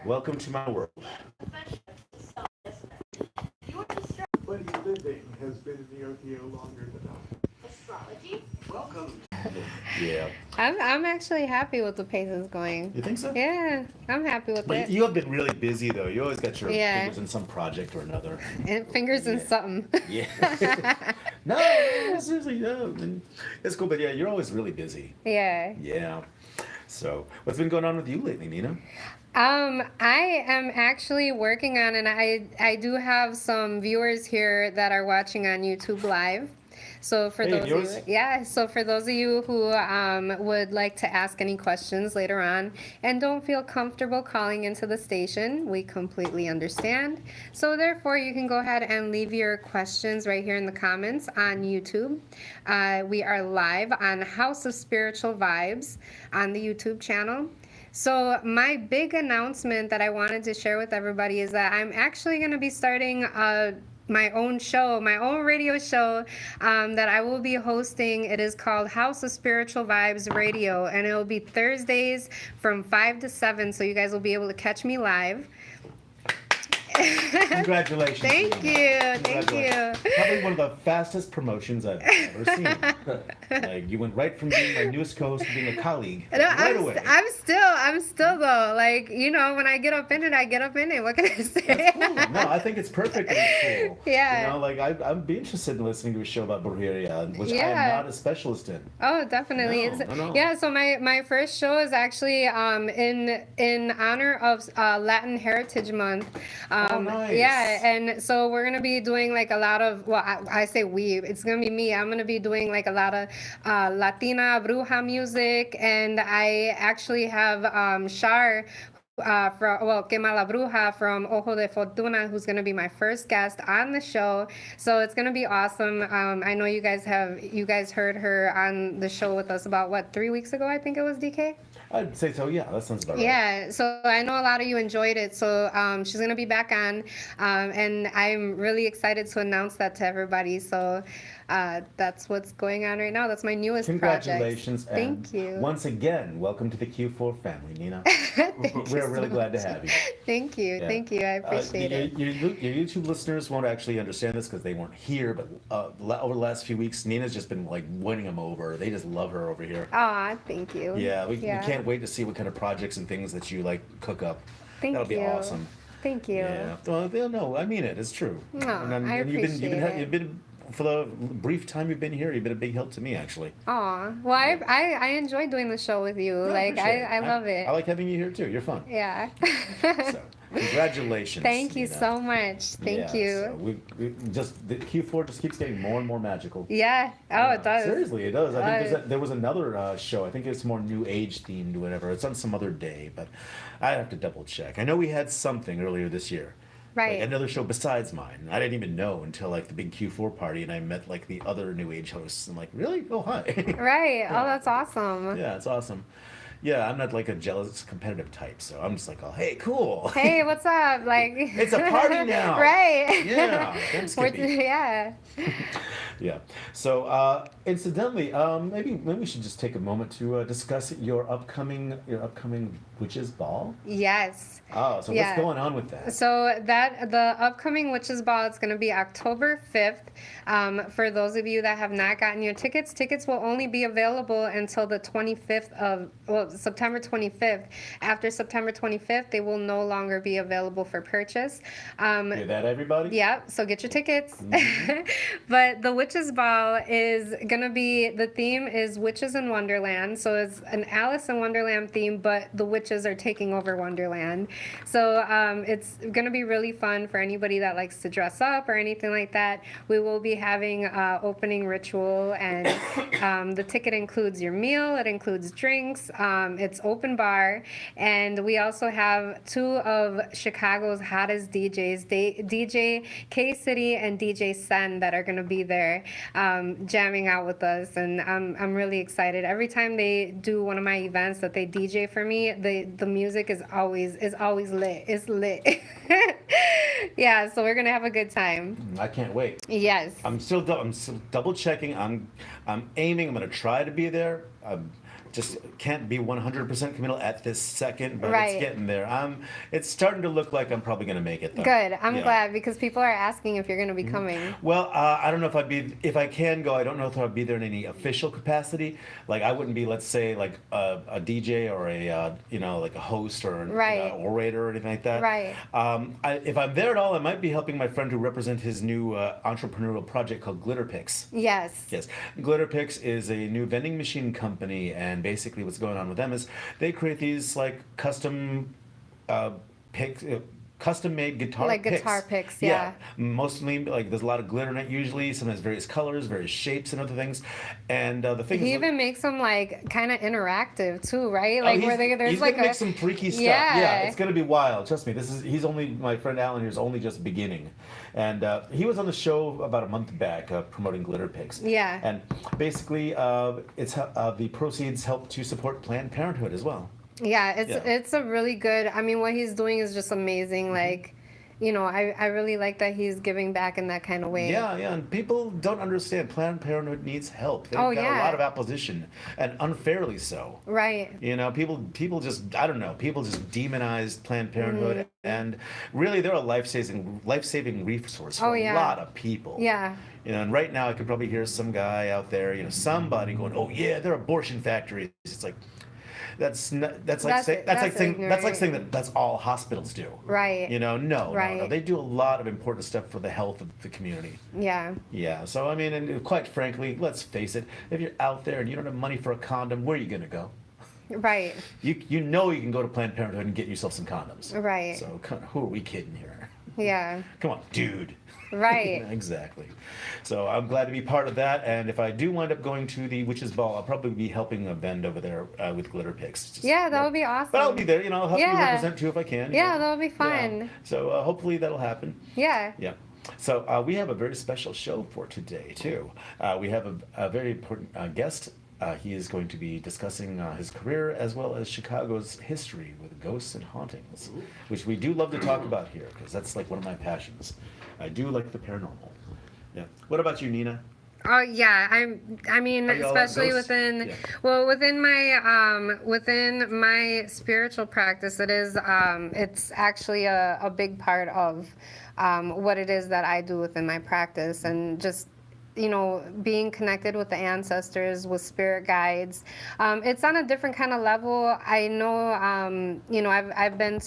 Welcome to my world. But living has been in the OTO longer than I. Astrology? Welcome. Yeah. I'm actually happy with the pace it's going. You think so? Yeah, I'm happy with But it. you have been really busy though. You always got your Yeah. fingers in some project or another. And fingers in Yeah. something. Yeah. No, seriously, no. I mean, it's cool, but yeah, you're always really busy. Yeah. Yeah. So, what's been going on with you lately, Nina? I am actually working on, and I do have some viewers here that are watching on YouTube Live. So for Hey, those viewers. of you, yeah, so for those of you who would like to ask any questions later on and don't feel comfortable calling into the station, we completely understand. So therefore, you can go ahead and leave your questions right here in the comments on YouTube. We are live on House of Spiritual Vibes on the YouTube channel. So my big announcement that I wanted to share with everybody is that I'm actually going to be starting my own show, my own radio show that I will be hosting. It is called House of Spiritual Vibes Radio, and it will be Thursdays from 5 to 7, so you guys will be able to catch me live. Congratulations. Thank Nina. you, thank Congratulations. you. Probably one of the fastest promotions I've ever seen. Like, you went right from being my newest co-host to being a colleague No, right away. I'm still though. Like, you know, when I get up in it, I get up in it. What can I say? That's cool. No, I think it's perfect and it's cool. Yeah. You know, like I'd be interested in listening to a show about Brujeria, which I Yeah. am not a specialist in. Oh, definitely. No. Yeah, so my first show is actually in honor of Latin Heritage Month. Nice. Yeah, and so we're gonna be doing like a lot of, well, I say we, it's gonna be me. I'm gonna be doing like a lot of Latina bruja music, and I actually have Shar. Quema la Bruja from Ojo de Fortuna, who's going to be my first guest on the show. So it's going to be awesome. I know you guys heard her on the show with us about, what, 3 weeks ago, I think it was, DK? I'd say so, yeah, that sounds about right. Yeah, so I know a lot of you enjoyed it. So she's going to be back on, and I'm really excited to announce that to everybody. So that's what's going on right now. That's my newest Congratulations. project. And Thank you. once again, welcome to the Q4 family, Nina. We're really glad to have you. Thank you. Yeah. Thank you. I appreciate it. Your YouTube listeners won't actually understand this because they weren't here, but over the last few weeks, Nina's just been like winning them over. They just love her over here. Aw, thank you. Yeah, we can't wait to see what kind of projects and things that you like cook up. Thank That'll be you. awesome. Thank you. Yeah. Well, they'll know. I mean it. It's true. No, And I appreciate it. you've been for the brief time you've been here. You've been a big help to me, actually. Aw. Well, I enjoy doing the show with you. No, like, appreciate it. I love it. I like having you here too. You're fun. Yeah. So, congratulations. Thank you Nina. so much. Thank Yeah, you. So we just the Q4 just keeps getting more and more magical. Yeah. Oh, it does. Seriously, it does. I think Uh, there was another show. I think it's more new age themed, or whatever. It's on some other day, but I have to double check. I know we had something earlier this year. Right. Like another show besides mine. I didn't even know until like the big Q4 party, and I met like the other new age hosts. I'm like, really? Oh, hi. Right. Oh, that's awesome. Yeah, it's awesome. Yeah, I'm not like a jealous, competitive type, so I'm just like, oh, hey, cool. Hey, what's up? Like. It's a party now. Right. Yeah. Thanks, We're- Skippy. yeah. Yeah. So, incidentally, maybe we should just take a moment to discuss your upcoming witches ball. Yes. Oh, so Yeah. what's going on with that? So the upcoming Witches Ball, it's going to be October 5th. For those of you that have not gotten your tickets will only be available until the 25th of, September 25th. After September 25th, they will no longer be available for purchase. Hear that, everybody? Yep, so get your tickets. Mm-hmm. But the Witches Ball is going to be, the theme is Witches in Wonderland. So it's an Alice in Wonderland theme, but the witches are taking over Wonderland. So it's going to be really fun for anybody that likes to dress up or anything like that. We will be having opening ritual, and the ticket includes your meal, it includes drinks, it's open bar, and we also have two of Chicago's hottest DJs, DJ K-City and DJ Sen, that are going to be there jamming out with us, and I'm really excited. Every time they do one of my events that they DJ for me, the music is always lit. It's lit. Yeah, so we're gonna have a good time. I can't wait. Yes. I'm still double checking. I'm aiming. I'm gonna try to be there. just can't be 100% committal at this second, but Right. it's getting there. It's starting to look like I'm probably going to make it, though. Good. I'm Yeah. glad because people are asking if you're going to be coming. Well, I don't know if I can go, I don't know if I'd be there in any official capacity. Like, I wouldn't be, let's say, like a DJ or like a host or an Right. orator or anything like that. Right. If I'm there at all, I might be helping my friend who represents his new entrepreneurial project called Glitter Picks. Yes. Yes, Glitter Picks is a new vending machine company, and basically what's going on with them is they create these like custom picks, custom-made guitar Like picks. guitar picks, yeah. Mostly like there's a lot of glitter in it usually. Sometimes various colors, various shapes, and other things. And the thing He is, even makes them like kind of interactive too, right? Like where there's he's like gonna make some freaky stuff. Yeah. It's gonna be wild. Trust me. He's only my friend Alan here is only just beginning, and he was on the show about a month back promoting Glitter Picks. Yeah. And basically, it's the proceeds help to support Planned Parenthood as well. Yeah, Yeah. it's a really good. I mean, what he's doing is just amazing. Mm-hmm. Like, I really like that he's giving back in that kind of way. Yeah, and people don't understand Planned Parenthood needs help. They've got yeah. a lot of opposition, and unfairly so. Right. People just I don't know. People just demonized Planned Parenthood, Mm-hmm. and really they're a life-saving resource for Oh, a yeah. lot of people. Yeah. And right now I could probably hear some guy out there, somebody going, "Oh yeah, they're abortion factories." It's like that's like saying ignorant. that's all hospitals do. Right. No, Right. they do a lot of important stuff for the health of the community. Yeah. Yeah, so I mean, and quite frankly, let's face it, if you're out there and you don't have money for a condom, where are you going to go? Right. You can go to Planned Parenthood and get yourself some condoms. Right. So who are we kidding here? Yeah. Come on, dude. Right. Exactly. So I'm glad to be part of that, and if I do wind up going to the Witches Ball, I'll probably be helping a band over there with Glitter Picks. Yeah, that would be awesome. But I'll be there, I'll help you Yeah. represent too if I can. Yeah, that would be Yeah. fun. So hopefully that'll happen. Yeah. Yeah. So we have a very special show for today, too. We have a very important guest. He is going to be discussing his career as well as Chicago's history with ghosts and hauntings, which we do love to talk about here because that's like one of my passions. I do like the paranormal. Yeah. What about you, Nina? Oh yeah, I mean, Are you all about especially ghosts? within, Yeah. well, within my spiritual practice, it's actually a big part of what it is that I do within my practice, and just being connected with the ancestors, with spirit guides. It's on a different kind of level. I know, I've been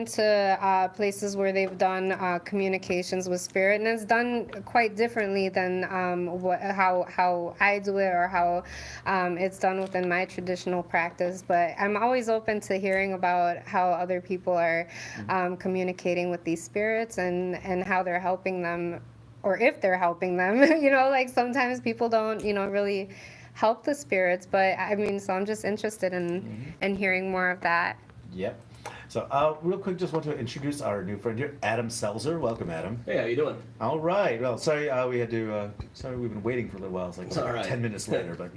to places where they've done communications with spirit, and it's done quite differently than how I do it, or how it's done within my traditional practice. But I'm always open to hearing about how other people are communicating with these spirits, and how they're helping them, or if they're helping them. Like sometimes people don't, really help the spirits, but I mean, so I'm just interested in hearing more of that. Yep. So real quick, just want to introduce our new friend here, Adam Selzer. Welcome, Adam. Hey, how you doing? All right. Well, sorry we had to. Sorry, we've been waiting for a little while. It's like It's all right. 10 minutes later, but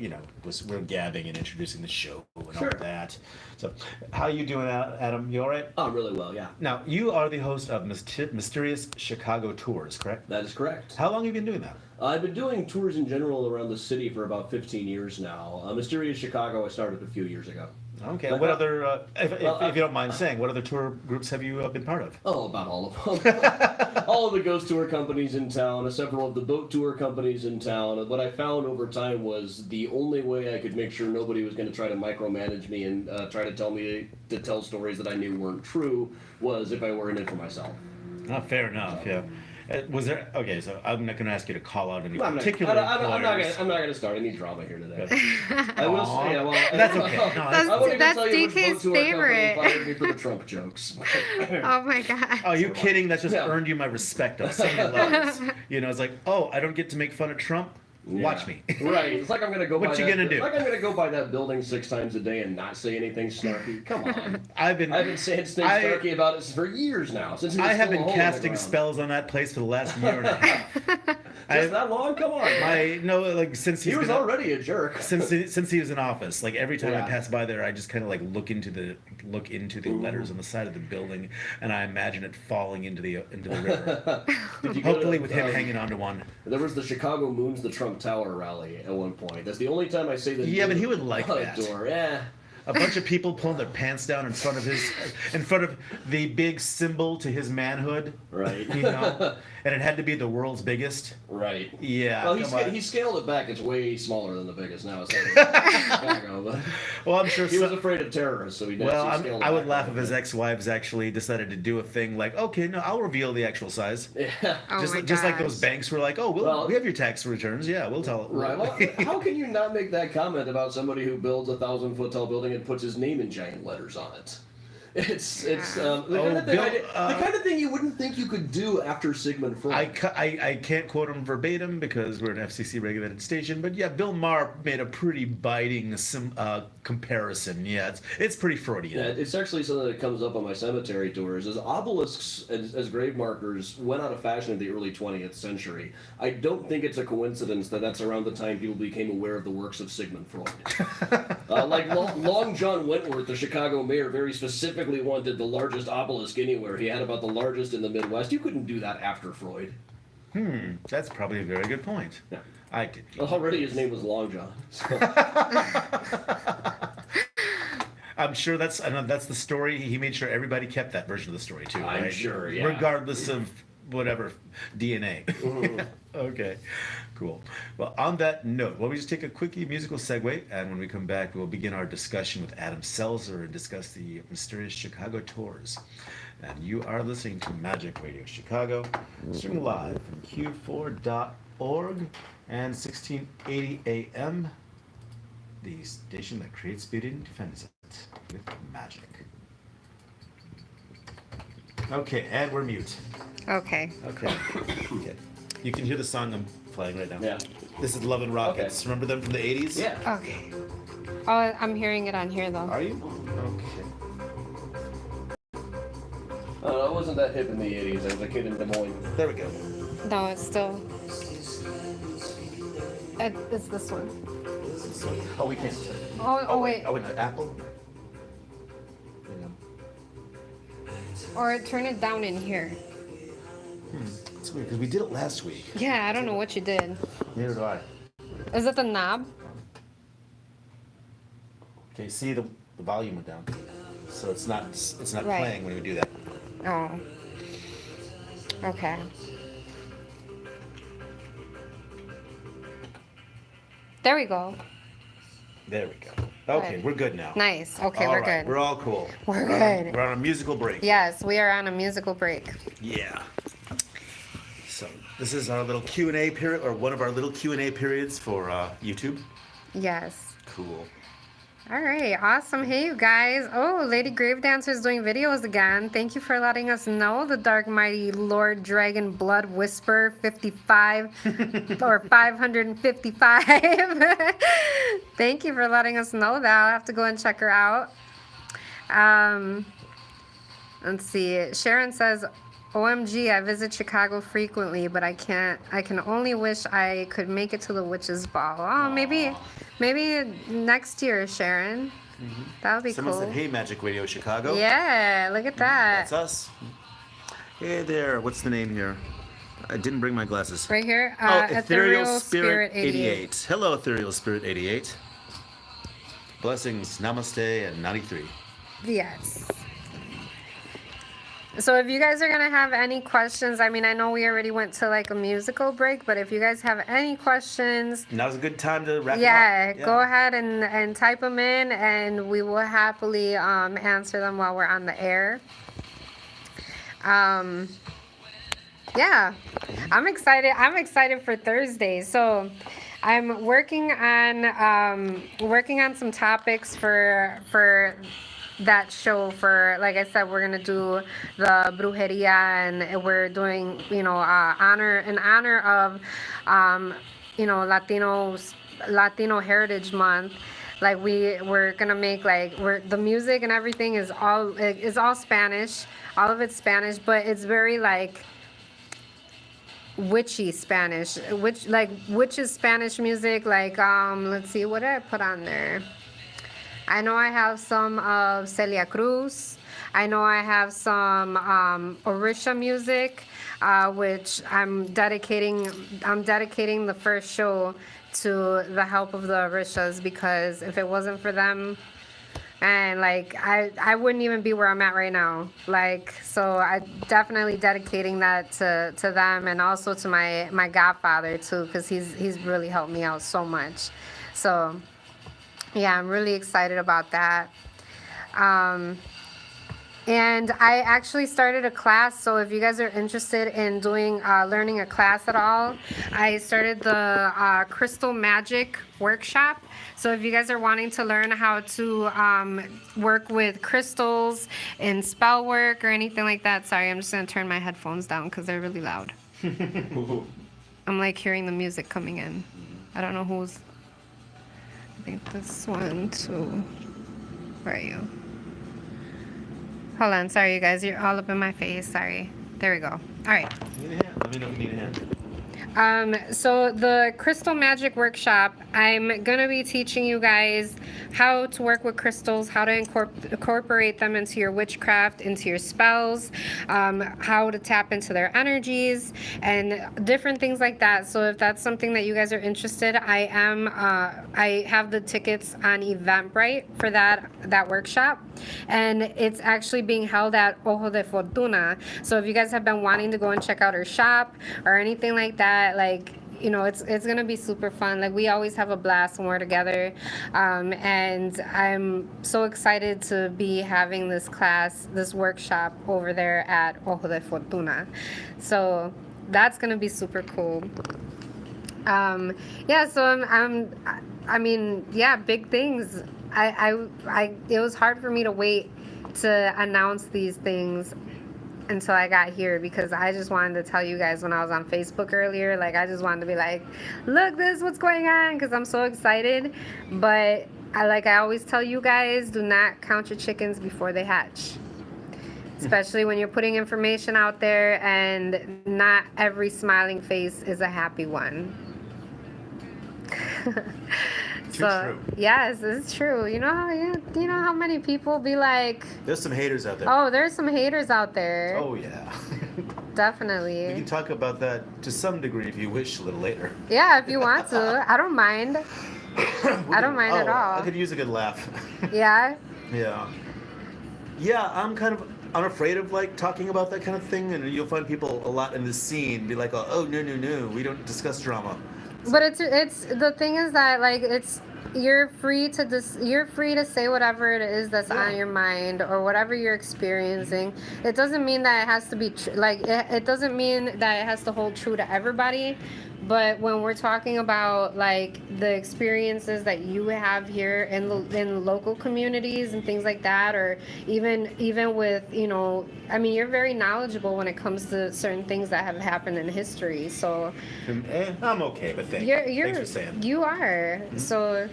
we're gabbing and introducing the show and Sure. all that. So, how you doing, Adam? You all right? Oh, really well, yeah. Now, you are the host of Mysterious Chicago Tours, correct? That is correct. How long have you been doing that? I've been doing tours in general around the city for about 15 years now. Mysterious Chicago I started a few years ago. Okay. But, What other, if you don't mind uh, saying, what other tour groups have you been part of? Oh, about all of them. All of the ghost tour companies in town, several of the boat tour companies in town. What I found over time was the only way I could make sure nobody was going to try to micromanage me and try to tell me to tell stories that I knew weren't true was if I were in it for myself. Fair enough, yeah. Was there, okay, so I'm not going to ask you to call out any I'm particular not employers. going to start any drama here today. I will say, Aw. well, That's okay. No, I won't even That's tell you which DK's boat tour company favorite. fired me for the Trump jokes. Oh my god. Oh, you kidding? That's just Yeah. earned you my respect on so many levels. It's like, oh, I don't get to make fun of Trump? Watch me. Right. It's like I'm gonna go. What by you that, gonna do? It's like I'm gonna go by that building 6 times a day and not say anything snarky. Come on. I've been saying things snarky about it for years now. Since I have still a been hole in the casting ground. spells on that place for the last year and a half. Just that long? Come on. Since He was already a jerk. since he was in office, like every time I Yeah. pass by there, I just kind of like look into the letters on the side of the building, and I imagine it falling into the river. Did you go Hopefully, to, with him hanging onto one. There was the Chicago Moon's the Trump Trump Tower rally at one point. That's the only time I say the Yeah, but he would like on a that. door. Yeah. A bunch of people pulling their pants down in front of the big symbol to his manhood. Right. You know, and it had to be the world's biggest. Right. Yeah. Well, come on. he scaled it back. It's way smaller than the biggest now. It's like, Well, I'm sure. he was afraid of terrorists, so he Well, scaled I would back laugh on if it. his ex-wives actually decided to do a thing like, okay, no, I'll reveal the actual size. Yeah. Oh my Just like gosh. those banks were like, oh, Well- we have your tax returns. Yeah, we'll tell it. Right. Well, how can you not make that comment about somebody who builds a 1,000-foot tall building and puts his name in giant letters on it? It's the kind of thing the kind of thing you wouldn't think you could do after Sigmund Freud. I can't quote him verbatim because we're an FCC regulated station, but yeah, Bill Maher made a pretty biting comparison. Yeah, it's pretty Freudian. Yeah, it's actually something that comes up on my cemetery tours. As obelisks as grave markers went out of fashion in the early 20th century, I don't think it's a coincidence that that's around the time people became aware of the works of Sigmund Freud. Like Long John Wentworth, the Chicago mayor, very specifically wanted the largest obelisk anywhere. He had about the largest in the Midwest. You couldn't do that after Freud. That's probably a very good point. Yeah. I could. Already his name was Long John. So. I'm sure that's the story. He made sure everybody kept that version of the story too. I'm right? sure, yeah. Regardless of whatever DNA. Okay, cool. Well, on that note, well, we just take a quickie musical segue, and when we come back, we'll begin our discussion with Adam Selzer and discuss the mysterious Chicago tours. And you are listening to Magic Radio Chicago, streaming live from Q4.org and 1680 AM, the station that creates beauty and defends it with magic. Okay, and we're mute. Okay. Okay. You can hear the song I'm playing right now. Yeah. This is Love and Rockets. Okay. Remember them from the 80s? Yeah. Okay. Oh, I'm hearing it on here though. Are you? Okay. I wasn't that hip in the 80s. I was a kid in Des Moines. There we go. No, it's still. It's this one. Oh, we can't. Oh, wait. Oh, wait, Apple? Or turn it down in here. It's weird because we did it last week. Yeah, I don't know what you did. Neither do I. Is it the knob? Okay, see the volume went down, so it's not Right. playing when we do that. Oh. Okay. There we go. There we go. Okay, Good. we're good now. Nice. Okay, All we're right, good. We're all cool. We're good. We're on a musical break. Yes, we are on a musical break. Yeah. So this is our little Q&A period, or one of our little Q&A periods for YouTube. Yes. Cool. All right, awesome. Hey, you guys. Oh, Lady Grave Dancer is doing videos again. Thank you for letting us know. The Dark Mighty Lord Dragon Blood Whisper 55 or 555. Thank you for letting us know that. I'll have to go and check her out. Let's see. Sharon says, OMG, I visit Chicago frequently, but I can only wish I could make it to the Witches Ball. Oh, maybe next year, Sharon. That would be Someone cool. said, "Hey, Magic Radio Chicago." Yeah, look at that. That's us. Hey there. What's the name here? I didn't bring my glasses. Right here. Ethereal Spirit 88. Hello, Ethereal Spirit 88. Blessings, namaste, and 93. Yes. So if you guys are going to have any questions, I mean, I know we already went to like a musical break, but if you guys have any questions, Now's a good time to wrap it yeah, up. go ahead and type them in, and we will happily answer them while we're on the air. Yeah, I'm excited. I'm excited for Thursday. So I'm working on some topics for that show. For, like I said, we're gonna do the brujeria, and we're doing, in honor of Latino Heritage Month. Like we're gonna make the music and everything is all Spanish. All of it's Spanish, but it's very like witchy Spanish, witches Spanish music. Like let's see, what did I put on there? I know I have some of Celia Cruz. I know I have some Orisha music, which I'm dedicating the first show to the help of the Orishas, because if it wasn't for them, and like I wouldn't even be where I'm at right now. Like, so I definitely dedicating that to them, and also to my godfather too, because he's really helped me out so much. So yeah, I'm really excited about that. And I actually started a class, so if you guys are interested in doing learning a class at all, I started the Crystal Magic workshop. So if you guys are wanting to learn how to work with crystals and spell work or anything like that, sorry, I'm just gonna turn my headphones down because they're really loud. I'm like hearing the music coming in. I don't know who's, I think this one too. Where are you? Hold on, sorry you guys, you're all up in my face, sorry. There we go. All right. Need a hand. Let me know if you need a hand. So the Crystal Magic Workshop, I'm gonna be teaching you guys how to work with crystals, how to incorporate them into your witchcraft, into your spells, how to tap into their energies, and different things like that. So if that's something that you guys are interested, I have the tickets on Eventbrite for that workshop, and it's actually being held at Ojo de Fortuna. So if you guys have been wanting to go and check out her shop or anything like that, like, you know, it's gonna be super fun. Like, we always have a blast when we're together, and I'm so excited to be having this class, this workshop over there at Ojo de Fortuna. So that's gonna be super cool. Yeah, so I mean, yeah, big things. It was hard for me to wait to announce these things until I got here, because I just wanted to tell you guys when I was on Facebook earlier, like, I just wanted to be like, look, this is what's going on, because I'm so excited. But I always tell you guys, do not count your chickens before they hatch, especially when you're putting information out there, and not every smiling face is a happy one. So, true. yes, it's true. You know how many people be like, There's some haters out there. oh, there's some haters out there. Oh, yeah. Definitely. We can talk about that to some degree if you wish a little later. Yeah, if you want to. I don't mind. I don't mind at all. I could use a good laugh. Yeah? Yeah. Yeah, I'm kind of unafraid of like talking about that kind of thing, and you'll find people a lot in this scene be like, oh, no, we don't discuss drama. But it's the thing is that, like, you're free to say whatever it is that's on your mind, or whatever you're experiencing. It doesn't mean that it has to be it doesn't mean that it has to hold true to everybody. But when we're talking about like the experiences that you have here in local communities and things like that, or even with, you know, I mean, you're very knowledgeable when it comes to certain things that have happened in history. So I'm okay, but thanks for saying. You are. Mm-hmm. So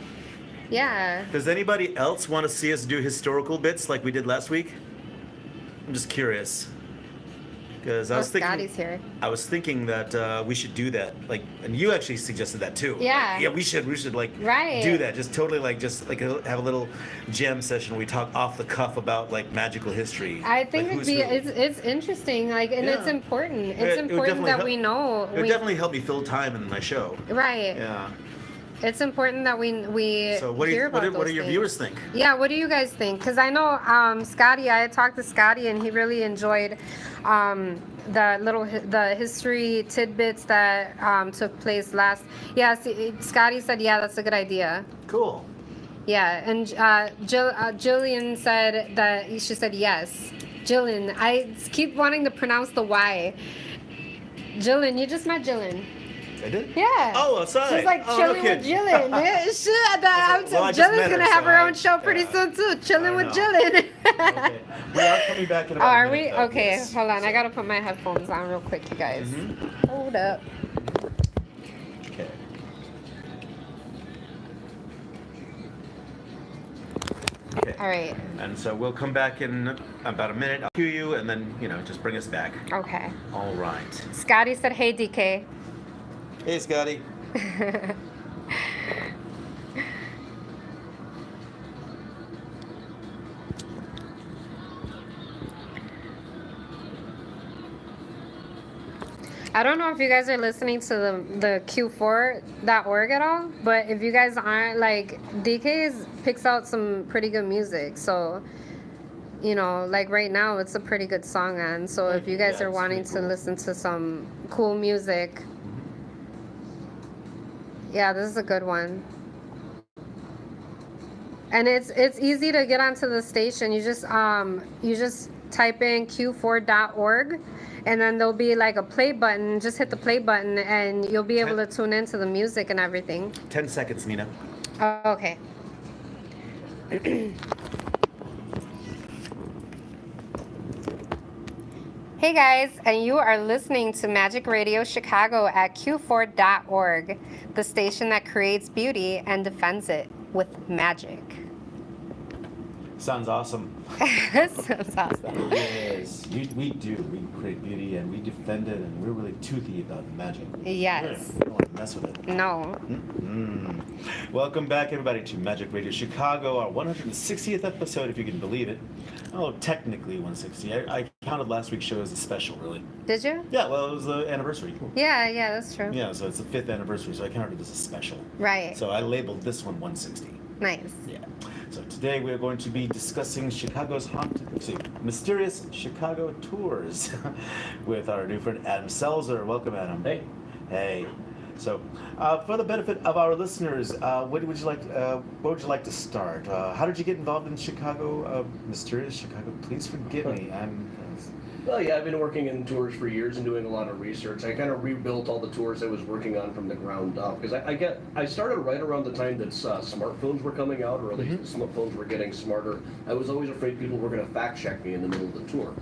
yeah. Does anybody else want to see us do historical bits like we did last week? I'm just curious. Because I was thinking that we should do that, like, and you actually suggested that too. Yeah. Like, yeah, we should like right. do that. Just totally like have a little jam session where we talk off the cuff about like magical history. I think like, it's interesting, like, and it's important. It's important that we know. It would definitely help me fill time in my show. Right. Yeah. It's important that we So what hear about what do your things. viewers think? Yeah, what do you guys think? Because I know Scotty, I had talked to Scotty, and he really enjoyed the history tidbits that took place last. Yeah, Scotty said, yeah, that's a good idea. Cool. Yeah, and Jillian said that she said yes. Jillian, I keep wanting to pronounce the Y. Jillian, you just met Jillian. I did? Yeah. Oh, outside. She's like chilling with Jillian. Yeah, Jillian's gonna have her own show pretty soon too. Chilling with Jillian. Okay. We are coming back in about Are a minute, we? though. Okay, Yes. hold on. I gotta put my headphones on real quick, you guys. Mm-hmm. Hold up. Okay. Okay. All right. And so we'll come back in about a minute. I'll cue you, and then, just bring us back. Okay. All right. Scotty said, "Hey, DK." Hey, Scotty. I don't know if you guys are listening to the Que4.org at all, but if you guys aren't, like, DK picks out some pretty good music, so, you know, like right now it's a pretty good song on, so if you guys are wanting to listen to some cool music, yeah, this is a good one. And it's easy to get onto the station. You just type in Que4.org, and then there'll be like a play button. Just hit the play button, and you'll be able to tune into the music and everything. 10 seconds, Nina. Oh, okay. Hey guys, and you are listening to Magic Radio Chicago at Que4.org, the station that creates beauty and defends it with magic. Sounds awesome. Sounds awesome. Yes, we do. We create beauty and we defend it, and we're really toothy about magic. Yes. We don't want to mess with it. No. Mm-mm. Welcome back, everybody, to Magic Radio Chicago, our 160th episode, if you can believe it. Oh, technically 160. I counted last week's show as a special, really. Did you? Yeah, well, it was the anniversary. Yeah, that's true. Yeah, so it's the 5th anniversary, so I counted it as a special. Right. So I labeled this one 160. Nice. Yeah. So today we're going to be discussing Chicago's mysterious Chicago tours with our new friend Adam Selzer. Welcome, Adam. Hey. Hey. So, for the benefit of our listeners, what would you like? What would you like to start? How did you get involved in Chicago? Mysterious Chicago. Please forgive me. Well, yeah, I've been working in tours for years and doing a lot of research. I kind of rebuilt all the tours I was working on from the ground up because I started right around the time that smartphones were coming out, or at least smartphones were getting smarter. I was always afraid people were going to fact check me in the middle of the tour.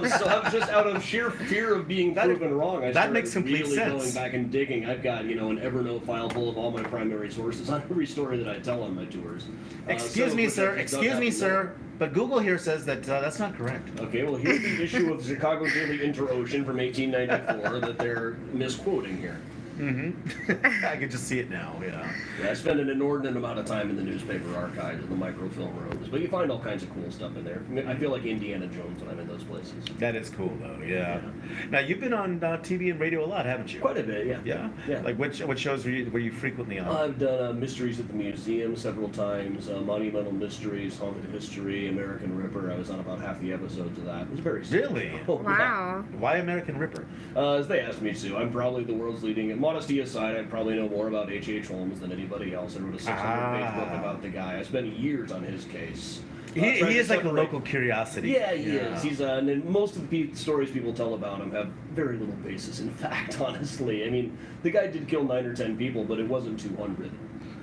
So I'm just out of sheer fear of being proven wrong. That makes complete really sense. Going back and digging. I've got an Evernote file full of all my primary sources on every story that I tell on my tours. Excuse me, sir. But Google here says that that's not correct. Okay, well, here's the issue of Chicago Daily Inter-Ocean from 1894 that they're misquoting here. Mm-hmm. I can just see it now, yeah. Yeah, I spend an inordinate amount of time in the newspaper archives and the microfilm rooms, but you find all kinds of cool stuff in there. I feel like Indiana Jones when I'm in those places. That is cool, though, yeah. Now, you've been on TV and radio a lot, haven't you? Quite a bit, yeah. Yeah? Yeah. Like, what shows were you frequently on? I've done Mysteries at the Museum several times, Monumental Mysteries, Haunted History, American Ripper. I was on about half the episodes of that. It was very Really? Oh, Wow. Why American Ripper? As they asked me to. I'm probably the world's leading. Modesty aside, I probably know more about H.H. Holmes than anybody else. I wrote a 600-page book about the guy. I spent years on his case. He is like a local curiosity. Yeah, he is. He's and then most of the stories people tell about him have very little basis in fact, honestly. I mean, the guy did kill 9 or 10 people, but it wasn't 200.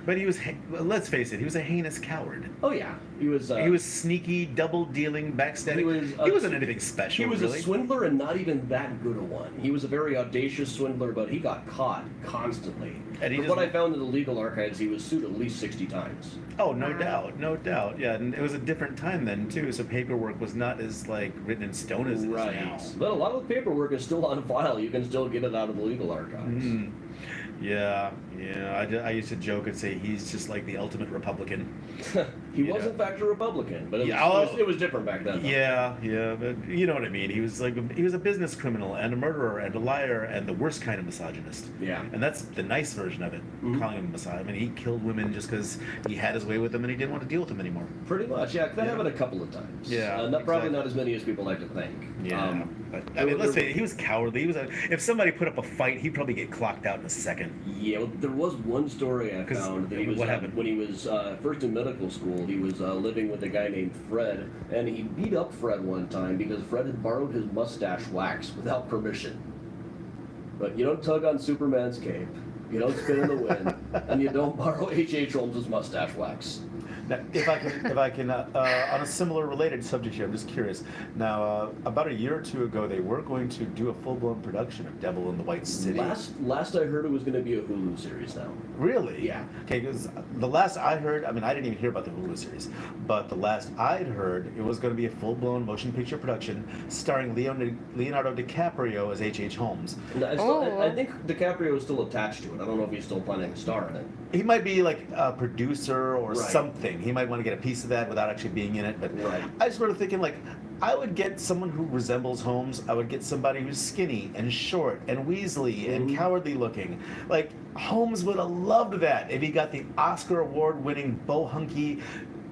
But he was, let's face it, he was a heinous coward. Oh yeah, he was sneaky, double-dealing, backstabbing. He wasn't anything special, He was really. a swindler and not even that good a one. He was a very audacious swindler, but he got caught constantly. And From what I found in the legal archives, he was sued at least 60 times. Oh, no doubt. Yeah, and it was a different time then, too, so paperwork was not as, like, written in stone as it is now. But a lot of the paperwork is still on file. You can still get it out of the legal archives. Mm. Yeah. I used to joke and say he's just like the ultimate Republican. He was in fact a Republican, but it was different back then. Yeah, but you know what I mean. He was a business criminal and a murderer and a liar and the worst kind of misogynist. Yeah. And that's the nice version of it, calling him a misogynist. I mean, he killed women just because he had his way with them and he didn't want to deal with them anymore. Pretty much, yeah. That happened a couple of times. Yeah, probably not as many as people like to think. Yeah. But, I mean, let's say he was cowardly. If somebody put up a fight, he'd probably get clocked out in a second. Yeah, well, there was one story I found that he was what happened? When he was first in medical school. He was living with a guy named Fred, and he beat up Fred one time because Fred had borrowed his mustache wax without permission. But you don't tug on Superman's cape, you don't spin in the wind, and you don't borrow H.H. Holmes' mustache wax. Now, if I can, on a similar related subject here, I'm just curious. Now, about a year or two ago, they were going to do a full-blown production of Devil in the White City. Last I heard, it was going to be a Hulu series now. Really? Yeah. Okay, because the last I heard, I mean, I didn't even hear about the Hulu series, but the last I'd heard, it was going to be a full-blown motion picture production starring Leonardo DiCaprio as H.H. Holmes. I think DiCaprio is still attached to it. I don't know if he's still planning to star in it. He might be like a producer or Right. something. He might want to get a piece of that without actually being in it. But Right. I just started thinking, like, I would get someone who resembles Holmes. I would get somebody who's skinny and short and weaselly and cowardly looking. Like, Holmes would have loved that if he got the Oscar award-winning bohunky,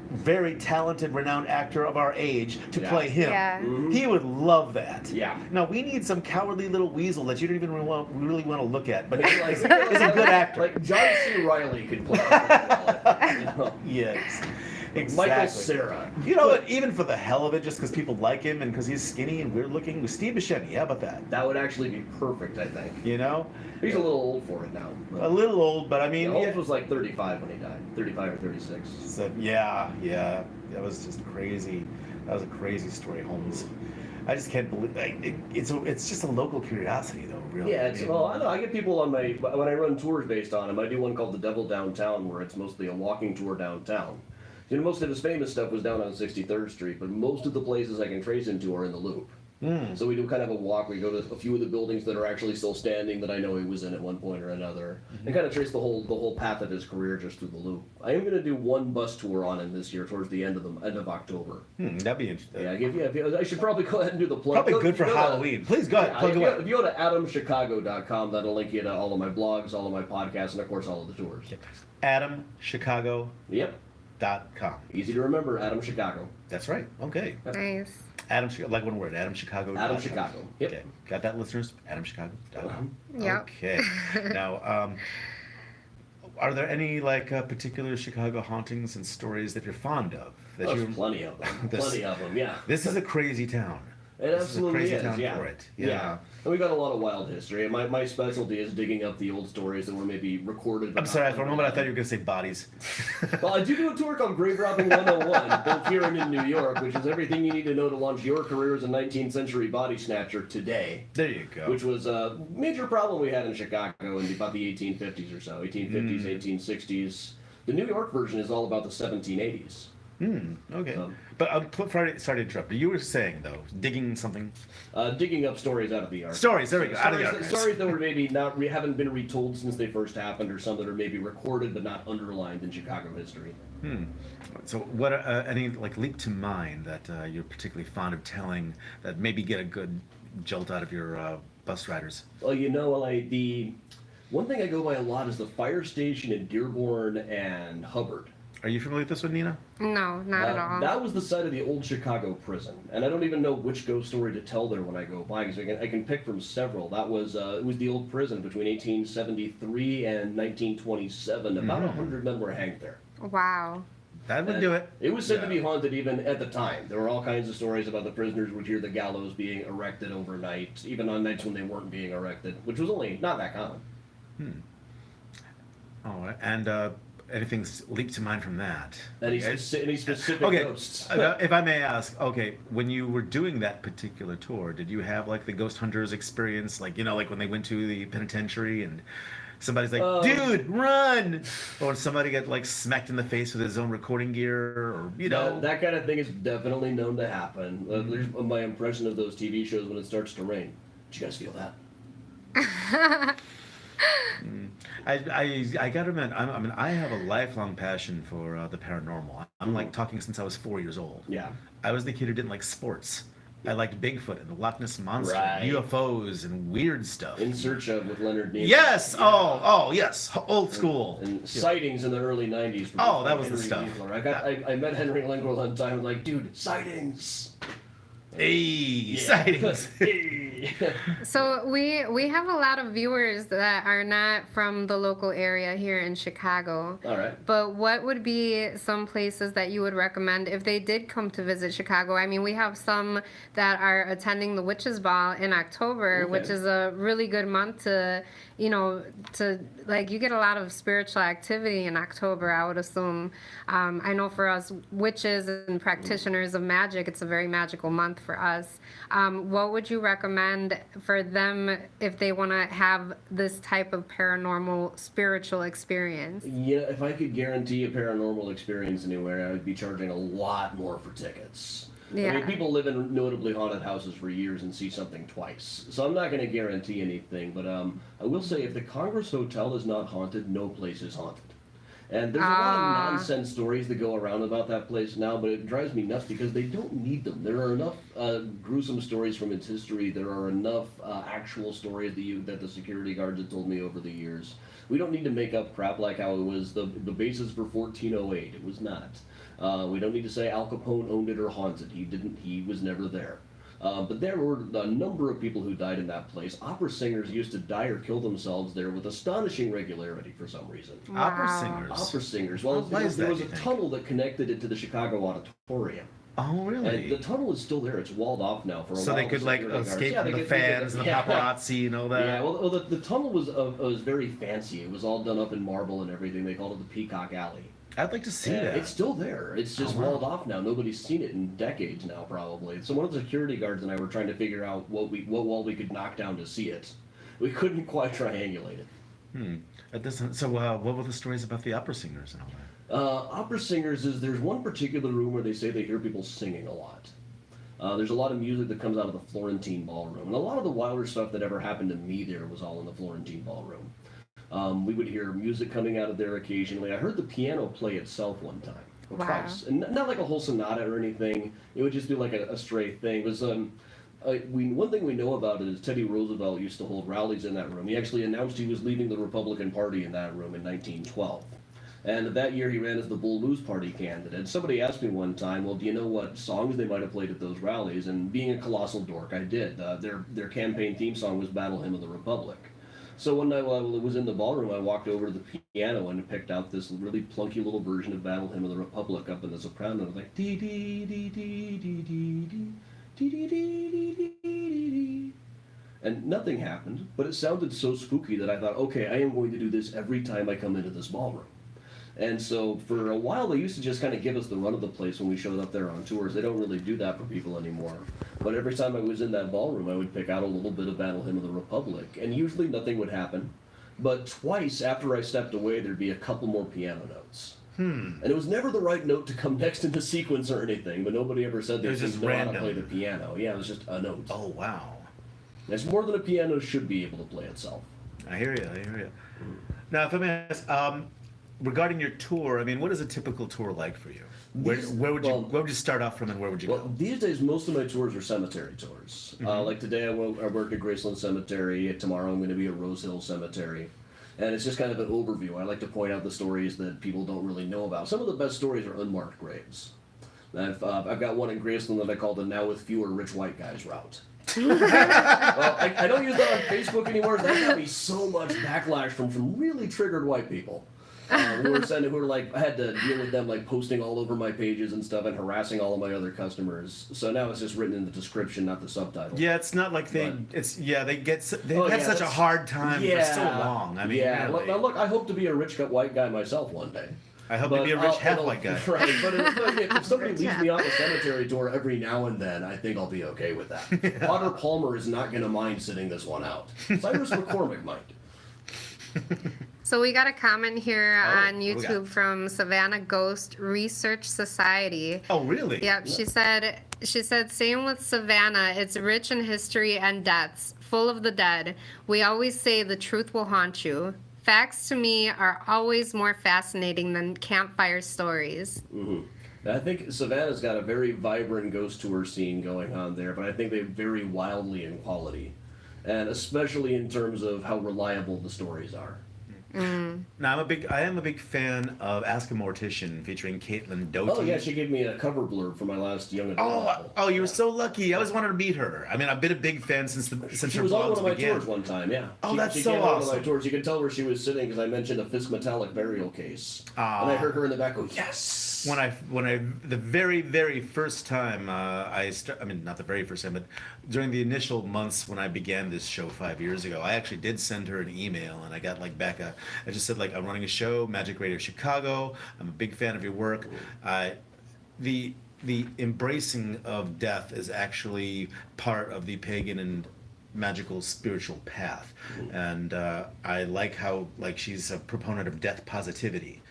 very talented, renowned actor of our age to play him. Yeah. He would love that. Yeah. Now, we need some cowardly little weasel that you don't even really want to look at, but Like, he's a good actor. Like John C. Reilly could play it. You know? Yes. Exactly. Michael Cera. You know what? Even for the hell of it, just because people like him and because he's skinny and weird looking, with Steve Buscemi, how about that? That would actually be perfect, I think. You know? He's a little old for it now. A little old, but I mean, Holmes was like 35 when he died. 35 or 36. So, yeah. That was just crazy. That was a crazy story, Holmes. I just can't believe it's just a local curiosity, though. Really. Yeah, well, I know. I get people on my when I run tours based on him. I do one called The Devil Downtown, where it's mostly a walking tour downtown. You know, most of his famous stuff was down on 63rd Street, but most of the places I can trace him to are in the Loop. So we do kind of a walk. We go to a few of the buildings that are actually still standing that I know he was in at one point or another, and kind of trace the whole path of his career just through the Loop. I am going to do one bus tour on him this year towards the end of October. That'd be interesting. Yeah, I should probably go ahead and do the plug. Probably good for Halloween. Please go ahead. Plug away. If you go to adamchicago.com, that'll link you to all of my blogs, all of my podcasts, and of course all of the tours. AdamChicago.com. Yep. Easy to remember, Adam Chicago. That's right. Okay. Nice. Adam, like one word, AdamChicago. Adam Chicago. Yep. Okay. Got that, listeners? AdamChicago.com. Yep. Okay. Now, are there any particular Chicago hauntings and stories that you're fond of? There's plenty of them. Yeah. This is a crazy town. It absolutely is. A crazy town yeah. for it. Yeah. And we got a lot of wild history. My specialty is digging up the old stories that were maybe recorded. I'm sorry, for a moment I thought you were going to say bodies. Well, I do a tour called Grave Robbing 101, both here and in New York, which is everything you need to know to launch your career as a 19th century body snatcher today. There you go. Which was a major problem we had in Chicago in about the 1850s or so, 1850s, 1860s. The New York version is all about the 1780s. Okay. But sorry to interrupt. But you were saying, though, digging something. Digging up stories out of the archives. Stories. There we go. Out of the archives. Stories that were maybe haven't been retold since they first happened, or some that are maybe recorded but not underlined in Chicago history. So, what any leap to mind that you're particularly fond of telling that maybe get a good jolt out of your bus riders? Well, the one thing I go by a lot is the fire station in Dearborn and Hubbard. Are you familiar with this one, Nina? No, not at all. That was the site of the old Chicago prison, and I don't even know which ghost story to tell there when I go by, because I can pick from several. That was it was the old prison between 1873 and 1927. About 100 men were hanged there. Wow. That would do it. It was said to be haunted even at the time. There were all kinds of stories about the prisoners would hear the gallows being erected overnight, even on nights when they weren't being erected, which was only not that common. All right. And anything leap to mind from that? Any specific ghosts? If I may ask, when you were doing that particular tour, did you have the ghost hunters experience, like when they went to the penitentiary and somebody's like, dude, run! Or somebody got smacked in the face with his own recording gear, or that kind of thing is definitely known to happen. There's my impression of those TV shows when it starts to rain. Did you guys feel that? I gotta admit, I have a lifelong passion for the paranormal. I'm talking since I was 4 years old. Yeah. I was the kid who didn't like sports. I liked Bigfoot and the Loch Ness Monster, Right. UFOs and weird stuff. In Search of with Leonard Nimoy. Yes! Yeah. Oh, yes. Old school. And sightings in the early 90s. Oh, that was the Henry stuff. Winkler. I met Henry Winkler one time and like, dude, sightings. Hey, sightings. Hey. So we have a lot of viewers that are not from the local area here in Chicago. All right. But what would be some places that you would recommend if they did come to visit Chicago? I mean, we have some that are attending the Witches Ball in October, Okay. which is a really good month to you get a lot of spiritual activity in October, I would assume. I know for us witches and practitioners of magic, it's a very magical month for us. What would you recommend for them if they want to have this type of paranormal spiritual experience? Yeah, if I could guarantee a paranormal experience anywhere, I would be charging a lot more for tickets. Yeah. I mean, people live in notably haunted houses for years and see something twice. So I'm not going to guarantee anything, but I will say if the Congress Hotel is not haunted, no place is haunted. And there's a lot of nonsense stories that go around about that place now, but it drives me nuts because they don't need them. There are enough gruesome stories from its history. There are enough actual stories that the security guards have told me over the years. We don't need to make up crap like how it was the basis for 1408. It was not. We don't need to say Al Capone owned it or haunted it. He didn't. He was never there. But there were a number of people who died in that place. Opera singers used to die or kill themselves there with astonishing regularity for some reason. Wow. Opera singers. Opera singers. Well, Why is there that, was a you think? tunnel that connected it to the Chicago Auditorium. Oh, really? And the tunnel is still there. It's walled off now for a while. So they could like security guards- escape yeah, from they the could- they could- fans and the yeah. paparazzi and all that. Yeah, well, the tunnel was very fancy. It was all done up in marble and everything. They called it the Peacock Alley. I'd like to see And that. it's still there. It's just Oh, wow. walled off now. Nobody's seen it in decades now, probably. So one of the security guards and I were trying to figure out what wall we could knock down to see it. We couldn't quite triangulate it. That doesn't. So, what were the stories about the opera singers and all that? Opera singers there's one particular room where they say they hear people singing a lot. There's a lot of music that comes out of the Florentine Ballroom, and a lot of the wilder stuff that ever happened to me there was all in the Florentine Ballroom. We would hear music coming out of there occasionally. I heard the piano play itself one time, or Wow. twice, and not like a whole sonata or anything. It would just be like a stray thing. It was one thing we know about it is Teddy Roosevelt used to hold rallies in that room. He actually announced he was leaving the Republican Party in that room in 1912. And that year he ran as the Bull Moose Party candidate. Somebody asked me one time, well, do you know what songs they might have played at those rallies? And being a colossal dork, I did. Their campaign theme song was Battle Hymn of the Republic. So one night while I was in the ballroom, I walked over to the piano and picked out this really plunky little version of Battle Hymn of the Republic up in the soprano. I was like, dee dee dee dee dee dee dee dee dee dee dee dee. And nothing happened, but it sounded so spooky that I thought, okay, I am going to do this every time I come into this ballroom. And so for a while, they used to just kind of give us the run of the place when we showed up there on tours. They don't really do that for people anymore. But every time I was in that ballroom, I would pick out a little bit of Battle Hymn of the Republic, and usually nothing would happen. But twice after I stepped away, there'd be a couple more piano notes. And it was never the right note to come next in the sequence or anything, but nobody ever said they was just didn't know how to random. play the piano. Yeah, it was just a note. Oh, wow. It's more than a piano should be able to play itself. I hear you. I hear you. Now, if I may ask, regarding your tour, I mean, what is a typical tour like for you? Where would you start off from, and where would you Well, go? these days, most of my tours are cemetery tours. Like today, I worked at Graceland Cemetery. Tomorrow, I'm going to be at Rose Hill Cemetery. And it's just kind of an overview. I like to point out the stories that people don't really know about. Some of the best stories are unmarked graves. I've got one in Graceland that I call the Now With Fewer Rich White Guys route. Well, I don't use that on Facebook anymore. That got me so much backlash from really triggered white people. Who were like, I had to deal with them like posting all over my pages and stuff and harassing all of my other customers. So now it's just written in the description, not the subtitle. Yeah, it's not like they've had such a that's- hard time for so Yeah. long. I mean, yeah. really. Now look, I hope to be a rich white guy myself one day. I hope to be a rich half white guy. Right, but if somebody leads me on a cemetery tour every now and then, I think I'll be okay with that. Potter Palmer is not going to mind sitting this one out. Cyrus McCormick might. So we got a comment here on what do we got? YouTube from Savannah Ghost Research Society. Oh, really? Yep, she said same with Savannah. It's rich in history and deaths, full of the dead. We always say the truth will haunt you. Facts to me are always more fascinating than campfire stories. Mm-hmm. I think Savannah's got a very vibrant ghost tour scene going on there, but I think they vary wildly in quality, and especially in terms of how reliable the stories are. Now, I am a big fan of Ask a Mortician featuring Caitlyn Dodi. Oh yeah, she gave me a cover blurb for my last young adult novel. Oh, you were so lucky. I always wanted to meet her. I mean, I've been a big fan since She her was on blogs one of my began. tours one time, yeah. Oh, she, that's she so came on one of awesome. my tours. You could tell where she was sitting because I mentioned a Fisk metallic burial case, and I heard her in the back go, "Yes." The very first time not the very first time, but during the initial months when I began this show 5 years ago, I actually did send her an email, and I got I just said I'm running a show, Magic Radio Chicago. I'm a big fan of your work. The embracing of death is actually part of the pagan and magical spiritual path, and I like how she's a proponent of death positivity.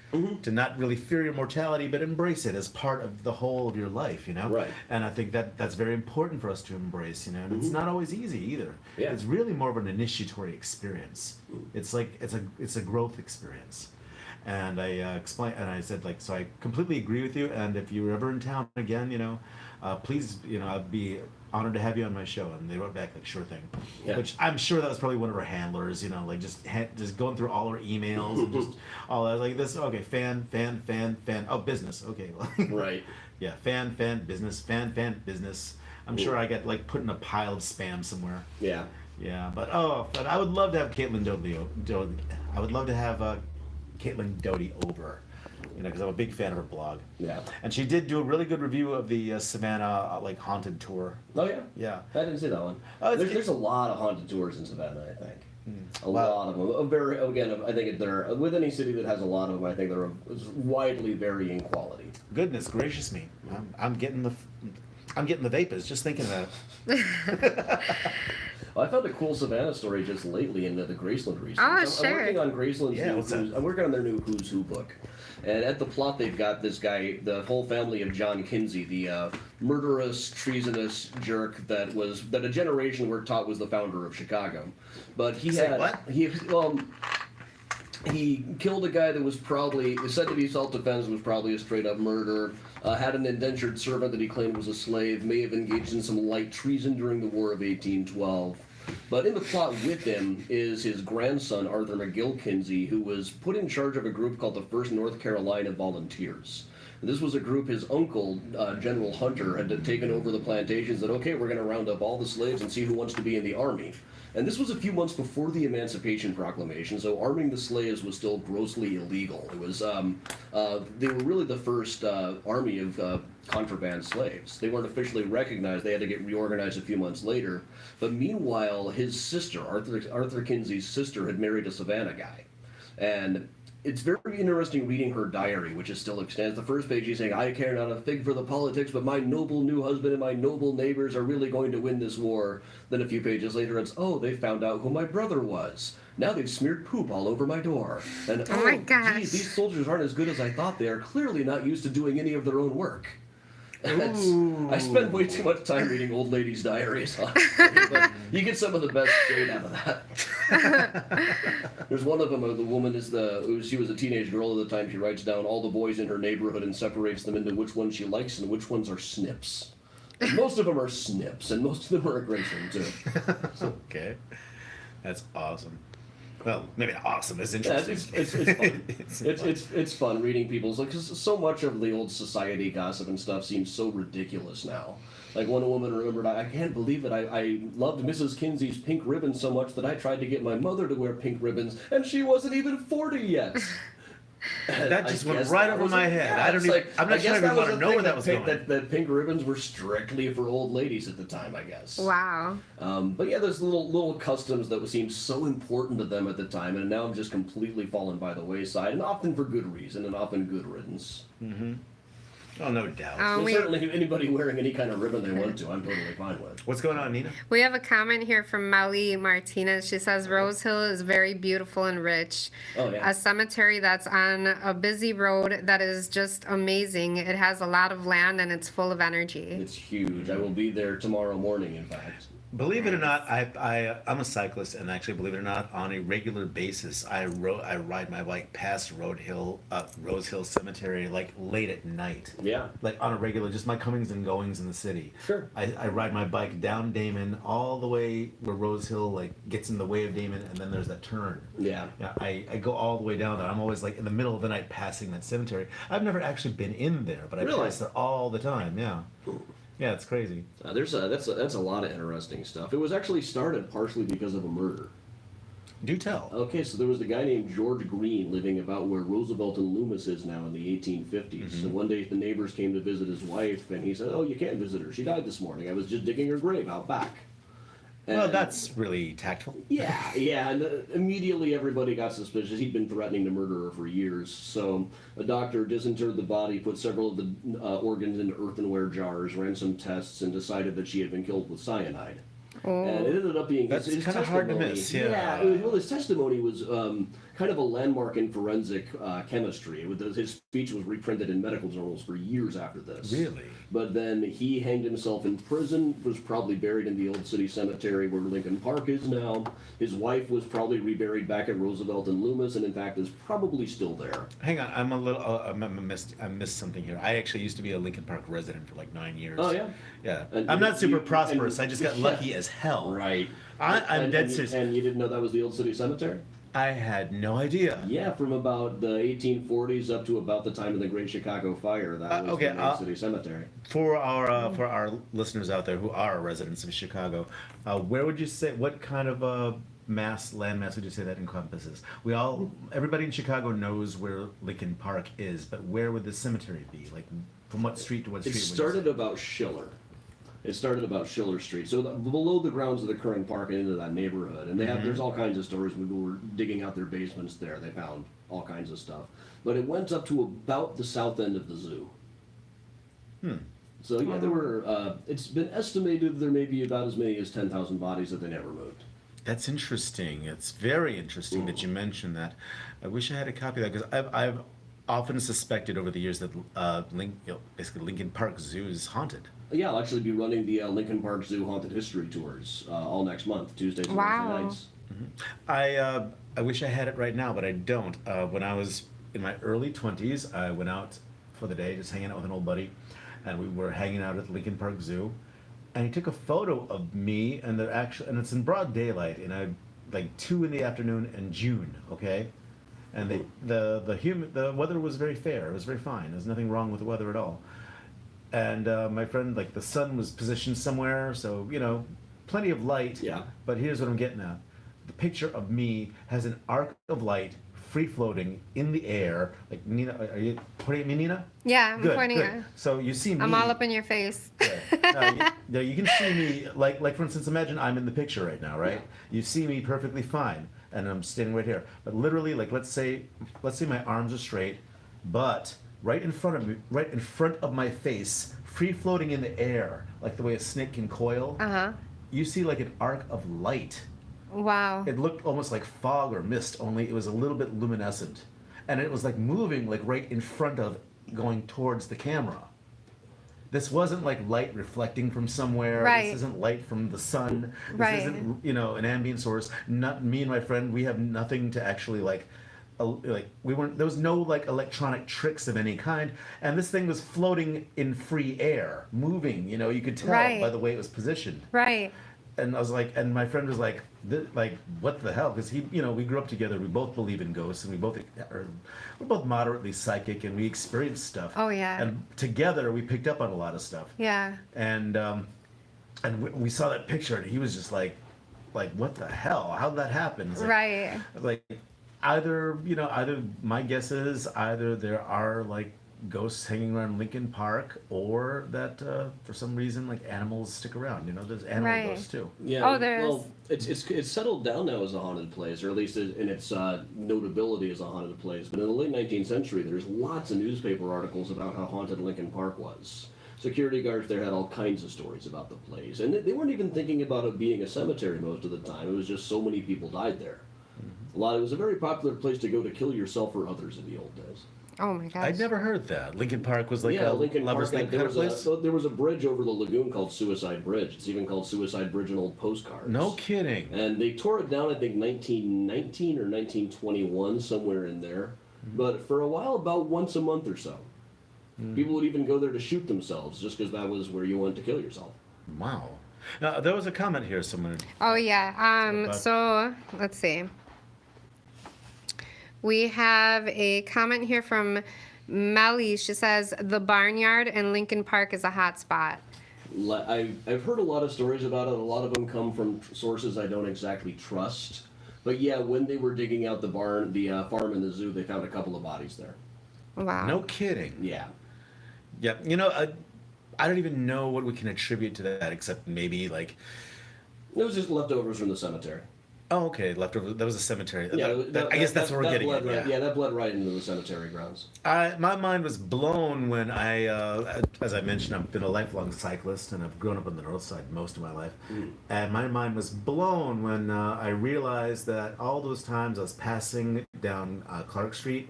To not really fear your mortality, but embrace it as part of the whole of your life, Right. And I think that's very important for us to embrace, and it's not always easy either. Yeah. It's really more of an initiatory experience. It's like it's a growth experience. And I explained, and I said, like, so I completely agree with you. And if you were ever in town again, please, I'd be honored to have you on my show. And they wrote back like, sure thing. Yeah. Which I'm sure that was probably one of our handlers, like just going through all our emails and just all that, like this. Okay, fan. Oh, business. Okay, well, Right. yeah, fan, business, business. I'm sure I got like put in a pile of spam somewhere. Yeah. Yeah, but I would love to have Caitlyn Dodi. I would love to have Caitlyn Dodi over, because I'm a big fan of her blog. Yeah. And she did do a really good review of the Savannah haunted tour. Oh yeah. Yeah. I didn't see that one. Oh, There's a lot of haunted tours in Savannah, I think. A Wow. lot of them. I think they're with any city that has a lot of them. I think they're of widely varying quality. Goodness gracious me, I'm getting the vapors just thinking about it. Well, I found a cool Savannah story just lately in the Graceland research. Oh, I'm sure. working on Graceland's Yeah, new what's that? I'm working on their new Who's Who book. And at the plot, they've got this guy, the whole family of John Kinsey, the murderous, treasonous jerk that a generation were taught was the founder of Chicago. But he Say had what? he killed a guy that was probably said to be self-defense, was probably a straight-up murder. Had an indentured servant that he claimed was a slave. May have engaged in some light treason during the War of 1812. But in the plot with him is his grandson, Arthur McGill Kinsey, who was put in charge of a group called the 1st North Carolina Volunteers. And this was a group his uncle, General Hunter, had taken over the plantations. That, okay, we're going to round up all the slaves and see who wants to be in the army. And this was a few months before the Emancipation Proclamation, so arming the slaves was still grossly illegal. It was they were really the first army of contraband slaves. They weren't officially recognized. They had to get reorganized a few months later. But meanwhile, his sister, Arthur Kinsey's sister, had married a Savannah guy. And it's very interesting reading her diary, which is still extant. The first page, she's saying, "I care not a fig for the politics, but my noble new husband and my noble neighbors are really going to win this war." Then a few pages later, it's, "Oh, they found out who my brother was. Now they've smeared poop all over my door. And Oh my gosh. geez, these soldiers aren't as good as I thought. They are clearly not used to doing any of their own work." I spend way too much time reading old ladies' diaries, honestly, but you get some of the best shade out of that. There's one of them, the woman she was a teenage girl at the time. She writes down all the boys in her neighborhood and separates them into which ones she likes and which ones are snips. And most of them are snips, and most of them are a Graceland too. Okay, that's awesome. Well, maybe not awesome. It's Yeah, interesting. it's fun. It's fun reading people's, like, 'cause so much of the old society gossip and stuff seems so ridiculous now. Like, one woman remembered, "I can't believe it. I loved Mrs. Kinsey's pink ribbons so much that I tried to get my mother to wear pink ribbons, and she wasn't even 40 yet." That just went right over my head. Yeah, I'm not sure I guess even want to a know thing where that was going. That pink ribbons were strictly for old ladies at the time, I guess. Wow. But yeah, there's little customs that seemed so important to them at the time, and now have just completely fallen by the wayside, and often for good reason, and often good riddance. Oh, no doubt. And certainly anybody wearing any kind of ribbon they want to, I'm totally fine with. What's going on, Nina? We have a comment here from Molly Martinez. She says Rose Hill is very beautiful and rich. Oh, yeah. A cemetery that's on a busy road that is just amazing. It has a lot of land and it's full of energy. It's huge. I will be there tomorrow morning, in fact. Believe it or not, I'm a cyclist, and actually, believe it or not, on a regular basis, I ride my bike past Rose Hill Cemetery like late at night. Yeah. Like on a regular, just my comings and goings in the city. Sure. I ride my bike down Damon all the way where Rose Hill like gets in the way of Damon, and then there's that turn. Yeah. Yeah, I go all the way down there. I'm always like in the middle of the night passing that cemetery. I've never actually been in there, but I Really? pass there all the time. Yeah. Yeah, it's crazy. That's a lot of interesting stuff. It was actually started partially because of a murder. Do tell. Okay, so there was a guy named George Green living about where Roosevelt and Loomis is now in the 1850s. And one day the neighbors came to visit his wife, and he said, "Oh, you can't visit her. She died this morning. I was just digging her grave out back." Well, And- that's really tactful. Yeah, and immediately everybody got suspicious. He'd been threatening to murder her for years. So a doctor disinterred the body, put several of the organs into earthenware jars, ran some tests, and decided that she had been killed with cyanide. And it ended up being That's his kinda hard to testimony- miss, yeah. Well, his testimony was kind of a landmark in forensic chemistry. His speech was reprinted in medical journals for years after this. Really? But then he hanged himself in prison, was probably buried in the old city cemetery where Lincoln Park is now. His wife was probably reburied back at Roosevelt and Loomis, and in fact is probably still there. Hang on, I'm a little. I missed something here. I actually used to be a Lincoln Park resident for like 9 years. Oh, yeah? Yeah. And I'm not super you- prosperous. and- I just got lucky as hell. Right. I'm dead and, serious. And you didn't know that was the old city cemetery? I had no idea. Yeah, from about the 1840s up to about the time of the Great Chicago Fire, that was okay, the main city cemetery. For our listeners out there who are residents of Chicago, where would you say, what kind of land mass would you say that encompasses? Everybody in Chicago knows where Lincoln Park is, but where would the cemetery be? Like, from what street to what It street? would you started say? about Schiller. It started about Schiller Street, so below the grounds of the current park and into that neighborhood. And there's all kinds of stories. When people were digging out their basements there, they found all kinds of stuff. But it went up to about the south end of the zoo. So yeah, there were. It's been estimated there may be about as many as 10,000 bodies that they never moved. That's interesting. It's very interesting that you mentioned that. I wish I had a copy of that because I've often suspected over the years that basically Lincoln Park Zoo is haunted. Yeah, I'll actually be running the Lincoln Park Zoo Haunted History Tours all next month, Tuesdays and Wednesday nights. I wish I had it right now, but I don't. When I was in my early 20s, I went out for the day, just hanging out with an old buddy, and we were hanging out at Lincoln Park Zoo, and he took a photo of me, and and it's in broad daylight, like 2 in the afternoon in June, okay, and the weather was very fair, it was very fine, there's nothing wrong with the weather at all. And my friend, like the sun was positioned somewhere, so plenty of light. Yeah. But here's what I'm getting at: the picture of me has an arc of light, free floating in the air. Like Nina, are you pointing at me, Nina? Yeah, I'm Good, pointing good. at. So you see me. I'm all up in your face. Yeah, you can see me. Like for instance, imagine I'm in the picture right now, right? You see me perfectly fine, and I'm standing right here. But literally, like let's say my arms are straight, but right in front of me, right in front of my face, free floating in the air, like the way a snake can coil. You see like an arc of light. Wow. It looked almost like fog or mist, only it was a little bit luminescent, and it was like moving like right in front of, going towards the camera. This wasn't like light reflecting from somewhere. Right. This isn't light from the sun. This Right. isn't an ambient source. Not me and my friend. We have nothing to actually we weren't. There was no like electronic tricks of any kind, and this thing was floating in free air, moving. You could tell Right. by the way it was positioned. Right. And I was like, and my friend was like, what the hell? Because we grew up together. We both believe in ghosts, and we're both moderately psychic, and we experience stuff. Oh, yeah. And together, we picked up on a lot of stuff. Yeah. And we saw that picture, and he was just like, what the hell? How'd that happen? It's like, Right. Like, either my guess is either there are like ghosts hanging around Lincoln Park, or that for some reason like animals stick around. There's animal Right. ghosts too. Yeah. Oh, there's- Well, it's settled down now as a haunted place, or at least in its notability as a haunted place. But in the late 19th century, there's lots of newspaper articles about how haunted Lincoln Park was. Security guards there had all kinds of stories about the place, and they weren't even thinking about it being a cemetery most of the time. It was just so many people died there. It was a very popular place to go to kill yourself or others in the old days. Oh my gosh. I'd never heard that. Lincoln Park was like Yeah, a Lincoln lover's Park. lane kind of place. There was a bridge over the lagoon called Suicide Bridge. It's even called Suicide Bridge in old postcards. No kidding. And they tore it down, I think, 1919 or 1921, somewhere in there. But for a while, about once a month or so, people would even go there to shoot themselves, just because that was where you went to kill yourself. Wow. Now there was a comment here somewhere. Oh yeah. So let's see. We have a comment here from Melly. She says the barnyard in Lincoln Park is a hot spot. I've heard a lot of stories about it. A lot of them come from sources I don't exactly trust. But yeah, when they were digging out the farm and the zoo, they found a couple of bodies there. Wow. No kidding. Yeah. Yeah. I don't even know what we can attribute to that, except maybe like. It was just leftovers from the cemetery. Oh, okay, leftover. That was a cemetery. Yeah, I guess that's what we're getting bled at. right, yeah, that bled right into the cemetery grounds. My mind was blown when as I mentioned, I've been a lifelong cyclist and I've grown up on the north side most of my life. And my mind was blown when I realized that all those times I was passing down Clark Street,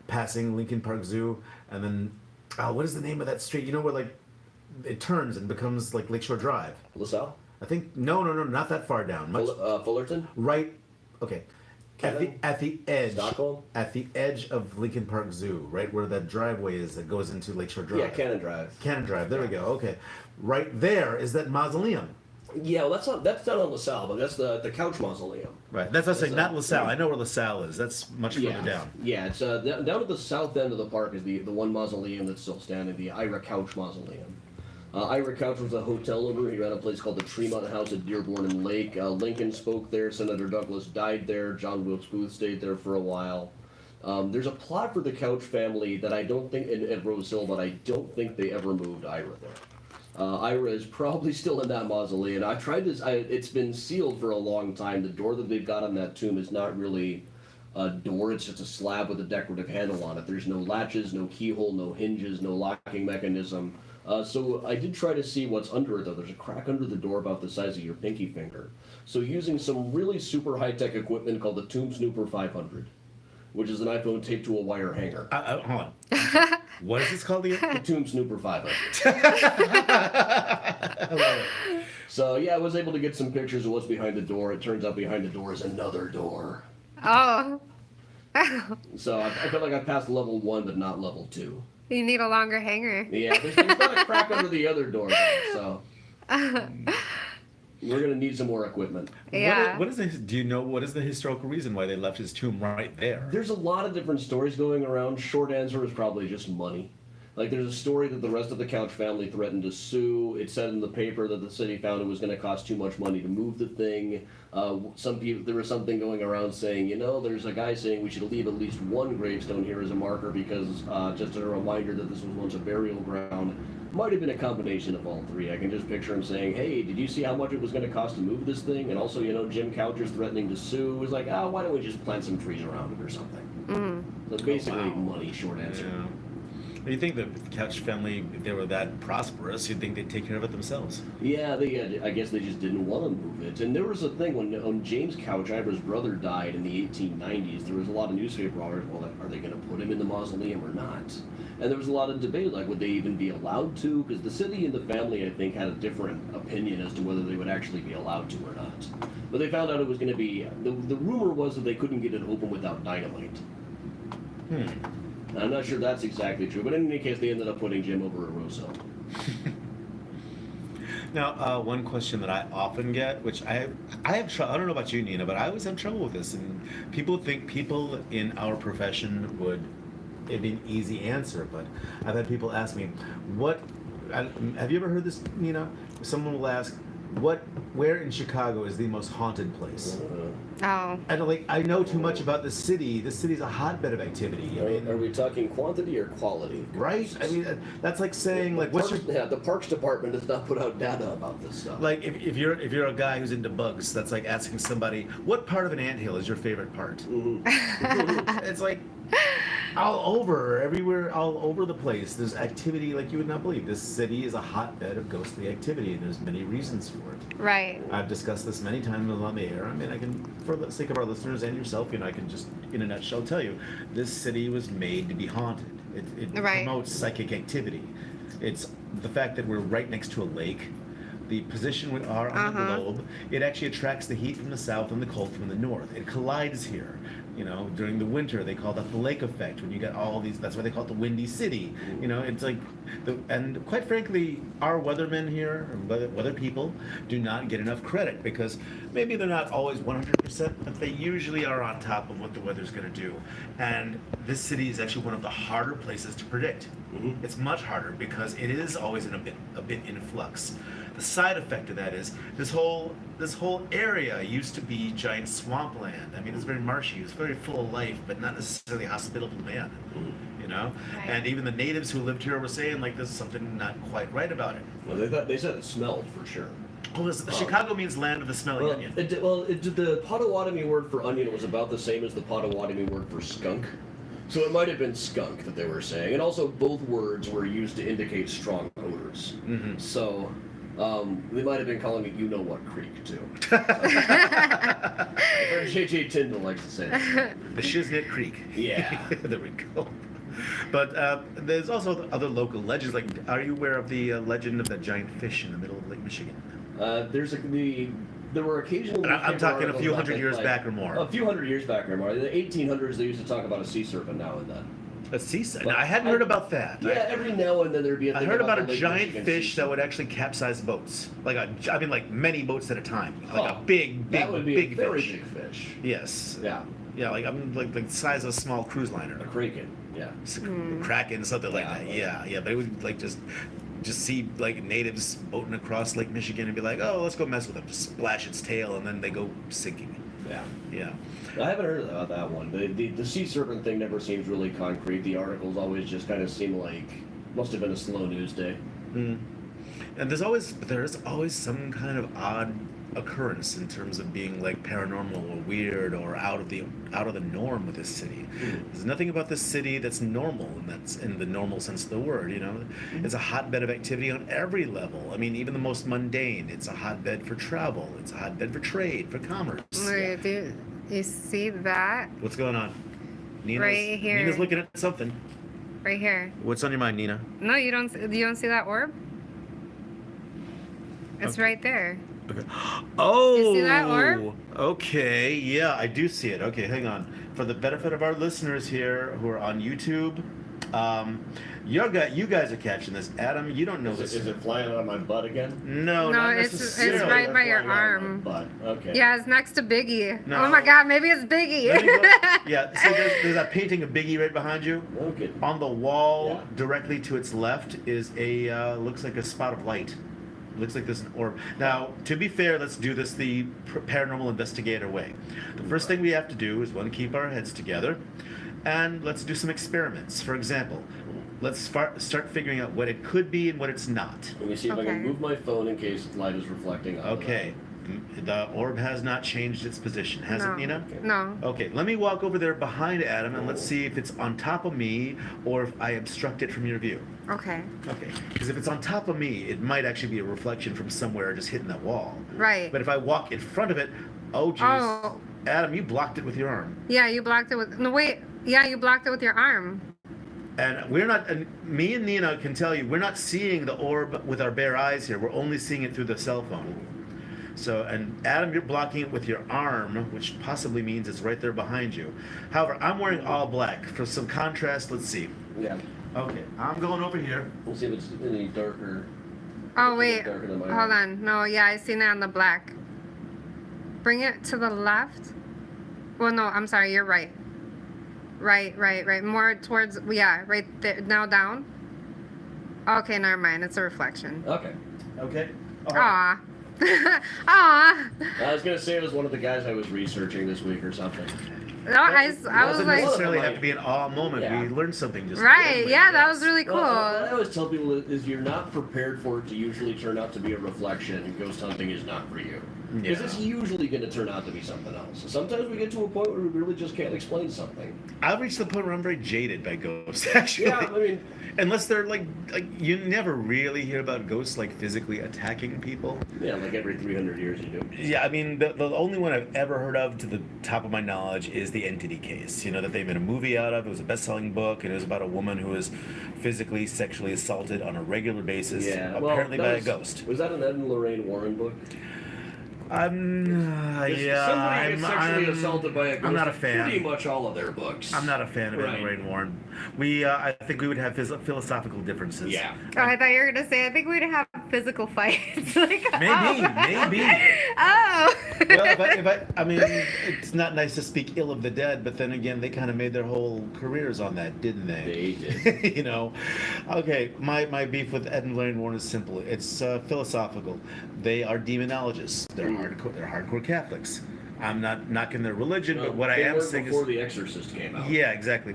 passing Lincoln Park Zoo, and then, what is the name of that street? You know where like it turns and becomes like Lakeshore Drive? LaSalle? I think, no, not that far down. Much, Fullerton? right, okay. At the edge, Stockholm? at the edge of Lincoln Park Zoo, right where that driveway is that goes into Lakeshore Drive. Yeah, Cannon Drive. Cannon Drive. There we go. Okay, right there is that mausoleum. Yeah, well, that's not on LaSalle, but that's the Couch Mausoleum. Right. That's what I'm saying. Not LaSalle. yeah. I know where LaSalle is. That's much further Yeah, down. yeah. It's down at the south end of the park is the one mausoleum that's still standing, the Ira Couch Mausoleum. Ira Couch was a hotel owner. He ran a place called the Tremont House at Dearborn and Lake. Lincoln spoke there. Senator Douglas died there. John Wilkes Booth stayed there for a while. There's a plot for the Couch family that I don't think at Rose Hill, but I don't think they ever moved Ira there. Ira is probably still in that mausoleum. I tried this. It's been sealed for a long time. The door that they've got on that tomb is not really a door. It's just a slab with a decorative handle on it. There's no latches, no keyhole, no hinges, no locking mechanism. So I did try to see what's under it, though. There's a crack under the door about the size of your pinky finger. So using some really super high-tech equipment called the Tomb Snooper 500, which is an iPhone taped to a wire hanger. Hold on. What is this called again? The Tomb Snooper 500. I love it. So yeah, I was able to get some pictures of what's behind the door. It turns out behind the door is another door. Oh. So I feel like I passed level 1, but not level 2. You need a longer hanger. Yeah, there's not a crack under the other door, though, so we're gonna need some more equipment. Yeah. Do you know what is the historical reason why they left his tomb right there? There's a lot of different stories going around. Short answer is probably just money. Like, there's a story that the rest of the Couch family threatened to sue. It said in the paper that the city found it was going to cost too much money to move the thing. There was something going around saying, there's a guy saying we should leave at least one gravestone here as a marker because just a reminder that this was once a burial ground. Might have been a combination of all three. I can just picture him saying, hey, did you see how much it was going to cost to move this thing? And also, Jim Coucher's threatening to sue. It was like, why don't we just plant some trees around it or something? So basically, money, short answer. Yeah. You think the Couch family, if they were that prosperous, you'd think they'd take care of it themselves. Yeah, I guess they just didn't want to move it. And there was a thing when James Couch, Ira's brother, died in the 1890s. There was a lot of newspaper articles, well, are they going to put him in the mausoleum or not? And there was a lot of debate, like, would they even be allowed to? Because the city and the family, I think, had a different opinion as to whether they would actually be allowed to or not. But they found out it was going to be, the rumor was that they couldn't get it open without dynamite. I'm not sure that's exactly true, but in any case, they ended up putting Jim over at Rose Hill. Now, one question that I often get, which I have trouble, I don't know about you, Nina, but I always have trouble with this, and people think people in our profession it'd be an easy answer, but I've had people ask me, have you ever heard this, Nina? Someone will ask, where in Chicago is the most haunted place? Oh. And I know too much about this city. This city's a hotbed of activity. Are we talking quantity or quality? Right? I mean, that's like saying, the Parks Department does not put out data about this stuff. Like, if you're a guy who's into bugs, that's like asking somebody, what part of an anthill is your favorite part? Mm-hmm. It's like, everywhere, all over the place, there's activity like you would not believe. This city is a hotbed of ghostly activity, and there's many reasons for it. Right. I've discussed this many times on the air. I mean, I can, for the sake of our listeners and yourself, I can just, in a nutshell, tell you, this city was made to be haunted. It Right. promotes psychic activity. It's the fact that we're right next to a lake, the position we are on the globe, it actually attracts the heat from the south and the cold from the north. It collides here. During the winter, they call that the lake effect. When you get all these, that's why they call it the Windy City. It's like, and quite frankly, our weathermen here, or weather people, do not get enough credit because maybe they're not always 100%, but they usually are on top of what the weather's going to do. And this city is actually one of the harder places to predict. Mm-hmm. It's much harder because it is always a bit in flux. The side effect of that is this whole area used to be giant swampland. I mean, it's very marshy. It's very full of life, but not necessarily hospitable to man. Right. And even the natives who lived here were saying, there's something not quite right about it. Well, they said it smelled for sure. Oh, Chicago means land of the smelling Well, onion. The Potawatomi word for onion was about the same as the Potawatomi word for skunk. So it might have been skunk that they were saying. And also both words were used to indicate strong odors. Mm-hmm. So they might have been calling it you-know-what creek, too. Or J.J. Tyndall likes to say it. The Shiznit Creek. Yeah. There we go. But there's also other local legends. Like, are you aware of the legend of that giant fish in the middle of Lake Michigan? There were occasional. And I'm talking a few articles hundred years like, back or more. A few hundred years back or more. In the 1800s, they used to talk about a sea serpent now and then. A sea serpent? I hadn't heard about that. Yeah, every now and then there'd be a I thing heard about a the Lake giant Michigan fish sea that would serpent. actually capsize boats. Like many boats at a time. Like Huh. a big, That would be big a very fish. big fish. Yes. Yeah, Yeah, like the size of a small cruise liner. a kraken. Yeah. Kraken, something like Yeah. that. Yeah. But it would like just see like natives boating across Lake Michigan and be like, oh, let's go mess with them. Just splash its tail and then they go sinking. Yeah. Yeah. I haven't heard about that one. The sea serpent thing never seems really concrete. The articles always just kind of seem like must have been a slow news day. Mm. And there's always some kind of odd occurrence in terms of being like paranormal or weird or out of the norm with this city. There's nothing about this city that's normal, and that's in the normal sense of the word. You know, it's a hotbed of activity on every level. I mean, even the most mundane. It's a hotbed for travel. It's a hotbed for trade, for commerce. Wait, do you see that? What's going on? Nina's, Right here. Nina's looking at something. Right here. What's on your mind, Nina? No, you don't see that orb? It's Okay. right there. Okay. Oh. You see that orb? Okay. Yeah, I do see it. Okay, hang on. For the benefit of our listeners here who are on YouTube, you guys are catching this. Adam, you don't know this. Is it flying on my butt again? No, No, not it's necessarily. right by your Flying out of my arm. butt. Okay. Yeah, it's next to Biggie. No. Oh my God, maybe it's Biggie. Let me go- Yeah, so there's a painting of Biggie right behind you. Okay. On the wall, Yeah. directly to its left, is a looks like a spot of light. Looks like there's an orb. Now, to be fair, let's do this the paranormal investigator way. The first thing we have to do is keep our heads together, and let's do some experiments. For example, let's start figuring out what it could be and what it's not. Let me see if I can Okay. move my phone in case light is reflecting off of Okay, the orb has not changed its position, has No. it, Nina? No. Okay, let me walk over there behind Adam and let's see if it's on top of me or if I obstruct it from your view. Okay. Okay, because if it's on top of me, it might actually be a reflection from somewhere just hitting that wall. Right. But if I walk in front of it, oh jeez, Oh. Adam, you blocked it with your arm. Yeah, you blocked it with. No, wait. Yeah, you blocked it with your arm. And we're not, and me and Nina can tell you, we're not seeing the orb with our bare eyes here. We're only seeing it through the cell phone. So, and Adam, you're blocking it with your arm, which possibly means it's right there behind you. However, I'm wearing all black. For some contrast, let's see. Yeah. Okay, I'm going over here. We'll see if it's any darker. Oh wait. Darker than my Hold arm. on. No, yeah, I seen it on the black. Bring it to the left. Well, no, I'm sorry. You're right. Right. More towards. Yeah, right there. Now down. Okay, never mind. It's a reflection. Okay. Okay. Aw. Aw. I was gonna say it was one of the guys I was researching this week or something. No, I It was doesn't like. necessarily have to be an awe moment. Yeah. We learned something just Right. then. Yeah, that was really cool. What I always tell people is you're not prepared for it to usually turn out to be a reflection, and ghost hunting is not for you. Because Yeah. it's usually going to turn out to be something else. Sometimes we get to a point where we really just can't explain something. I've reached the point where I'm very jaded by ghosts, actually. Yeah, I mean, Unless they're like you never really hear about ghosts like physically attacking people. yeah, like every 300 years you do. Yeah, I mean the only one I've ever heard of to the top of my knowledge is the Entity case. You know, that they made a movie out of. It was a best-selling book, and it was about a woman who was physically sexually assaulted on a regular basis, Yeah, well, apparently that by was- a ghost. Was that an Ed and Lorraine Warren book? Yeah, Somebody gets sexually assaulted by a ghost. I'm not a in fan. Pretty much all of their books. I'm not a fan of Ed Right. and Lorraine Warren. I think we would have philosophical differences. Yeah. Oh, I thought you were gonna say. I think we'd have physical fights. Like, Maybe, oh. maybe. Oh. Well, I mean, it's not nice to speak ill of the dead, but then again, they kind of made their whole careers on that, didn't they? They did. You know, okay. My beef with Ed and Lorraine Warren is simple. It's philosophical. They are demonologists. They're hardcore. They're hardcore Catholics. I'm not knocking their religion, but what I They am were saying before is, The Exorcist came out. yeah, exactly.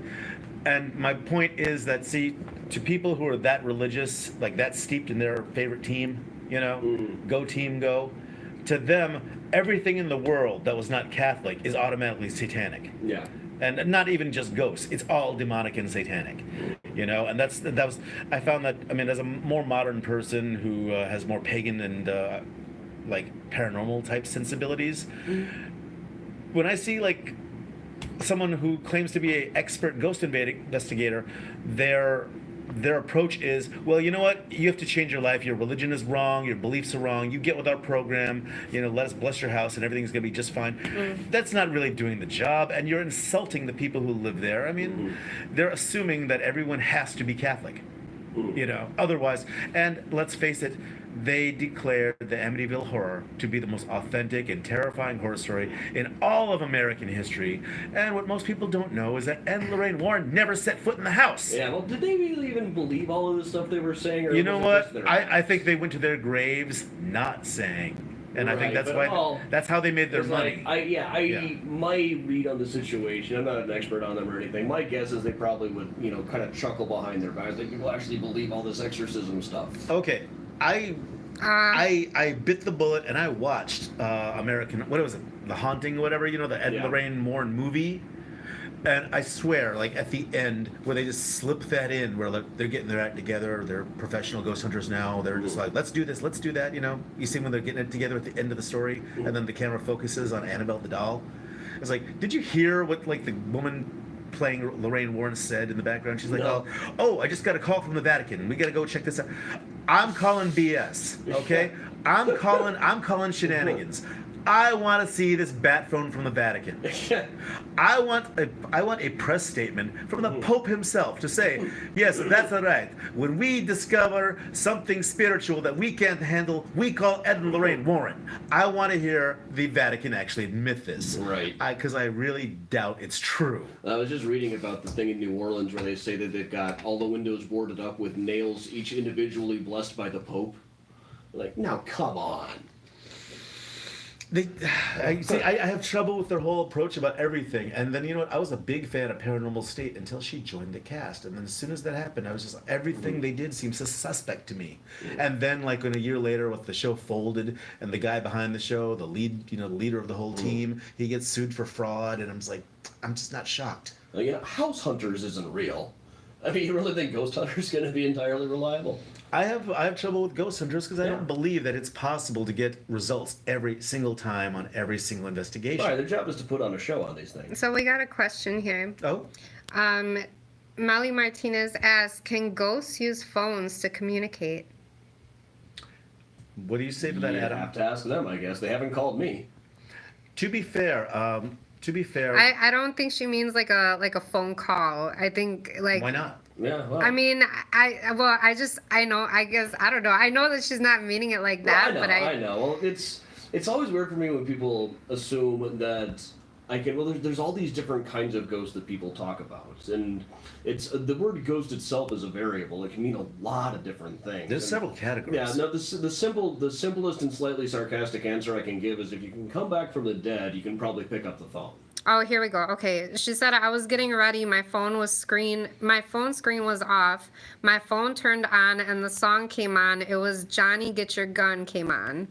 And my point is that, see, to people who are that religious, like that steeped in their favorite team, you know, go team, go. To them, everything in the world that was not Catholic is automatically satanic. Yeah. And not even just ghosts; it's all demonic and satanic, you know. And that was I found that, I mean, as a more modern person who has more pagan and like paranormal type sensibilities, when I see like someone who claims to be an expert ghost investigator, their approach is, well, you know what? You have to change your life. Your religion is wrong. Your beliefs are wrong. You get with our program. You know, let us bless your house, and everything's gonna be just fine. That's not really doing the job, and you're insulting the people who live there. I mean, they're assuming that everyone has to be Catholic. You know, otherwise, and let's face it, they declared the Amityville Horror to be the most authentic and terrifying horror story in all of American history. And what most people don't know is that Ed and Lorraine Warren never set foot in the house. Yeah, well, did they really even believe all of the stuff they were saying? Or You know was it what? just their I think they went to their graves not saying. And I think Right, that's but, why well, that's how they made their It's money. like, my read on the situation, I'm not an expert on them or anything. My guess is they probably would, you know, kind of chuckle behind their back. Like, people actually believe all this exorcism stuff. Okay, I bit the bullet and I watched American, what was it, The Haunting, or whatever, you know, the Ed and Yeah. Lorraine Warren movie. And I swear, like at the end, where they just slip that in, where like, they're getting their act together, they're professional ghost hunters now. They're just like, let's do this, let's do that. You know, you see when they're getting it together at the end of the story, and then the camera focuses on Annabelle the doll. It's like, did you hear what like the woman playing Lorraine Warren said in the background? She's like, No. oh, I just got a call from the Vatican. We got to go check this out. I'm calling BS. Okay, I'm calling shenanigans. I want to see this bat phone from the Vatican. I want a press statement from the Pope himself to say, yes, that's all right. When we discover something spiritual that we can't handle, we call Ed and Lorraine Warren. I want to hear the Vatican actually admit this. Right. Because I really doubt it's true. I was just reading about the thing in New Orleans where they say that they've got all the windows boarded up with nails, each individually blessed by the Pope. Like, now come on. I have trouble with their whole approach about everything. And then, you know what? I was a big fan of Paranormal State until she joined the cast. And then as soon as that happened, I was just like, everything they did seems suspect to me. And then, like, when a year later, with the show folded, and the guy behind the show, the lead, you know, the leader of the whole team, he gets sued for fraud, and I'm just like, I'm just not shocked. Like, you know, House Hunters isn't real. I mean, you really think Ghost Hunter's going to be entirely reliable? I have trouble with Ghost Hunters because I Yeah. don't believe that it's possible to get results every single time on every single investigation. All right, their job is to put on a show on these things. So we got a question here. Oh, Molly Martinez asks, can ghosts use phones to communicate? what do you say to that, You Adam? have to ask them, I guess. They haven't called me. To be fair, I don't think she means like a phone call. I think like why not? Yeah, well. I mean, I guess I don't know. I know that she's not meaning it like that, well, but I know. Well, it's always weird for me when people assume that I can. Well, there's all these different kinds of ghosts that people talk about, and it's the word ghost itself is a variable. It can mean a lot of different things. There's And- several categories. Yeah, no. The simplest and slightly sarcastic answer I can give is if you can come back from the dead, you can probably pick up the phone. oh, here we go. Okay, she said I was getting ready. My phone screen was off. My phone turned on, and the song came on. It was Johnny Get Your Gun came on.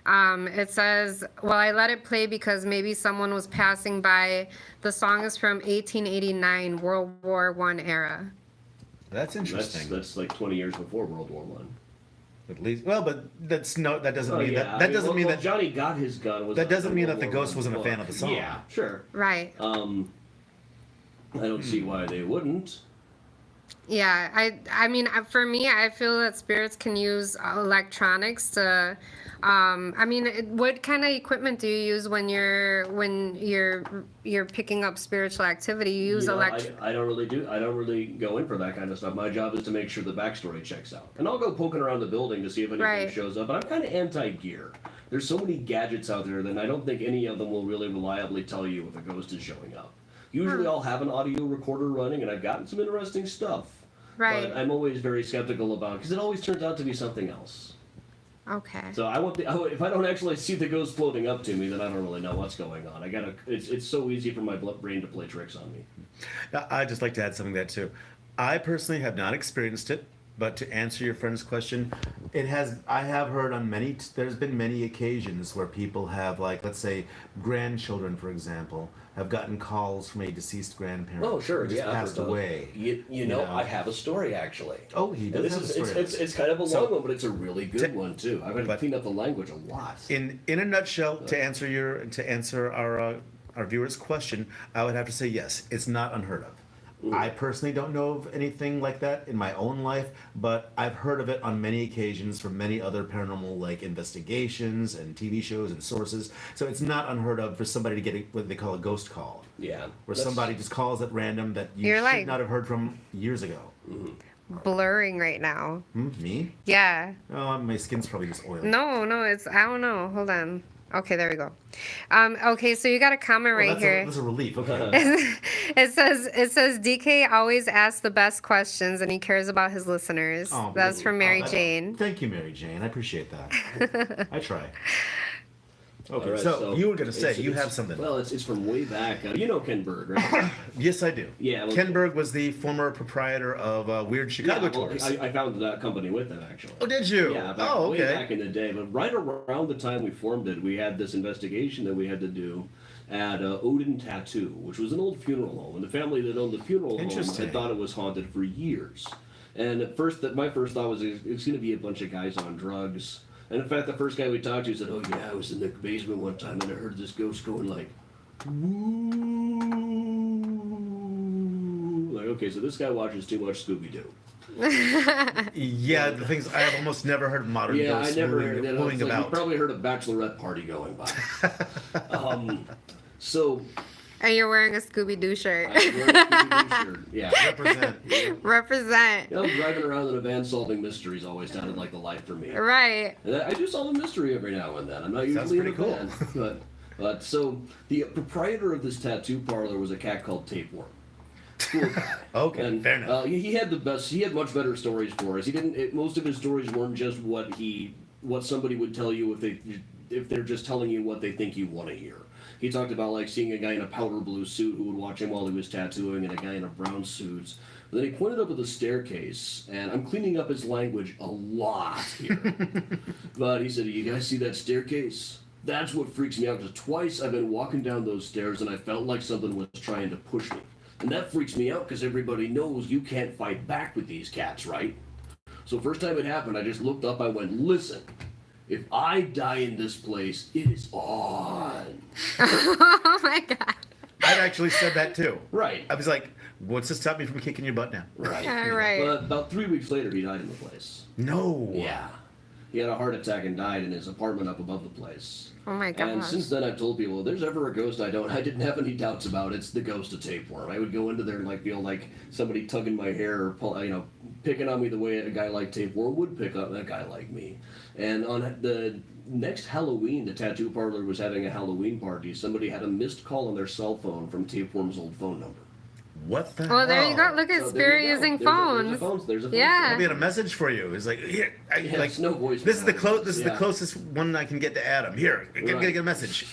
It says, well, I let it play because maybe someone was passing by. The song is from 1889, World War I era. That's interesting. That's like 20 years before World War One. At least, well, but that doesn't Oh, mean yeah. that I that mean, doesn't mean well, that Johnny got his gun. Was that doesn't after mean World that the War ghost I wasn't a fan book. of the song. Yeah, sure. Right. I don't see why they wouldn't. Yeah, I mean, for me, I feel that spirits can use electronics to. I mean, what kind of equipment do you use when you're picking up spiritual activity? You use I don't really go in for that kind of stuff. My job is to make sure the backstory checks out, and I'll go poking around the building to see if anything Right. shows up. But I'm kind of anti-gear. There's so many gadgets out there that I don't think any of them will really reliably tell you if a ghost is showing up. Usually, I'll have an audio recorder running, and I've gotten some interesting stuff. Right. But I'm always very skeptical about because it always turns out to be something else. Okay. So if I don't actually see the ghost floating up to me, then I don't really know what's going on. It's so easy for my brain to play tricks on me. I'd just like to add something to that too. I personally have not experienced it, but to answer your friend's question, It has. I have heard on many. There's been many occasions where people have, like, let's say, grandchildren, for example, have gotten calls from a deceased grandparent. Oh, sure, who just yeah. I've passed heard those. away. You know, I have a story actually. Oh, he And does this have is a story. it's kind of a So- long one, but it's a really good one too. I've had to but- clean up the language a lot. In a nutshell, to answer our viewers' question, I would have to say yes. It's not unheard of. I personally don't know of anything like that in my own life, but I've heard of it on many occasions from many other paranormal like investigations and TV shows and sources. So it's not unheard of for somebody to get what they call a ghost call, Yeah. where that's- somebody just calls at random that you You're should like- not have heard from years ago. Blurring right now. Me? Yeah. Oh, my skin's probably just oily. No, it's I don't know. Hold on. Okay, there we go. Okay, so you got a comment Well, right here. that's a relief. Okay. It says DK always asks the best questions and he cares about his listeners. Oh, That's from Mary oh, Jane. Thank you, Mary Jane. I appreciate that. I try. Okay, All right, so you were going to say it's- you it's- have something. Well, it's from way back. You know Ken Berg, right? Yes, I do. Yeah, well- Ken Berg was the former proprietor of Weird Chicago Yeah, well, Tours. I founded that company with him actually. Oh, did you? Yeah, back, oh, way okay. back in the day. But right around the time we formed it, we had this investigation that we had to do at Odin Tattoo, which was an old funeral home, and the family that owned the funeral home Interesting. had thought it was haunted for years. And at first, my first thought was it's going to be a bunch of guys on drugs. And in fact, the first guy we talked to said, "Oh yeah, I was in the basement one time and I heard this ghost going like, woo." Like, okay, so this guy watches too much Scooby Doo. Yeah, the things I have almost never heard of modern Yeah, ghosts I never wooing, heard that. wooing Like, about. you probably heard a bachelorette party going by. So And you're wearing a Scooby Doo shirt. I wear a Scooby-Doo shirt. Yeah. Represent. Represent. You know, driving around in a van solving mysteries always sounded like the life for me. Right. And I do solve a mystery every now and then. I'm not usually in a pretty cool. van, but so the proprietor of this tattoo parlor was a cat called Tapeworm. Cool guy. Okay, And, fair enough. he had the best. He had much better stories for us. He didn't. Most of his stories weren't just what somebody would tell you if they're just telling you what they think you want to hear. He talked about like seeing a guy in a powder blue suit who would watch him while he was tattooing, and a guy in a brown suit. But then he pointed up at the staircase, and I'm cleaning up his language a lot here. But he said, "You guys see that staircase? That's what freaks me out, because twice I've been walking down those stairs and I felt like something was trying to push me. And that freaks me out because everybody knows you can't fight back with these cats, right? So first time it happened, I just looked up, I went, listen, if I die in this place, it is on." Oh my god. I'd actually said that too. Right. I was like, what's to stop me from kicking your butt now? Right. Right. But about 3 weeks later, he died in the place. No. Yeah. He had a heart attack and died in his apartment up above the place. Oh my And gosh. since then, I've told people, if there's ever a ghost I didn't have any doubts about, it's the ghost of Tapeworm. I would go into there and like feel like somebody tugging my hair or picking on me the way a guy like Tapeworm would pick up a guy like me. And on the next Halloween, the tattoo parlor was having a Halloween party. Somebody had a missed call on their cell phone from Tapeworm's old phone number. What the Well, there you go. hell? Look at So there Spirit you go. using There's a phones. There's a phone. Yeah. We had a message for you. It's like, here, Yeah, like it's no voice. this is the This is the Yeah. closest one I can get to Adam. Here, get Right. a message.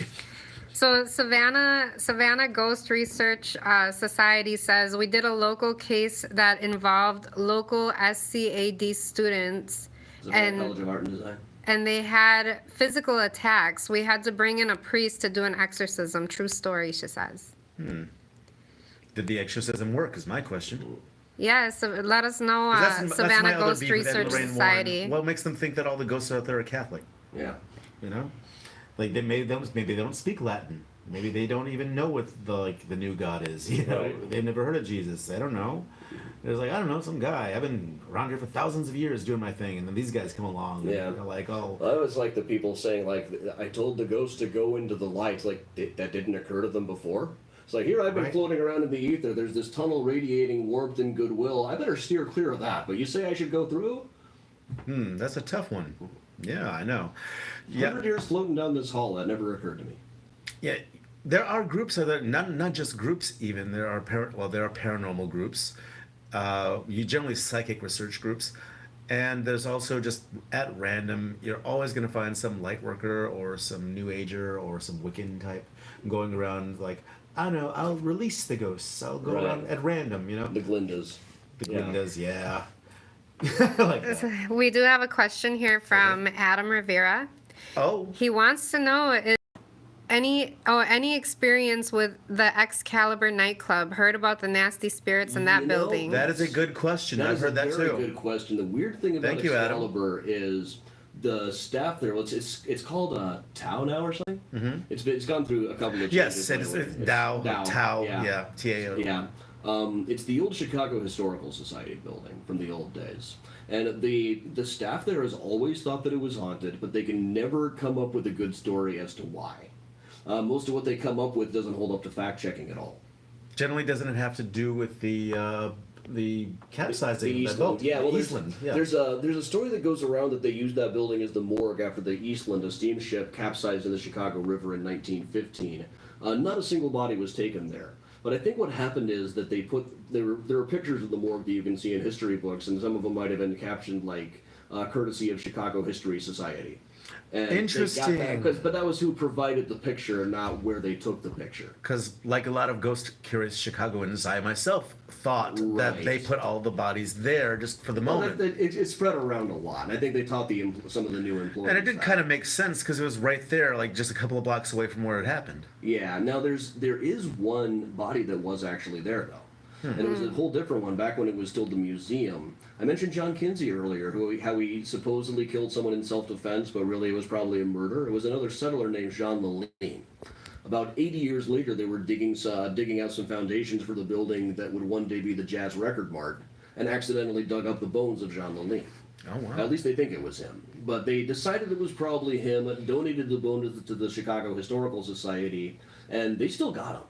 So Savannah Ghost Research Society says we did a local case that involved local SCAD students, Savannah and College of Art and Design. and they had physical attacks. We had to bring in a priest to do an exorcism. True story, she says. Did the exorcism work? Is my question. Yeah, so let us know, 'Cause that's my Savannah other Ghost beef with Ed Research Lorraine Warren. Society. What makes them think that all the ghosts out there are Catholic? Yeah. You know, like maybe they don't speak Latin. Maybe they don't even know what the new God is. You know, Right. they've never heard of Jesus. I don't know. There's like, I don't know, some guy. I've been around here for thousands of years doing my thing, and then these guys come along. Yeah. And they're like, oh, Well, that was like the people saying, like, I told the ghost to go into the light. Like, that didn't occur to them before. It's like, here I've been Right. floating around in the ether. There's this tunnel radiating warmth and goodwill. I better steer clear of that. But you say I should go through? that's a tough one. Yeah, I know. Yeah, 100 years floating down this hall. That never occurred to me. yeah. There are groups out there, not just groups. Even there are there are paranormal groups. You generally psychic research groups, and there's also just at random. You're always going to find some light worker or some new ager or some Wiccan type going around like, I don't know, I'll release the ghosts. I'll go Right. around at random. You know, The Glindas. the Yeah. Glindas, yeah. Like that. We do have a question here from Adam Rivera. Oh, He wants to know is any experience with the Excalibur nightclub? Heard about the nasty spirits in that You know, building? that is a good question. I've heard that That's a very too. good question. The weird thing about Thank you, Adam. Excalibur is the staff there. Well, it's called Tau now or something. Mm-hmm. It's gone through a couple of Yes, changes. it's Tao, yeah, Tao. Yeah. It's the old Chicago Historical Society building from the old days. And the staff there has always thought that it was haunted, but they can never come up with a good story as to why. Most of what they come up with doesn't hold up to fact checking at all. Generally, doesn't it have to do with the capsizing The of that boat? Yeah, well, Eastland. Yeah. there's a story that goes around that they used that building as the morgue after the Eastland, a steamship, capsized in the Chicago River in 1915. Not a single body was taken there. But I think what happened is that there are pictures of the morgue that you can see in history books, and some of them might have been captioned like courtesy of Chicago History Society. And Interesting. But that was who provided the picture, not where they took the picture. Because, like a lot of ghost-curious Chicagoans, I myself thought that they Right. put all the bodies there just for the moment. It's spread around a lot, and I think they taught some of the new employees. And it did that. kind of make sense because it was right there, like just a couple of blocks away from where it happened. Yeah. Now there is one body that was actually there though, and it was a whole different one back when it was still the museum. I mentioned John Kinsey earlier, how he supposedly killed someone in self-defense, but really it was probably a murder. It was another settler named Jean Laline. About 80 years later, they were digging out some foundations for the building that would one day be the Jazz Record Mart, and accidentally dug up the bones of Jean Laline. Oh, wow. At least they think it was him. But they decided it was probably him, donated the bone to the Chicago Historical Society, and they still got him.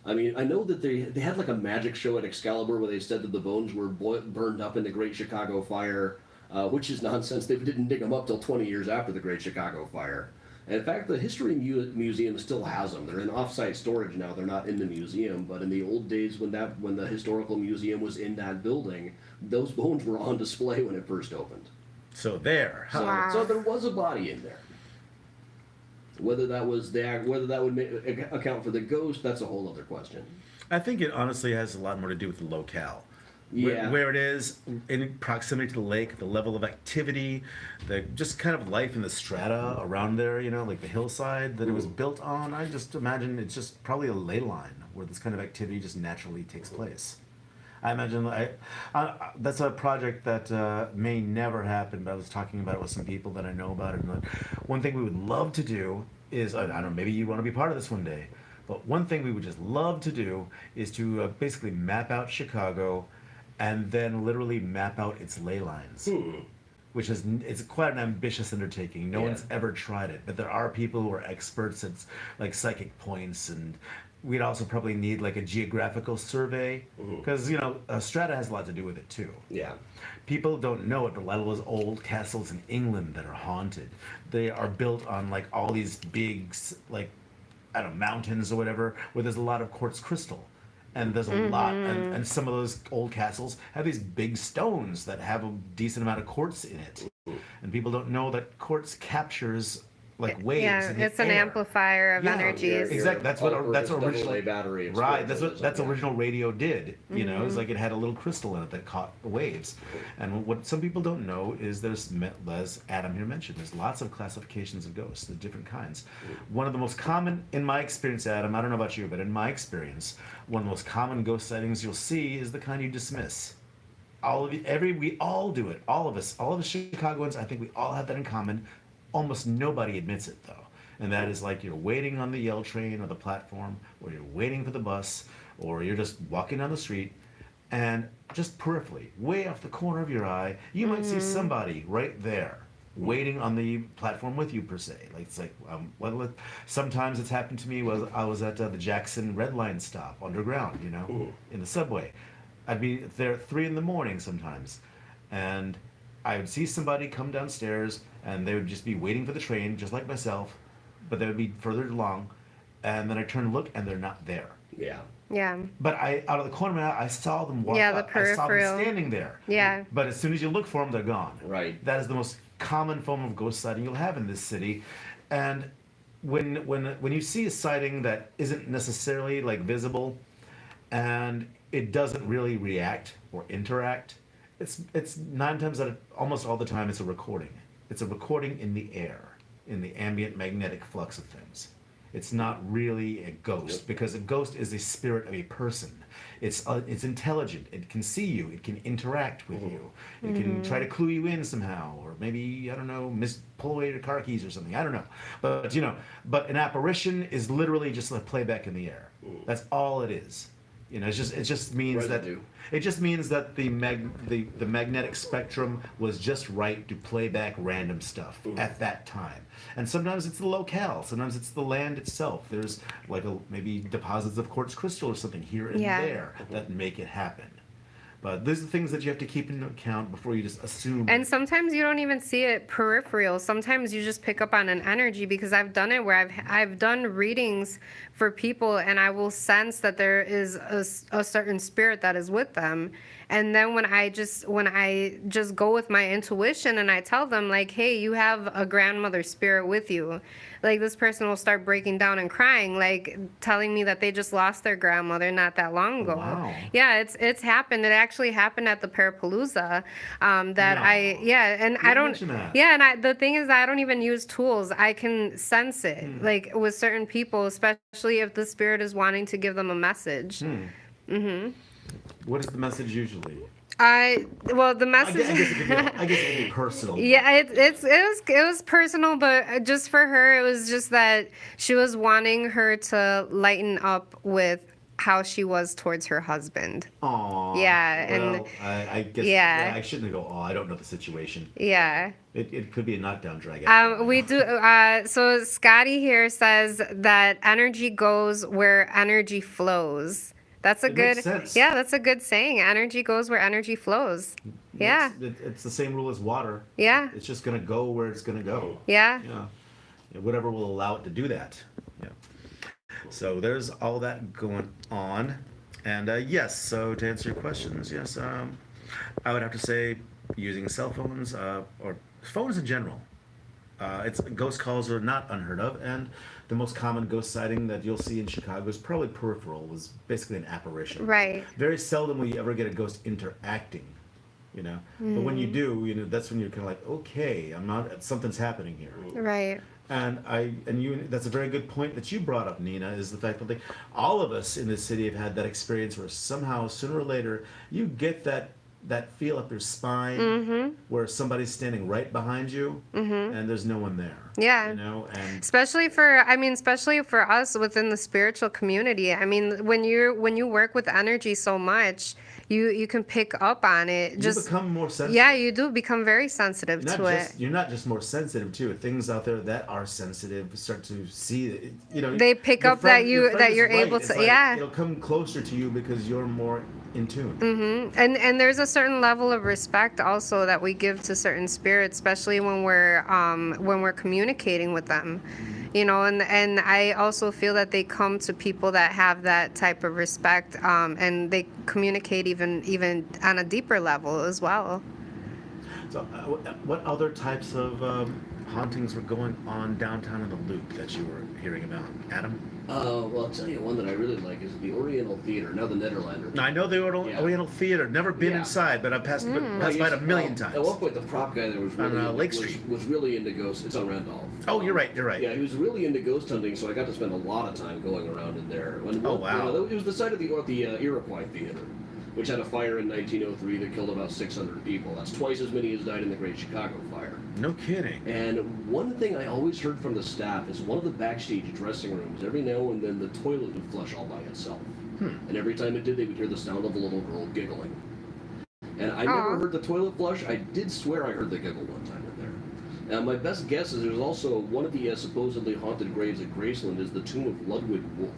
I mean, I know that they had like a magic show at Excalibur where they said that the bones were burned up in the Great Chicago Fire, which is nonsense. They didn't dig them up till 20 years after the Great Chicago Fire. And in fact, the History Museum still has them. They're in off-site storage now. They're not in the museum. But in the old days when the Historical Museum was in that building, those bones were on display when it first opened. So there. Huh. Wow. So there was a body in there. Whether that would account for the ghost, that's a whole other question. I think it honestly has a lot more to do with the locale. Yeah. Where it is, in proximity to the lake, the level of activity, the just kind of life in the strata around there, like the hillside that it was built on. I just imagine it's just probably a ley line where this kind of activity just naturally takes place. I imagine that's a project that may never happen, but I was talking about it with some people that I know about it. And one thing we would love to do is, I don't know, maybe you want to be part of this one day, but one thing we would just love to do is to basically map out Chicago and then literally map out its ley lines. Which it's quite an ambitious undertaking. No one's ever tried it, but there are people who are experts at like psychic points, and we'd also probably need like a geographical survey because strata has a lot to do with it too. Yeah. People don't know it, but a lot of those old castles in England that are haunted, they are built on like all these big like mountains or whatever, where there's a lot of quartz crystal. And there's a lot, and some of those old castles have these big stones that have a decent amount of quartz in it. And people don't know that quartz captures like waves. Yeah, in the it's an air. amplifier of energies. Exactly. That's what original battery. Right. That's original radio did. It's like it had a little crystal in it that caught the waves. And what some people don't know is there's, as Adam here mentioned, there's lots of classifications of ghosts, the different kinds. One of the most common, in my experience, Adam, I don't know about you, but in my experience, one of the most common ghost sightings you'll see is the kind you dismiss. We all do it. All of us Chicagoans, I think we all have that in common. Almost nobody admits it though. And that is like you're waiting on the Yale train or the platform, or you're waiting for the bus, or you're just walking down the street, and just peripherally, way off the corner of your eye, you might see somebody right there, waiting on the platform with you per se. Like it's like, sometimes it's happened to me. I was at the Jackson Red Line stop underground, in the subway. I'd be there at 3 a.m. sometimes, and I would see somebody come downstairs, and they would just be waiting for the train, just like myself, but they would be further along, and then I turn and look, and they're not there. Yeah. Yeah. But out of the corner of my eye, I saw them walk Yeah, the up. I saw peripheral. them standing there. Yeah. But as soon as you look for them, they're gone. Right. That is the most common form of ghost sighting you'll have in this city. And when you see a sighting that isn't necessarily like visible, and it doesn't really react or interact, It's nine times out of almost all the time it's a recording. It's a recording in the air, in the ambient magnetic flux of things. It's not really a ghost because a ghost is a spirit of a person. It's intelligent. It can see you. It can interact with you. It can try to clue you in somehow, or maybe I don't know, pull away your car keys or something. I don't know, but but an apparition is literally just a playback in the air. That's all it is. It just means that Residue. it just means that the magnetic spectrum was just right to play back random stuff at that time. And sometimes it's the locale, sometimes it's the land itself. There's like maybe deposits of quartz crystal or something here and there that make it happen. But these are things that you have to keep into account before you just assume. And sometimes you don't even see it peripheral. Sometimes you just pick up on an energy, because I've done it where I've done readings for people and I will sense that there is a certain spirit that is with them. And then when I just go with my intuition and I tell them like, hey, you have a grandmother spirit with you. Like this person will start breaking down and crying, like telling me that they just lost their grandmother not that long ago. Wow. Yeah, it's happened. It actually happened at the Parapalooza. And the thing is I don't even use tools. I can sense it, like with certain people, especially if the spirit is wanting to give them a message. What is the message usually? The message. I guess it can be personal. Yeah, it was personal, but just for her, it was just that she was wanting her to lighten up with how she was towards her husband. Aww. Yeah, well, I guess. yeah. I shouldn't go. I don't know the situation. Yeah. It could be a knockdown drag. We do. So Scotty here says that energy goes where energy flows. That's makes sense. Yeah, that's a good saying. Energy goes where energy flows. Yeah. It's the same rule as water. Yeah. It's just gonna go where it's gonna go. Yeah. Yeah. Whatever will allow it to do that. Yeah. So there's all that going on, and yes. So to answer your questions, yes, I would have to say using cell phones or phones in general. Ghost calls are not unheard of, and the most common ghost sighting that you'll see in Chicago is probably peripheral, was basically an apparition. Right. Very seldom will you ever get a ghost interacting, But when you do, that's when you're kind of like, okay, something's happening here. Right. And that's a very good point that you brought up, Nina, is the fact that all of us in this city have had that experience where somehow, sooner or later, you get that feel up your spine where somebody's standing right behind you and there's no one there. Yeah. And especially for us within the spiritual community. I mean, when you work with energy so much, you can pick up on it. You become more sensitive. Yeah, you do become very sensitive to it. You're not just more sensitive to it. Things out there that are sensitive start to see it. They pick up that you're able to. Yeah. It'll come closer to you because you're more in tune. And there's a certain level of respect also that we give to certain spirits, especially when we're communicating with them. And I also feel that they come to people that have that type of respect, and they communicate even on a deeper level as well. So what other types of hauntings were going on downtown in the Loop that you were hearing about, Adam? Well, I'll tell you one that I really like is the Oriental Theater, now the Nederlander. Now, I know the Oriental Theater. Never been inside, but I've passed by it a million times. At one point, the prop guy there was really on Lake Street. Was really into ghosts. It's on Randolph. Oh, you're right. Yeah, he was really into ghost hunting, so I got to spend a lot of time going around in there. Wow. It was the site of the Iroquois Theater, which had a fire in 1903 that killed about 600 people. That's twice as many as died in the Great Chicago Fire. No kidding. And one thing I always heard from the staff is one of the backstage dressing rooms, every now and then the toilet would flush all by itself. And every time it did, they would hear the sound of a little girl giggling. And I never heard the toilet flush. I did swear I heard the giggle one time in there. Now, my best guess is there's also one of the supposedly haunted graves at Graceland is the tomb of Ludwig Wolf.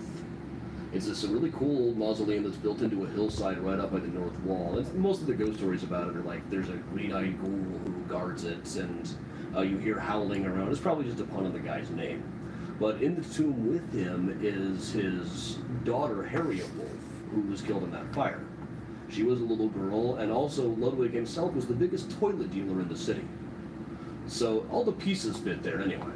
It's this really cool mausoleum that's built into a hillside right up by the north wall. And most of the ghost stories about it are like there's a green-eyed ghoul who guards it, and you hear howling around. It's probably just a pun on the guy's name. But in the tomb with him is his daughter, Harriet Wolf, who was killed in that fire. She was a little girl, and also Ludwig himself was the biggest toilet dealer in the city. So all the pieces fit there anyway.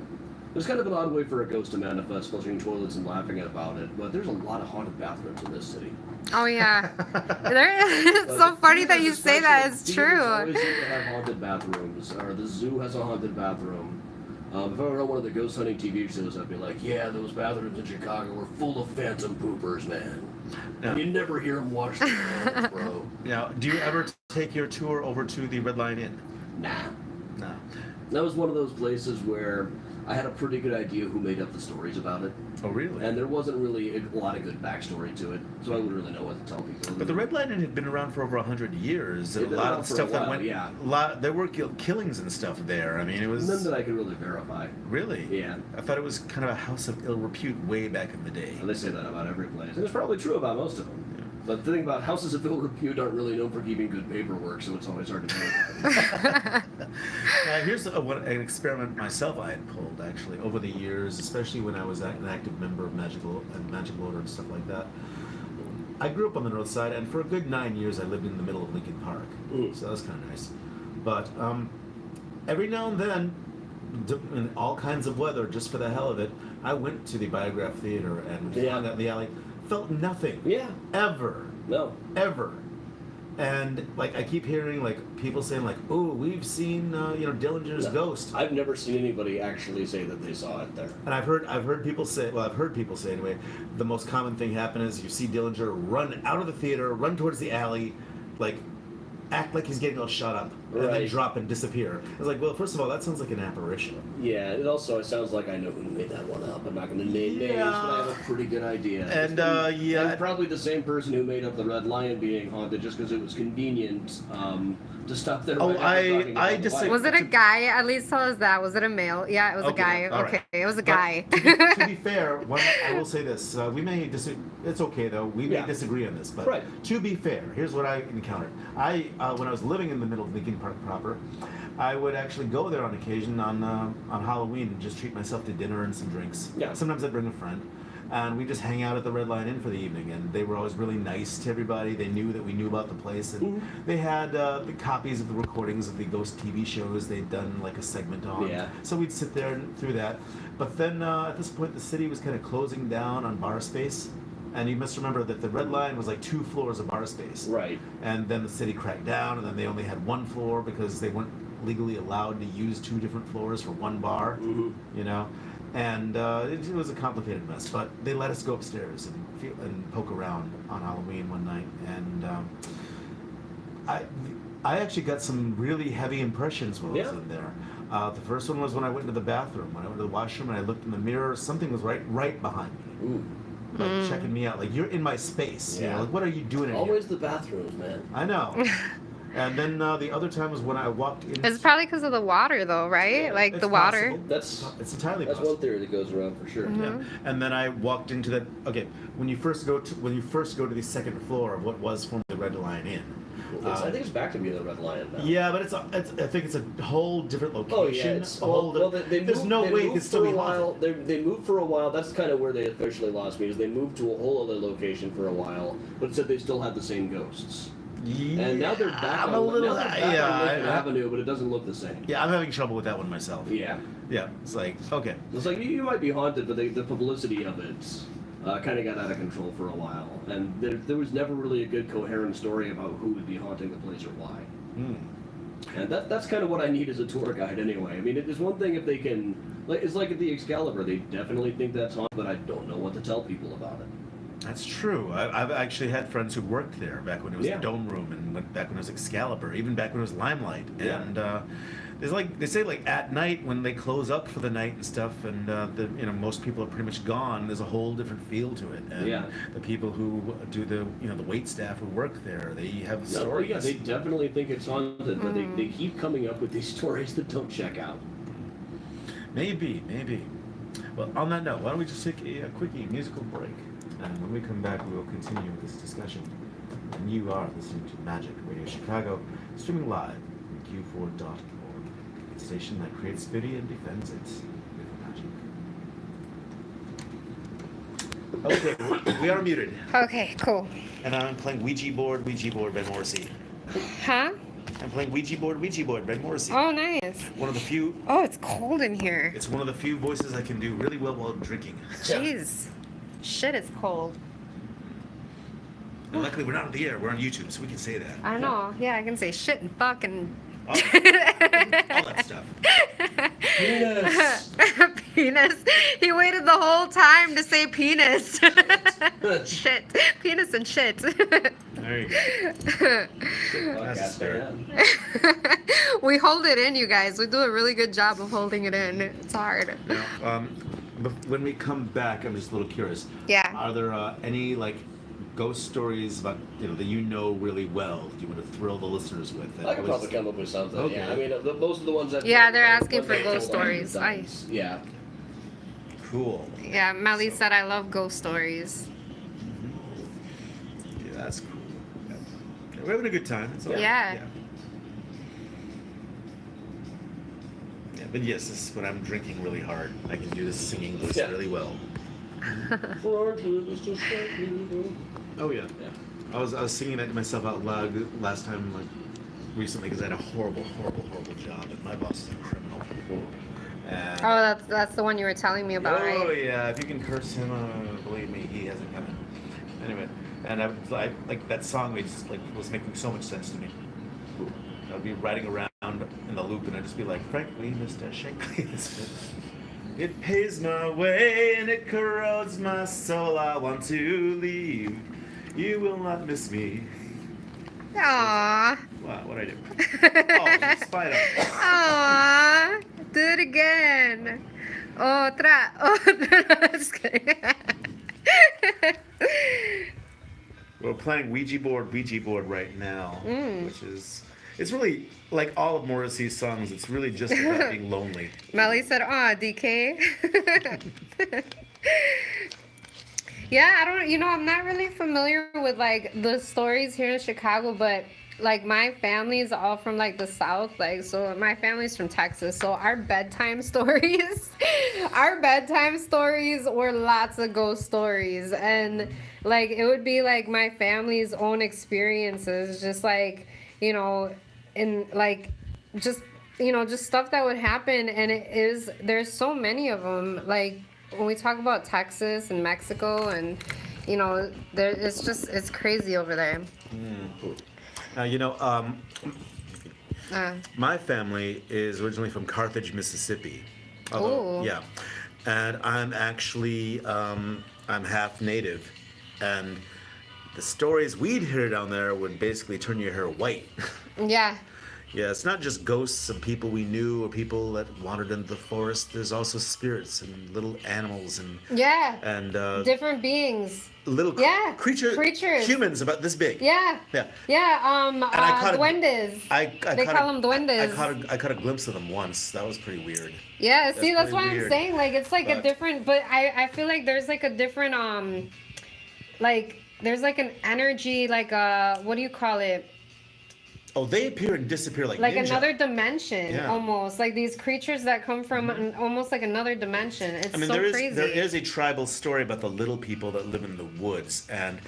It's kind of an odd way for a ghost to manifest, flushing toilets and laughing about it, but there's a lot of haunted bathrooms in this city. Oh yeah, it's so funny that you say that. It's true. Always seem to have haunted bathrooms, or the zoo has a haunted bathroom. If I were on one of the ghost hunting TV shows, I'd be like, yeah, those bathrooms in Chicago were full of phantom poopers, man. Yeah. You never hear them wash their hands, bro. Now, do you ever take your tour over to the Red Lion Inn? Nah. No. That was one of those places where I had a pretty good idea who made up the stories about it. Oh, really? And there wasn't really a lot of good backstory to it, so I wouldn't really know what to tell people. But the Red Lion Inn had been around for over 100 years. It'd A been lot around of for a stuff that while, went. yeah. There were killings and stuff there. I mean, it was. None that I could really verify. Really? Yeah. I thought it was kind of a house of ill repute way back in the day. And they say that about every place. And it's probably true about most of them. But the thing about houses of ill repute aren't really known for keeping good paperwork, so it's always hard to verify. Here's an experiment myself I had pulled actually over the years, especially when I was an active member of Magic Order and stuff like that. I grew up on the north side, and for a good 9 years I lived in the middle of Lincoln Park, so that was kind of nice. But every now and then, in all kinds of weather, just for the hell of it, I went to the Biograph Theater and hung out in the alley. Felt nothing. Yeah. Ever. No. Ever. And like I keep hearing like people saying like, "Oh, we've seen Dillinger's ghost." I've never seen anybody actually say that they saw it there. And I've heard people say, anyway, the most common thing happen is you see Dillinger run out of the theater, run towards the alley, like act like he's getting all shot up, and then Right. drop and disappear. I was like, well, first of all, that sounds like an apparition. Yeah, it sounds like I know who made that one up. I'm not going to name names, but I have a pretty good idea. And And probably the same person who made up the Red Lion being haunted just because it was convenient to stop there. Oh, right after talking I about the just- light. Was it a guy? At least tell us that. Was it a male? Yeah, it was a guy. all right. Okay, it was a But guay. to be fair, I will say this: we may disagree. It's okay though. We may Yeah. disagree on this, but Right. to be fair, here's what I encountered. When I was living in the middle of Lincoln Park proper, I would actually go there on occasion on Halloween and just treat myself to dinner and some drinks. Yeah. Sometimes I'd bring a friend, and we just hang out at the Red Lion Inn for the evening. And they were always really nice to everybody. They knew that we knew about the place, and they had the copies of the recordings of the ghost TV shows they'd done like a segment on. Yeah. So we'd sit there and through that. But then at this point, the city was kind of closing down on bar space. And you must remember that the Red Lion was like 2 floors of bar space. Right. And then the city cracked down, and then they only had 1 floor because they weren't legally allowed to use 2 different floors for 1 bar. You know, and it was a complicated mess. But they let us go upstairs and poke around on Halloween one night, and I actually got some really heavy impressions while I was in there. The first one was when I went into the bathroom. When I went to the washroom and I looked in the mirror, something was right behind me. Ooh. Like checking me out, like you're in my space. You know? Yeah. Like what are you doing in Always here? the bathrooms, man. I know. And then the other time was when I walked in. It's probably because of the water, though, right? Yeah, like It's the water. possible. It's entirely That's possible. one theory that goes around for sure. Yeah. And then I walked into that. Okay, when you first go to the second floor of what was formerly the Red Lion Inn. I think it's back to being the Red Lion now. Yeah, but I think it's a whole different location. Oh yeah, it's, a whole there's no way it could still be haunted. They moved for a while. That's kind of where they officially lost me. Is they moved to a whole other location for a while, but said they still had the same ghosts. Yeah, And now they're back I'm on, a little. now they're back on Lincoln Yeah, Avenue, but it doesn't look the same. yeah, I'm having trouble with that one myself. Yeah. Yeah, it's like okay. It's like you might be haunted, but the publicity of it kind of got out of control for a while, and there was never really a good coherent story about who would be haunting the place or why. And that's kind of what I need as a tour guide anyway. I mean, it is one thing if they can, like it's like at the Excalibur, they definitely think that's haunted, but I don't know what to tell people about it. That's true. I've actually had friends who worked there back when it was Yeah. the Dome Room, and back when it was Excalibur, even back when it was Limelight. Yeah. And there's like they say like at night when they close up for the night and stuff, and most people are pretty much gone. There's a whole different feel to it. And Yeah. the people who do the wait staff who work there, they have No, stories. yeah, they definitely think it's haunted, but they keep coming up with these stories that don't check out. Maybe. Well, on that note, why don't we just take a quickie musical break, and when we come back, we will continue with this discussion. And you are listening to Magic Radio Chicago, streaming live from Que4.org, the station that creates beauty and defends it with magic. Okay, we are muted, Okay, cool. and I'm playing Ouija board by Morrissey. Huh? I'm playing Ouija board by Morrissey. Oh, nice. One of the few. Oh, it's cold in here. It's one of the few voices I can do really well while drinking. Jeez. Shit, it's cold. And luckily, we're not on the air. We're on YouTube, so we can say that. I know. Yeah, I can say shit and fuck and... All that stuff. Penis. Penis. He waited the whole time to say penis. Shit. Penis and shit. There you go. That's a start. We hold it in, you guys. We do a really good job of holding it in. It's hard. Now, when we come back, I'm just a little curious. Yeah. Are there any like ghost stories about that you know really well? Do you want to thrill the listeners with? I could probably come up with something. Okay. Yeah, I mean, most of the ones that. Yeah, they're asking for they ghost told 100 stories. times. Yeah. Cool. Yeah, Melly said I love ghost stories. Yeah, that's cool. Yeah. We're having a good time. It's all right. Yeah. Yeah, but yes, this is when I'm drinking really hard. I can do this singing voice Yeah. really well. Oh yeah. I was singing that to myself out loud last time, like recently, because I had a horrible job, and my boss is a criminal. And Oh, that's the one you were telling me about, oh right? yeah, if you can curse him, believe me, he hasn't coming. Anyway, and I like that song was making so much sense to me. I'd be riding around in the loop, and I'd just be like, frankly, Mr. Shankly, it pays my way and it corrodes my soul. I want to leave. You will not miss me. Aww. Wow, what'd I do? Oh, Spider. Aww. Do it again. Otra. Just kidding. We're playing Ouija board right now, Mm. which is, it's really like all of Morrissey's songs. It's really just about being lonely. Melly said, aw, DK. Yeah, I'm not really familiar with like the stories here in Chicago, but like my family's all from like the South, like, so my family's from Texas, so our bedtime stories were lots of ghost stories, and like it would be like my family's own experiences, just like, and like just stuff that would happen, and there's so many of them, like when we talk about Texas and Mexico, and it's crazy over there. My family is originally from Carthage, Mississippi. Ooh. Yeah, and I'm actually I'm half native, and the stories we'd hear down there would basically turn your hair white. Yeah. Yeah, it's not just ghosts of people we knew or people that wandered into the forest. There's also spirits and little animals and Different beings. little creatures, humans about this big. Yeah. Yeah. Yeah. And I caught duendes. They call them duendes. I caught a glimpse of them once. That was pretty weird. Yeah. See, that's pretty what I'm weird. saying. Like, it's like a different. But I feel like there's like a different like there's like an energy, like what do you call it? Oh, they appear and disappear like ninja. Another dimension, Yeah. almost like these creatures that come from almost like another dimension. It's crazy. There is a tribal story about the little people that live in the woods, and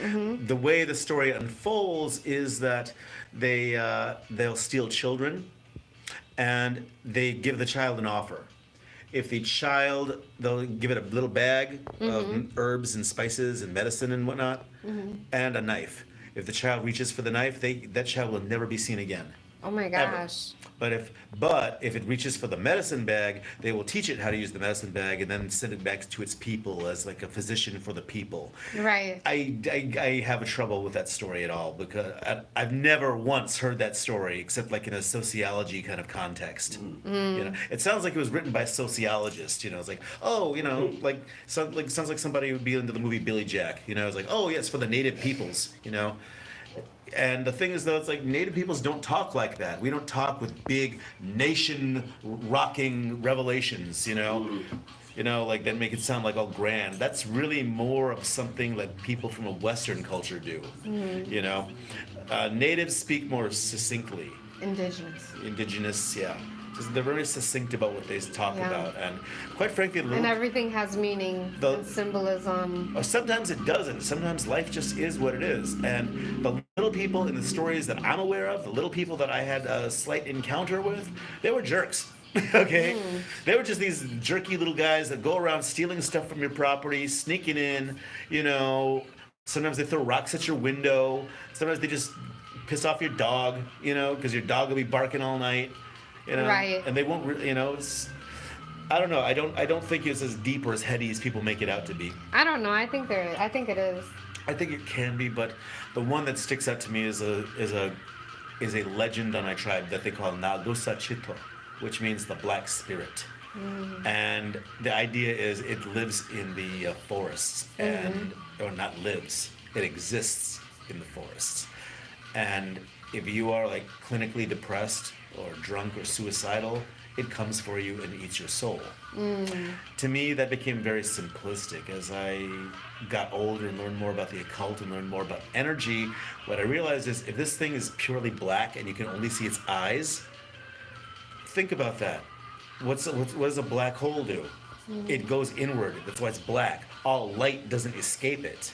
the way the story unfolds is that they'll steal children, and they give the child an offer. If the child, they'll give it a little bag of herbs and spices and medicine and whatnot, and a knife. If the child reaches for the knife, that child will never be seen again. Oh my gosh. Ever. But if it reaches for the medicine bag, they will teach it how to use the medicine bag and then send it back to its people as like a physician for the people. Right. I have a trouble with that story at all, because I've never once heard that story except like in a sociology kind of context. It sounds like it was written by a sociologist. It's like, sounds like somebody would be into the movie Billy Jack. It's like, oh yeah, it's for the native peoples. And the thing is, though, it's like native peoples don't talk like that. We don't talk with big nation-rocking revelations, like that make it sound like all grand. That's really more of something that people from a Western culture do, Natives speak more succinctly. Indigenous, yeah. They're very succinct about what they talk about, and quite frankly, and everything has meaning and symbolism. Sometimes it doesn't. Sometimes life just is what it is, and the little little people in the stories that I'm aware of, the little people that I had a slight encounter with, they were jerks. Okay? They were just these jerky little guys that go around stealing stuff from your property, sneaking in, you know. Sometimes they throw rocks at your window. Sometimes they just piss off your dog, you know, because your dog will be barking all night, you know. Right. And they won't, you know, I don't know. I don't think it's as deep or as heady as people make it out to be. I don't know. I think it is. I think it can be, but the one that sticks out to me is a legend on my tribe that they call Nagusa Chito, which means the black spirit. And the idea is it lives in the forests, and or not lives, it exists in the forests. And if you are like clinically depressed or drunk or suicidal, it comes for you and eats your soul. To me, that became very simplistic. As I got older and learned more about the occult and learned more about energy, what I realized is if this thing is purely black and you can only see its eyes, think about that. What does a black hole do? It goes inward. That's why it's black. All light doesn't escape it.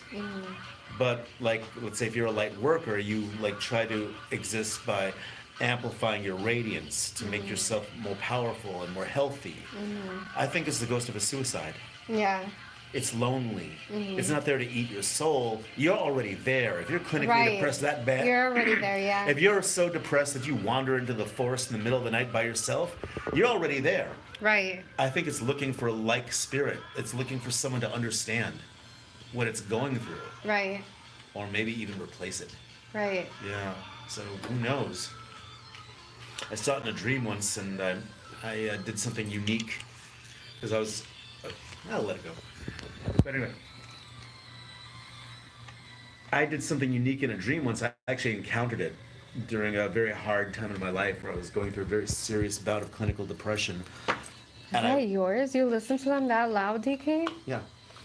But like, let's say if you're a light worker, you like try to exist by amplifying your radiance to make yourself more powerful and more healthy. I think it's the ghost of a suicide. Yeah. It's lonely. It's not there to eat your soul. You're already there. If you're clinically depressed that bad, You're already there, yeah. if you're so depressed that you wander into the forest in the middle of the night by yourself, you're already there. Right. I think it's looking for a like spirit. It's looking for someone to understand what it's going through, Right. or maybe even replace it. Right. Yeah. So who knows? I saw it in a dream once, and I did something unique because I was. I'll let it go. But anyway, I did something unique in a dream once. I actually encountered it during a very hard time in my life where I was going through a very serious bout of clinical depression. Is that yours? You listen to them that loud, DK? Yeah.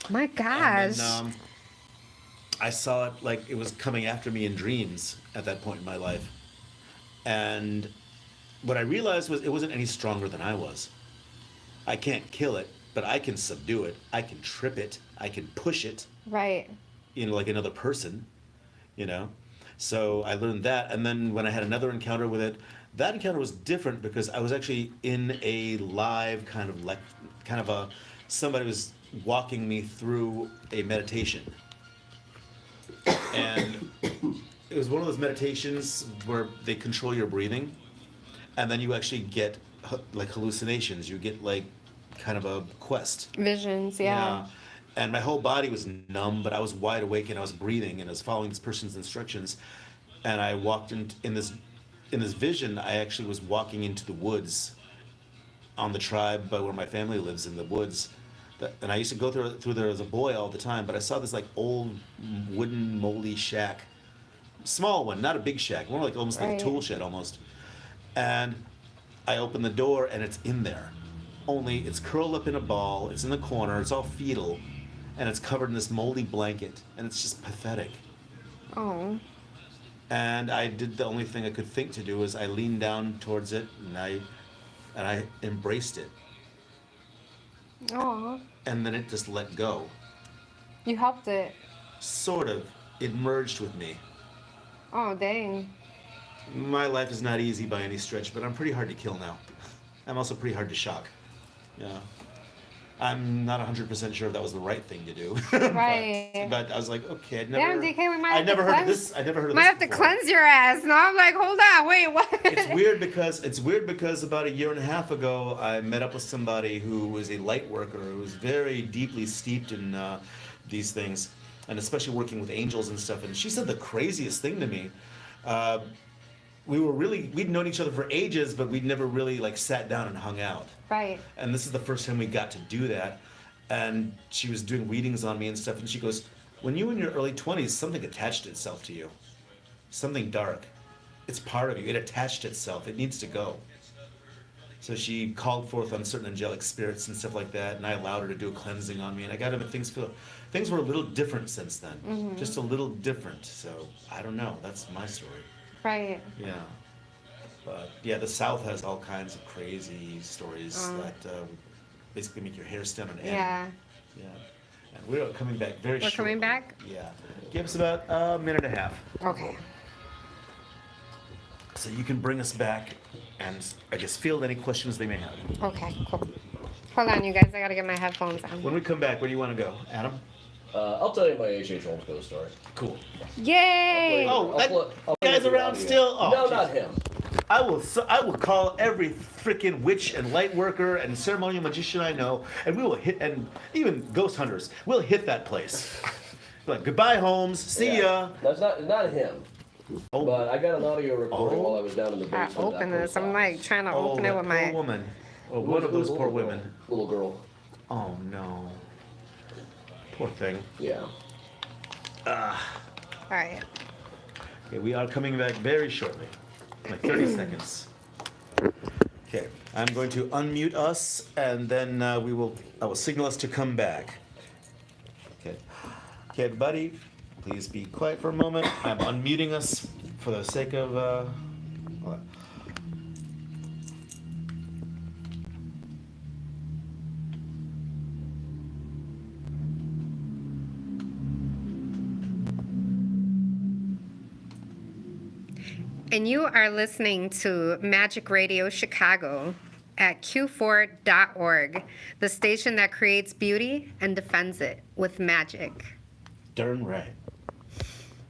My gosh. And then, I saw it like it was coming after me in dreams at that point in my life. And what I realized was it wasn't any stronger than I was. I can't kill it, but I can subdue it. I can trip it. I can push it. Right. You know, like another person, you know? So I learned that. And then when I had another encounter with it, that encounter was different because I was actually in a live somebody was walking me through a meditation. And it was one of those meditations where they control your breathing, and then you actually get like hallucinations. You get like kind of a quest. Visions, yeah. And my whole body was numb, but I was wide awake and I was breathing and I was following this person's instructions. And I walked in this vision. I actually was walking into the woods on the tribe by where my family lives in the woods. And I used to go through there as a boy all the time, but I saw this like old wooden moldy shack, small one, not a big shack, more like almost like a tool shed almost. And I opened the door and it's in there, only it's curled up in a ball, it's in the corner, it's all fetal, and it's covered in this moldy blanket, and it's just pathetic. Oh. And I did the only thing I could think to do was I leaned down towards it and I embraced it. Oh. And then it just let go. You helped it. Sort of. It merged with me. Oh, dang. My life is not easy by any stretch, but I'm pretty hard to kill now. I'm also pretty hard to shock. Yeah. I'm not 100% sure if that was the right thing to do. Right. but I was like, okay, Damn, DK, we might I'd never heard of this. I never heard of might this have to before. cleanse your ass. No, I'm like, hold on, wait, what? It's weird because about a year and a half ago, I met up with somebody who was a light worker who was very deeply steeped in these things, and especially working with angels and stuff. And she said the craziest thing to me. We'd known each other for ages, but we'd never really like sat down and hung out. Right. And this is the first time we got to do that. And she was doing readings on me and stuff, and she goes, when you were in your early 20s, something attached itself to you. Something dark. It's part of you. It attached itself. It needs to go. So she called forth on certain angelic spirits and stuff like that, and I allowed her to do a cleansing on me, and I got to things were a little different since then. Mm-hmm. Just a little different. So I don't know. That's my story. Right. Yeah. But yeah, the South has all kinds of crazy stories that basically make your hair stand on end. Yeah. Yeah. And we're coming back very shortly. We're coming back? Yeah. Give us about a minute and a half. Okay. so you can bring us back and, I guess, field any questions they may have. Okay, cool. Hold on, you guys. I gotta get my headphones on. When we come back, where do you want to go? Adam? I'll tell you my H.H. Holmes ghost story. Cool. Yay! Oh, that I'll guy's play around audio. still? Oh, no, jeez. not him. I will call every freaking witch and light worker and ceremonial magician I know, and we will hit, and even ghost hunters, we'll hit that place. Like, goodbye, Holmes. See ya. That's not him. Oh. But I got an audio recording Oh. while I was down in the I basement. open at this. post I'm office. like trying to open it that with poor my. woman. Oh, one of those poor women. Little girl. Oh no. Poor thing. Yeah. All right. Okay, we are coming back very shortly. Like 30 seconds. Okay, I'm going to unmute us, and then I will signal us to come back. Okay. Okay, everybody, please be quiet for a moment. I'm unmuting us for the sake of. Hold on. And you are listening to Magic Radio Chicago at Que4.org, the station that creates beauty and defends it with magic. Darn right.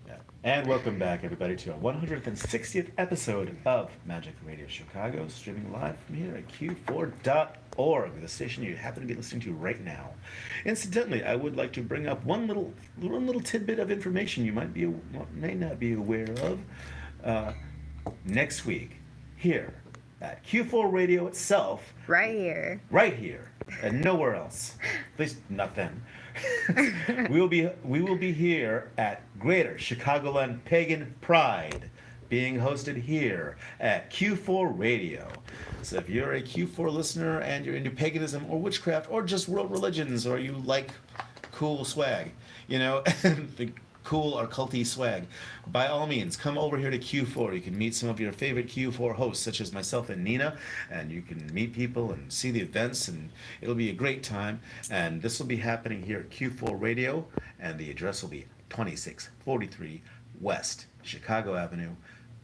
Yeah. And welcome back, everybody, to our 160th episode of Magic Radio Chicago, streaming live from here at Que4.org, the station you happen to be listening to right now. Incidentally, I would like to bring up one little tidbit of information you may not be aware of. Next week, here at Que4 Radio itself, Right here. and nowhere else. At least not then. we will be here at Greater Chicagoland Pagan Pride, being hosted here at Que4 Radio. So if you're a Que4 listener and you're into paganism or witchcraft or just world religions, or you like cool swag, the cool or culty swag, by all means, come over here to Que4. You can meet some of your favorite Que4 hosts, such as myself and Nina, and you can meet people and see the events, and it'll be a great time. And this will be happening here at Que4 Radio, and the address will be 2643 West Chicago Avenue.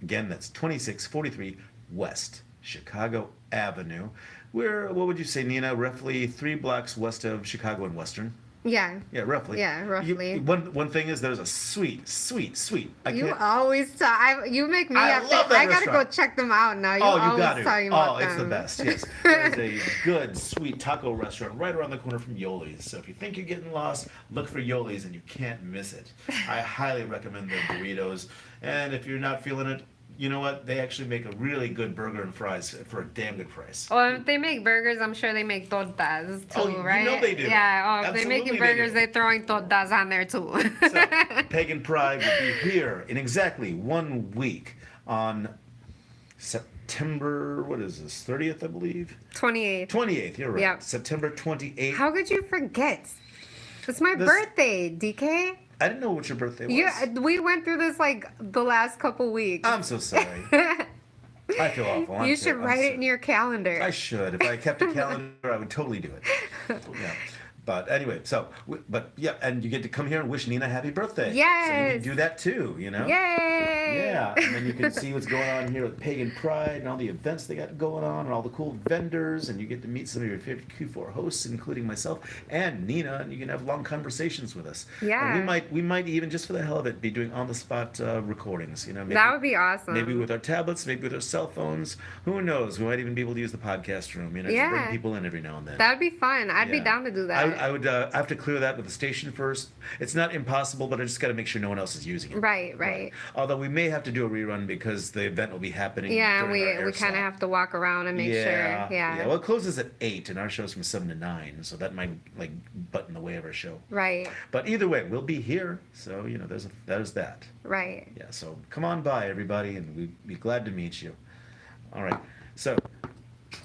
Again, that's 2643 West Chicago Avenue. We're, what would you say, Nina, roughly 3 blocks west of Chicago and Western? Yeah. Yeah, roughly. Yeah, roughly. One thing is, there's a sweet. You always talk. You make me I have love to. that I gotta go restaurant. check them out now. You Oh, you always got to. talking about Oh, it's the them. best. Yes, there's a good, sweet taco restaurant right around the corner from Yoli's. So if you think you're getting lost, look for Yoli's, and you can't miss it. I highly recommend their burritos. And if you're not feeling it, you know what? They actually make a really good burger and fries for a damn good price. Well, if they make burgers, I'm sure they make tortas too, Oh, you right? know they do. Yeah. Oh, if they're making Absolutely they burgers, do. they're throwing tortas on there too. So, Pagan Pride will be here in exactly 1 week on September, what is this, 30th, I believe? 28th. 28th, you're right. Yep. September 28th. How could you forget? It's my birthday, DK. I didn't know what your birthday was. Yeah, we went through this like the last couple weeks. I'm so sorry. I feel awful. You should write it in your calendar. I should. If I kept a calendar, I would totally do it. Yeah. But anyway, and you get to come here and wish Nina happy birthday. Yes. So you can do that too, Yay! Yeah, and then you can see what's going on here with Pagan Pride and all the events they got going on and all the cool vendors, and you get to meet some of your favorite Q4 hosts, including myself and Nina, and you can have long conversations with us. Yeah. And we might even, just for the hell of it, be doing on-the-spot recordings, Maybe, That would be awesome. Maybe with our tablets, maybe with our cell phones. Who knows? We might even be able to use the podcast room, just Yeah. bring people in every now and then. That would be fun. I'd be Yeah. down to do that. I would I have to clear that with the station first. It's not impossible, but I just got to make sure no one else is using it. Right. Although we may have to do a rerun because the event will be happening. Yeah, during our air we kind slot. of have to walk around and make sure. Yeah. Well, it closes at 8, and our show's from 7 to 9, so that might butt in the way of our show. Right. But either way, we'll be here, so there's that. Right. Yeah. So come on by, everybody, and we'd be glad to meet you. All right. So.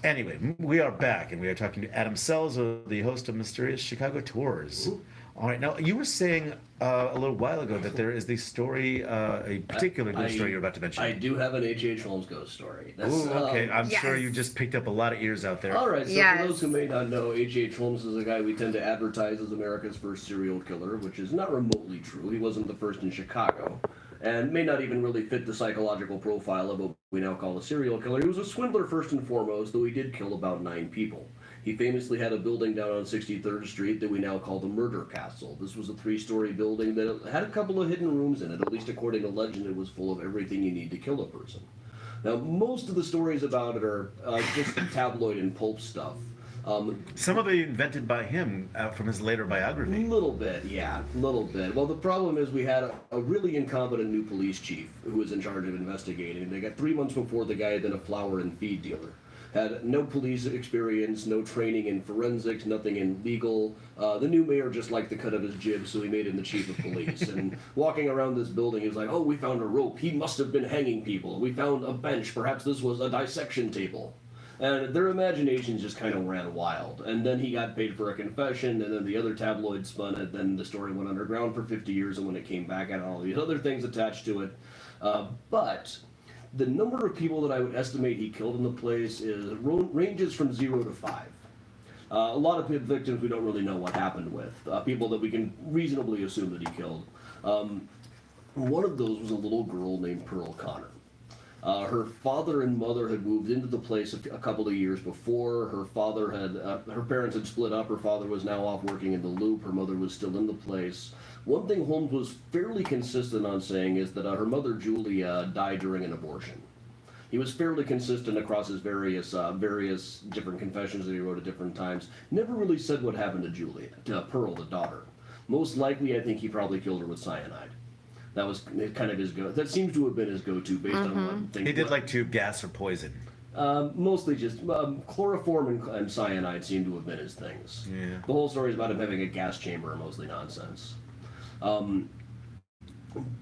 Anyway, we are back, and we are talking to Adam Sells, the host of Mysterious Chicago Tours. Ooh. All right, now you were saying a little while ago that there is the story, a particular ghost story you're about to mention. I do have an H.H. Holmes ghost story. That's, Ooh, okay. I'm sure Yes. you just picked up a lot of ears out there. All right, so Yes. for those who may not know, H.H. Holmes is a guy we tend to advertise as America's first serial killer, which is not remotely true. He wasn't the first in Chicago. and may not even really fit the psychological profile of what we now call a serial killer. He was a swindler first and foremost, though he did kill about 9 people. He famously had a building down on 63rd Street that we now call the Murder Castle. This was a 3-story building that had a couple of hidden rooms in it. At least according to legend, it was full of everything you need to kill a person. Now, most of the stories about it are just tabloid and pulp stuff. Some of it invented by him from his later biography. Little bit, yeah, little bit. Well, the problem is we had a really incompetent new police chief who was in charge of investigating. They got 3 months before the guy had been a flower and feed dealer. Had no police experience, no training in forensics, nothing in legal. The new mayor just liked the cut of his jib, so he made him the chief of police. And walking around this building, he was like, "Oh, we found a rope. He must have been hanging people. We found a bench. Perhaps this was a dissection table." And their imaginations just kind of ran wild. And then he got paid for a confession, and then the other tabloid spun it. Then the story went underground for 50 years, and when it came back, had all these other things attached to it. But the number of people that I would estimate he killed in the place ranges from 0 to 5. A lot of victims we don't really know what happened with. People that we can reasonably assume that he killed. One of those was a little girl named Pearl Connor. Her father and mother had moved into the place a couple of years before. Her parents had split up. Her father was now off working in the Loop. Her mother was still in the place. One thing Holmes was fairly consistent on saying is that her mother, Julia, died during an abortion. He was fairly consistent across his various different confessions that he wrote at different times. Never really said what happened to Pearl, the daughter. Most likely, I think he probably killed her with cyanide. That was kind of his that seems to have been his go-to based on what things. He did like tube gas or poison. Mostly just chloroform and cyanide seem to have been his things. Yeah. The whole story is about him having a gas chamber are mostly nonsense.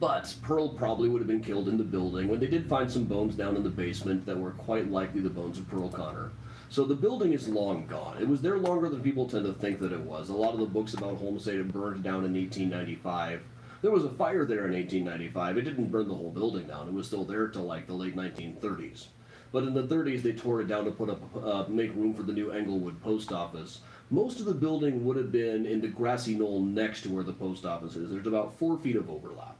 But Pearl probably would have been killed in the building when they did find some bones down in the basement that were quite likely the bones of Pearl Connor. So the building is long gone. It was there longer than people tend to think that it was. A lot of the books about Holmes say it burned down in 1895. There was a fire there in 1895. It didn't burn the whole building down. It was still there till like the late 1930s. But in the 30s, they tore it down to put up, make room for the new Englewood post office. Most of the building would have been in the grassy knoll next to where the post office is. There's about 4 feet of overlap.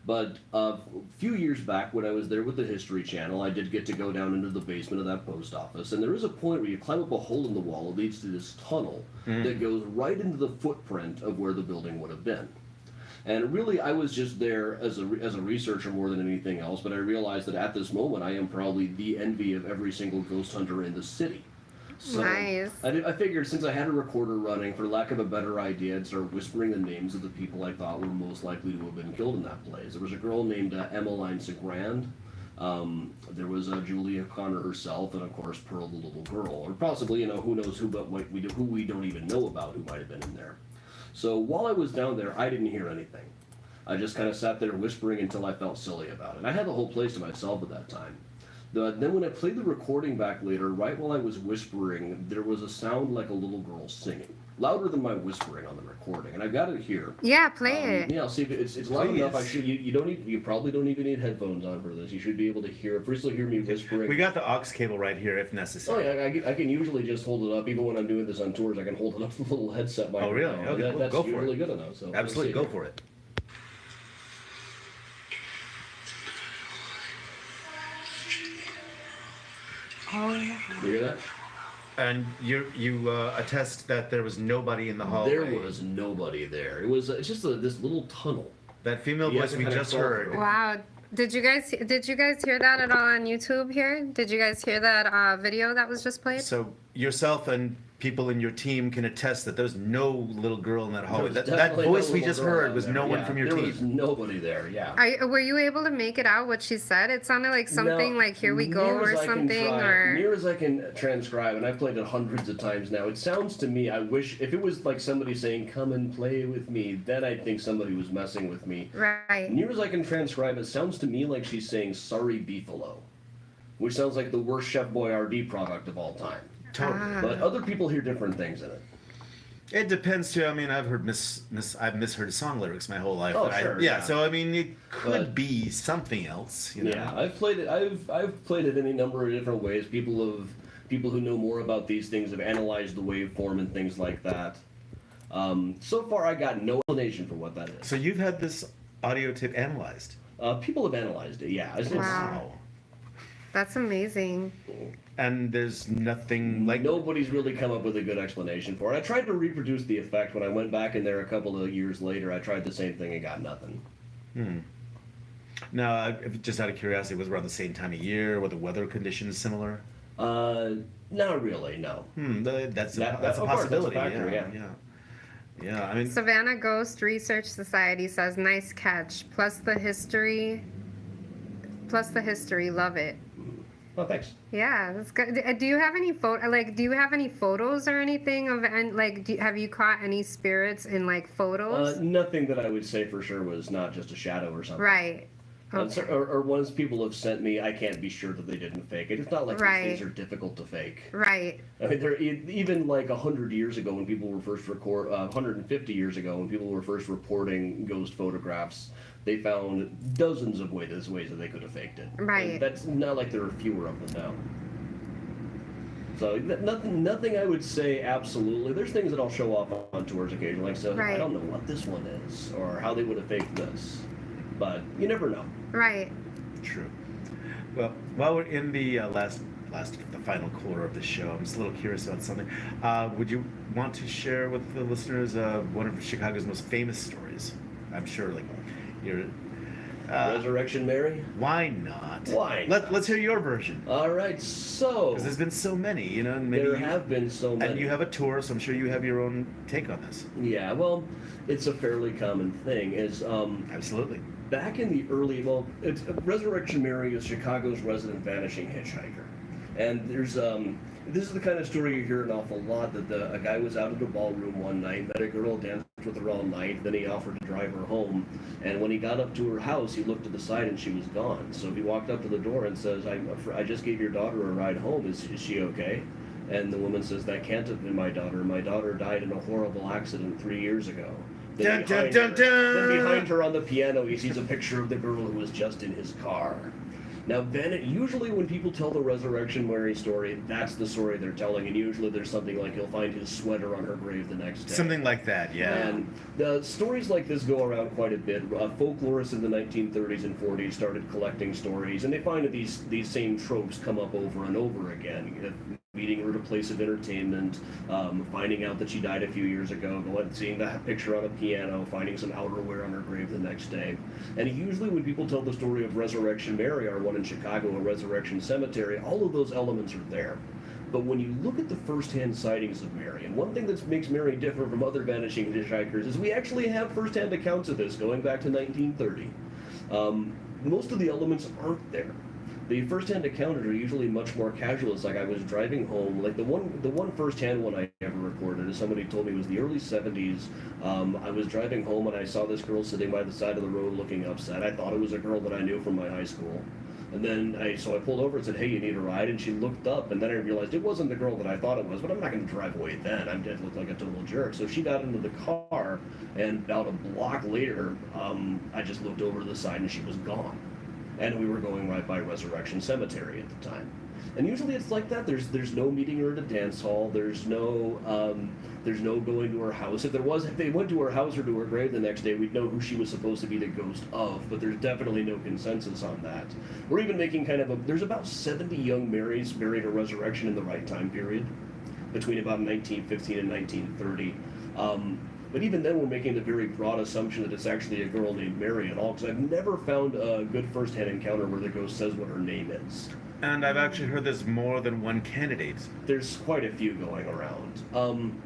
But a few years back, when I was there with the History Channel, I did get to go down into the basement of that post office. And there is a point where you climb up a hole in the wall. It leads to this tunnel that goes right into the footprint of where the building would have been. And really, I was just there as a researcher more than anything else, but I realized that at this moment, I am probably the envy of every single ghost hunter in the city. So Nice. I figured since I had a recorder running, for lack of a better idea, I'd start whispering the names of the people I thought were most likely to have been killed in that place. There was a girl named Emmeline Segrand. There was Julia Connor herself, and of course Pearl, the little girl, or possibly, who knows who we don't even know about who might have been in there. So while I was down there, I didn't hear anything. I just kind of sat there whispering until I felt silly about it. I had the whole place to myself at that time. Then when I played the recording back later, right while I was whispering, there was a sound like a little girl singing. Louder than my whispering on the recording, and I've got it here. Yeah, play it. Yeah, I'll see if it's loud enough. You probably don't even need headphones on for this. You should be able to hear. First, you'll hear me whispering. We got the aux cable right here if necessary. Oh yeah, I can usually just hold it up. Even when I'm doing this on tours, I can hold it up with a little headset microphone. Oh really? Okay, That's go for usually it. good enough. So Absolutely, go for it. Oh yeah. You hear that? And you attest that there was nobody in the hallway. There was nobody there. It was just this little tunnel. That female You voice have to we kind of just crawl heard. through. Wow. Did you guys hear that at all on YouTube here? Did you guys hear that video that was just played? So yourself and people in your team can attest that there's no little girl in that hallway. There was That definitely no voice we little just girl heard down was there. no one Yeah, from your there team. was nobody there. Yeah. Were you able to make it out what she said? It sounded like something Now, like "Here we go" near or as I can something, try- or near as I can transcribe, and I've played it hundreds of times now. It sounds to me, I wish if it was like somebody saying "Come and play with me," then I'd think somebody was messing with me. right. Near as I can transcribe, it sounds to me like she's saying "Sorry, Beefalo," which sounds like the worst Chef Boyardee product of all time. Totally. Ah. But other people hear different things in it. It depends too. I mean, I've heard I've misheard song lyrics my whole life. Oh, but sure, yeah. yeah. So I mean, it could But- be something else. You know? Yeah, I've played it. I've played it any number of different ways. People who know more about these things have analyzed the waveform and things like that. So far, I got no explanation for what that is. So you've had this audio tape analyzed. People have analyzed it, yeah. Wow. That's amazing. And there's nothing like Nobody's really come up with a good explanation for it. I tried to reproduce the effect when I went back in there a couple of years later. I tried the same thing and got nothing. Now, just out of curiosity, was it around the same time of year? Were the weather conditions similar? Not really, no. That's a Of course, that's a possibility. factor, Yeah. I mean, Savannah Ghost Research Society says, nice catch. Plus the history, love it. Oh, thanks. Yeah, that's good. Do you have any do you have any photos or anything of, and have you caught any spirits in like photos? Nothing that I would say for sure was not just a shadow or something. Right. And so, or ones people have sent me, I can't be sure that they didn't fake it. It's not like Right. these things are difficult to fake. Right. I mean, even like 100 years ago when people were first 150 years ago when people were first reporting ghost photographs, they found dozens of ways that they could have faked it. Right. And that's not like there are fewer of them now. So nothing I would say absolutely. There's things that I'll show off on tours occasionally. So Right. I don't know what this one is or how they would have faked this, but you never know. Right. true. Well, while we're in the the final quarter of the show, I'm just a little curious about something. Would you want to share with the listeners one of Chicago's most famous stories? I'm sure, like, your Resurrection Mary? Why not? Why not? Let's hear your version. All right, so Because there's been so many, and maybe there have been so many. And you have a tour, so I'm sure you have your own take on this. Yeah, well, it's a fairly common thing. Absolutely. Back in the early, Resurrection Mary is Chicago's resident vanishing hitchhiker, and there's this is the kind of story you hear an awful lot, that a guy was out at a ballroom one night, met a girl, danced with her all night, then he offered to drive her home, and when he got up to her house, he looked to the side and she was gone. So he walked up to the door and says, I just gave your daughter a ride home, is she okay? And the woman says, that can't have been my daughter. My daughter died in a horrible accident 3 years ago. Then behind her on the piano, he sees a picture of the girl who was just in his car. Now, usually when people tell the Resurrection Mary story, that's the story they're telling, and usually there's something like he'll find his sweater on her grave the next day. Something like that, yeah. And the stories like this go around quite a bit. Folklorists in the 1930s and 40s started collecting stories, and they find that these same tropes come up over and over again. Meeting her at a place of entertainment, finding out that she died a few years ago, seeing that picture on a piano, finding some outerwear on her grave the next day. And usually when people tell the story of Resurrection Mary, or one in Chicago, a Resurrection Cemetery, all of those elements are there. But when you look at the first-hand sightings of Mary, and one thing that makes Mary different from other vanishing hitchhikers is we actually have first-hand accounts of this going back to 1930. Most of the elements aren't there. The first-hand encounters are usually much more casual. It's like I was driving home. Like the one first-hand one I ever recorded is somebody told me it was the early 70s. I was driving home and I saw this girl sitting by the side of the road looking upset. I thought it was a girl that I knew from my high school. And then I pulled over and said, hey, you need a ride? And she looked up, and then I realized it wasn't the girl that I thought it was, but I'm not going to drive away then. I did look like a total jerk. So she got into the car, and about a block later, I just looked over to the side and she was gone. And we were going right by Resurrection Cemetery at the time. And usually it's like that. There's no meeting her at a dance hall. There's no going to her house. If they went to her house or to her grave the next day, we'd know who she was supposed to be the ghost of. But there's definitely no consensus on that. We're even making there's about 70 young Marys buried at Resurrection in the right time period, between about 1915 and 1930. But even then, we're making the very broad assumption that it's actually a girl named Mary at all, because I've never found a good first-hand encounter where the ghost says what her name is. And I've actually heard there's more than one candidate. There's quite a few going around.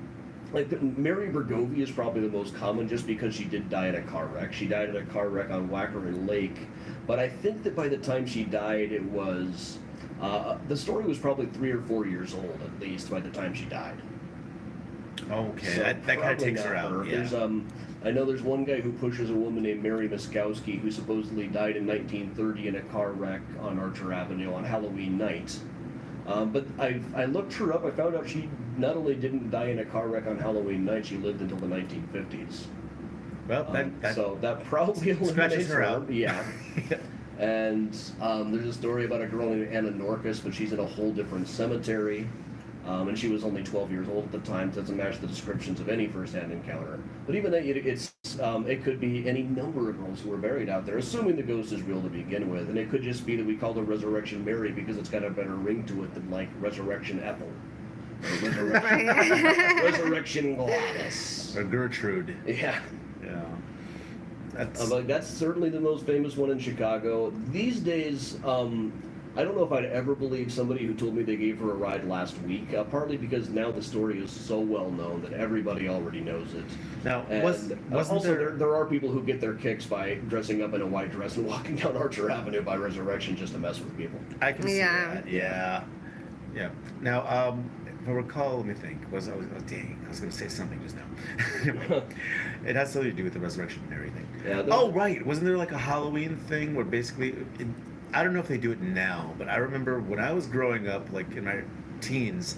Like Mary Bergovie is probably the most common, just because she did die in a car wreck. She died in a car wreck on Wackerin Lake, but I think that by the time she died, it was the story was probably 3 or 4 years old at least by the time she died. Okay, So that kind of takes her not out. Yeah. There's I know there's one guy who pushes a woman named Mary Miskowski, who supposedly died in 1930 in a car wreck on Archer Avenue on Halloween night. But I looked her up. I found out she not only didn't die in a car wreck on Halloween night, she lived until the 1950s. Well, So that probably scratches eliminates her out. Yeah. And there's a story about a girl named Anna Norcus, but she's in a whole different cemetery. And she was only 12 years old at the time. Doesn't match the descriptions of any first-hand encounter. But even then, it could be any number of girls who are buried out there, assuming the ghost is real to begin with. And it could just be that we call her Resurrection Mary because it's got a better ring to it than like Resurrection Ethel. Or Resurrection Gladys. Or Gertrude. Yeah. Yeah. That's certainly the most famous one in Chicago. These days, I don't know if I'd ever believe somebody who told me they gave her a ride last week, partly because now the story is so well known that everybody already knows it. Now, And wasn't also there are people who get their kicks by dressing up in a white dress and walking down Archer Avenue by Resurrection just to mess with people. I can see Yeah. that. Yeah. Yeah. Now, if I recall, let me think. I was going to say something just now. It has something to do with the Resurrection Mary thing. Yeah, Oh, right. Wasn't there like a Halloween thing where basically, I don't know if they do it now, but I remember when I was growing up, like in my teens,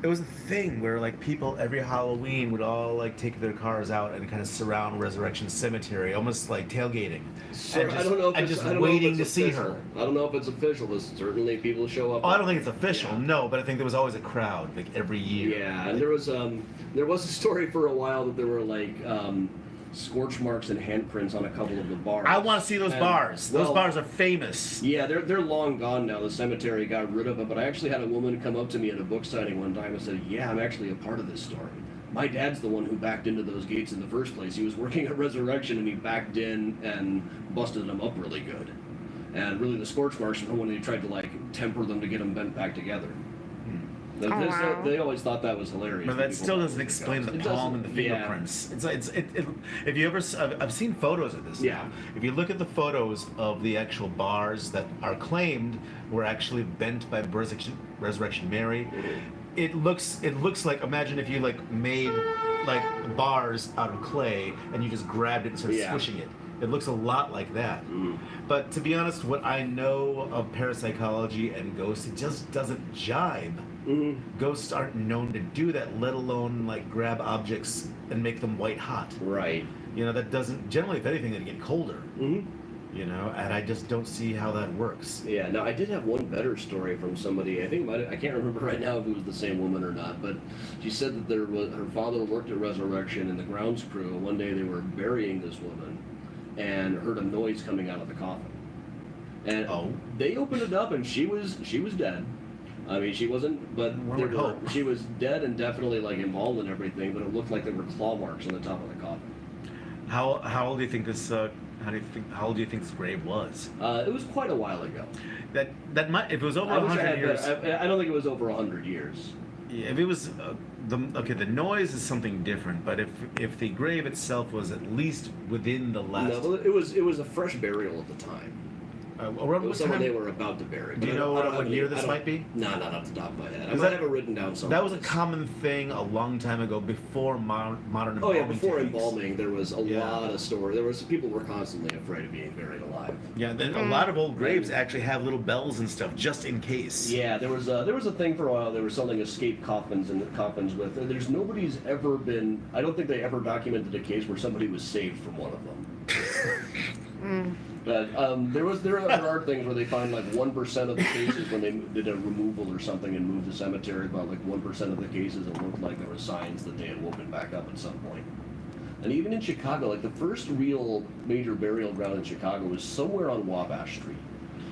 it was a thing where like people every Halloween would all like take their cars out and kind of surround Resurrection Cemetery, almost like tailgating. Sure, and I don't know if and it's, just I don't know if waiting it's to see official. her. I don't know if it's official, but certainly people show up. Oh, I don't think it's official, Yeah. no, but I think there was always a crowd like every year. Yeah, and there was a story for a while that there were like scorch marks and handprints on a couple of the bars. I want to see those And, bars. Those well, bars are famous. Yeah, they're long gone now. The cemetery got rid of them. But I actually had a woman come up to me at a book signing one time and said, "Yeah, I'm actually a part of this story. My dad's the one who backed into those gates in the first place. He was working at Resurrection and he backed in and busted them up really good. And really, the scorch marks were when he tried to like temper them to get them bent back together." Oh, wow. They always thought that was hilarious. But that still doesn't explain the It palm and doesn't- the yeah. fingerprints. If you ever, I've seen photos of this. Yeah. Now. If you look at the photos of the actual bars that are claimed were actually bent by Resurrection Mary, it looks like, imagine if you like made like bars out of clay and you just grabbed it and started Yeah. squishing it. It looks a lot like that. Mhm. But to be honest, what I know of parapsychology and ghosts, it just doesn't jibe. Mhm. Ghosts aren't known to do that, let alone like grab objects and make them white hot. Right. You know, that doesn't, generally, if anything, they get colder. Mm-hmm. You know, and I just don't see how that works. Yeah, now I did have one better story from somebody. I can't remember right now if it was the same woman or not, but she said that her father worked at Resurrection and the grounds crew. One day they were burying this woman and heard a noise coming out of the coffin. And they opened it up and she was dead. I mean, she wasn't, but One would hope. she was dead and definitely like embalmed and everything, but it looked like there were claw marks on the top of the coffin. How old do you think this? How old do you think this grave was? It was quite a while ago. That might, if it was over I wish I 100 had years. I don't think it was over 100 years. Yeah, if it was the noise is something different, but if the grave itself was at least within the last. No, well, it was a fresh burial at the time. Around It what was someone time? they were about to bury. Do you But know I don't what have year any- this I don't- might be? No, not off the top of my head. I Is might that- have it written down somewhere. That was a common thing a long time ago, before modern embalming. Oh yeah, before techniques. embalming, there was a Yeah. lot of story. People were constantly afraid of being buried alive. Yeah, a lot of old graves actually have little bells and stuff just in case. Yeah, there was a thing for a while. They were selling escape coffins and coffins with. There's nobody's ever been. I don't think they ever documented a case where somebody was saved from one of them. But there are things where they find like 1% of the cases when they did a removal or something and moved the cemetery. About like 1% of the cases, it looked like there were signs that they had woken back up at some point. And even in Chicago, like the first real major burial ground in Chicago was somewhere on Wabash Street.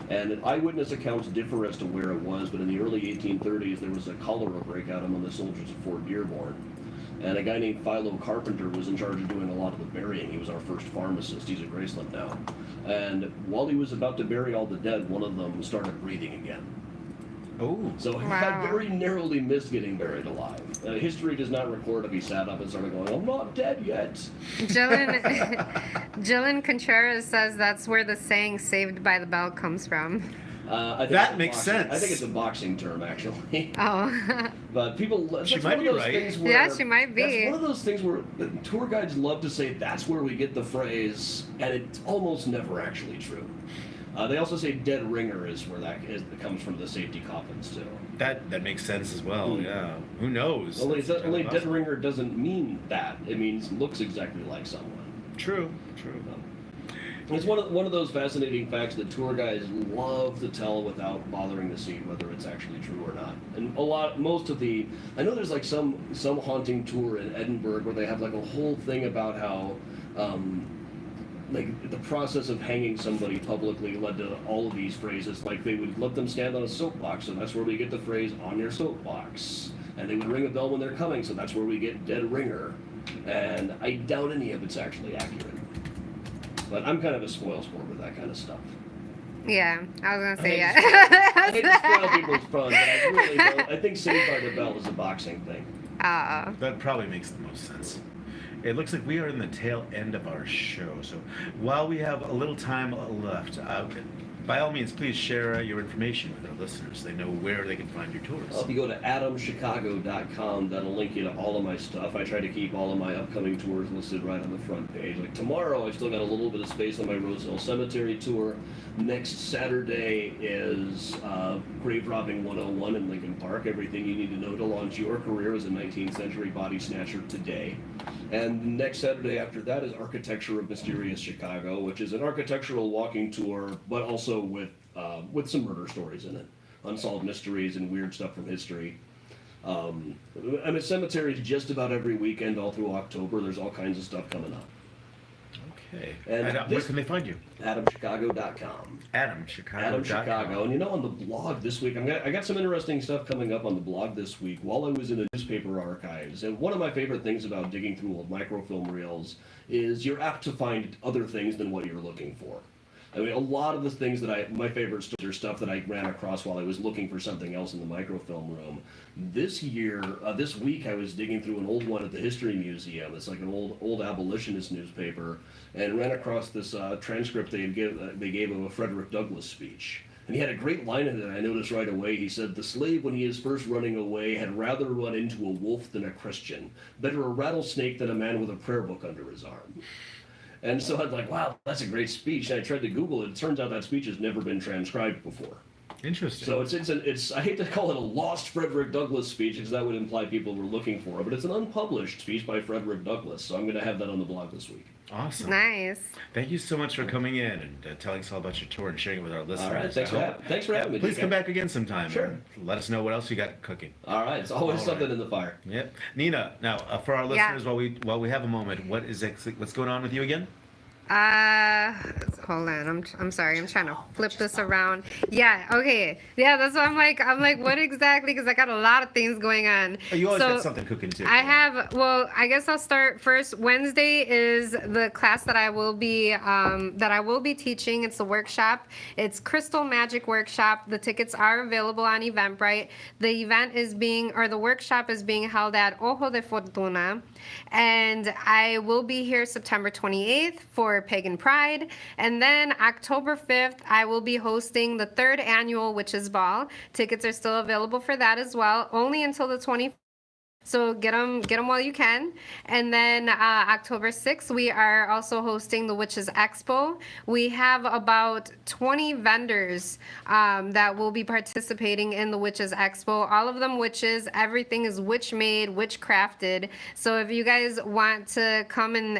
And eyewitness accounts differ as to where it was, but in the early 1830s, there was a cholera breakout among the soldiers of Fort Dearborn. And a guy named Philo Carpenter was in charge of doing a lot of the burying. He was our first pharmacist. He's at Graceland now. And while he was about to bury all the dead, one of them started breathing again. Oh. So he Wow. had very narrowly missed getting buried alive. History does not record if he sat up and started going, "I'm not dead yet." Jillian Contreras says that's where the saying "saved by the bell" comes from. I think That it's a makes boxing- sense. I think it's a boxing term, actually. Oh. But people, She that's might one be of those right. things where, Yeah, she might be. That's one of those things where the tour guides love to say that's where we get the phrase, and it's almost never actually true. They also say "dead ringer" is where it comes from, the safety coffins too. That makes sense as well. Yeah. Who knows? Only That's dead possible. ringer doesn't mean that. It means looks exactly like someone. True. It's one of those fascinating facts that tour guides love to tell without bothering to see whether it's actually true or not. And I know there's like some haunting tour in Edinburgh where they have like a whole thing about how like the process of hanging somebody publicly led to all of these phrases. Like they would let them stand on a soapbox, so that's where we get the phrase "on your soapbox," and they would ring a bell when they're coming, so that's where we get "dead ringer." And I doubt any of it's actually accurate. But I'm kind of a spoilsport with that kind of stuff. Yeah, I was gonna say yeah. I hate to spoil people's fun, but I really don't. I think Saved by the Bell is a boxing thing. That probably makes the most sense. It looks like we are in the tail end of our show, so while we have a little time left, by all means, please share your information with our listeners. So they know where they can find your tours. Well, if you go to adamchicago.com, that'll link you to all of my stuff. I try to keep all of my upcoming tours listed right on the front page. Like tomorrow, I've still got a little bit of space on my Roseville Cemetery tour. Next Saturday is Grave Robbing 101 in Lincoln Park. Everything you need to know to launch your career as a 19th century body snatcher today. And next Saturday after that is Architecture of Mysterious Chicago, which is an architectural walking tour, but also with some murder stories in it, unsolved mysteries and weird stuff from history. I'm at cemeteries just about every weekend all through October. There's all kinds of stuff coming up. Okay. And where can they find you? AdamChicago.com. AdamChicago.com. Adam Chicago. And on the blog this week, I got some interesting stuff coming up on the blog this week while I was in the newspaper archives. And one of my favorite things about digging through old microfilm reels is you're apt to find other things than what you're looking for. I mean, a lot of the things that my favorite stories are stuff that I ran across while I was looking for something else in the microfilm room. This week, I was digging through an old one at the History Museum. It's like an old abolitionist newspaper, and ran across this transcript they gave of a Frederick Douglass speech. And he had a great line in it I noticed right away. He said, "The slave, when he is first running away, had rather run into a wolf than a Christian. Better a rattlesnake than a man with a prayer book under his arm." And so I'm like, wow, that's a great speech. And I tried to Google it. It turns out that speech has never been transcribed before. Interesting. So it's I hate to call it a lost Frederick Douglass speech because that would imply people were looking for it, but it's an unpublished speech by Frederick Douglass. So I'm going to have that on the blog this week. Awesome. Nice. Thank you so much for coming in and telling us all about your tour and sharing it with our listeners. All right, thanks for having me. Please come back again sometime. Sure. And let us know what else you got cooking. All right, it's always All something right. in the fire. Yep. Nina, now for our listeners, while we have a moment, what's going on with you again? Hold on. I'm sorry. I'm trying to flip this around. Yeah. Okay. Yeah. That's what I'm like, what exactly? Because I got a lot of things going on. Oh, you always got something cooking too. I guess I'll start first. Wednesday is the class that I will be teaching. It's a workshop. It's Crystal Magic Workshop. The tickets are available on Eventbrite. The workshop is being held at Ojo de Fortuna, and I will be here September 28th for Pagan Pride, and then October 5th I will be hosting the 3rd annual Witches Ball. Tickets are still available for that as well, only until the 24th. So get them while you can. And then October 6th, we are also hosting the Witches Expo. We have about 20 vendors that will be participating in the Witches Expo. All of them witches. Everything is witch made, witch crafted. So if you guys want to come and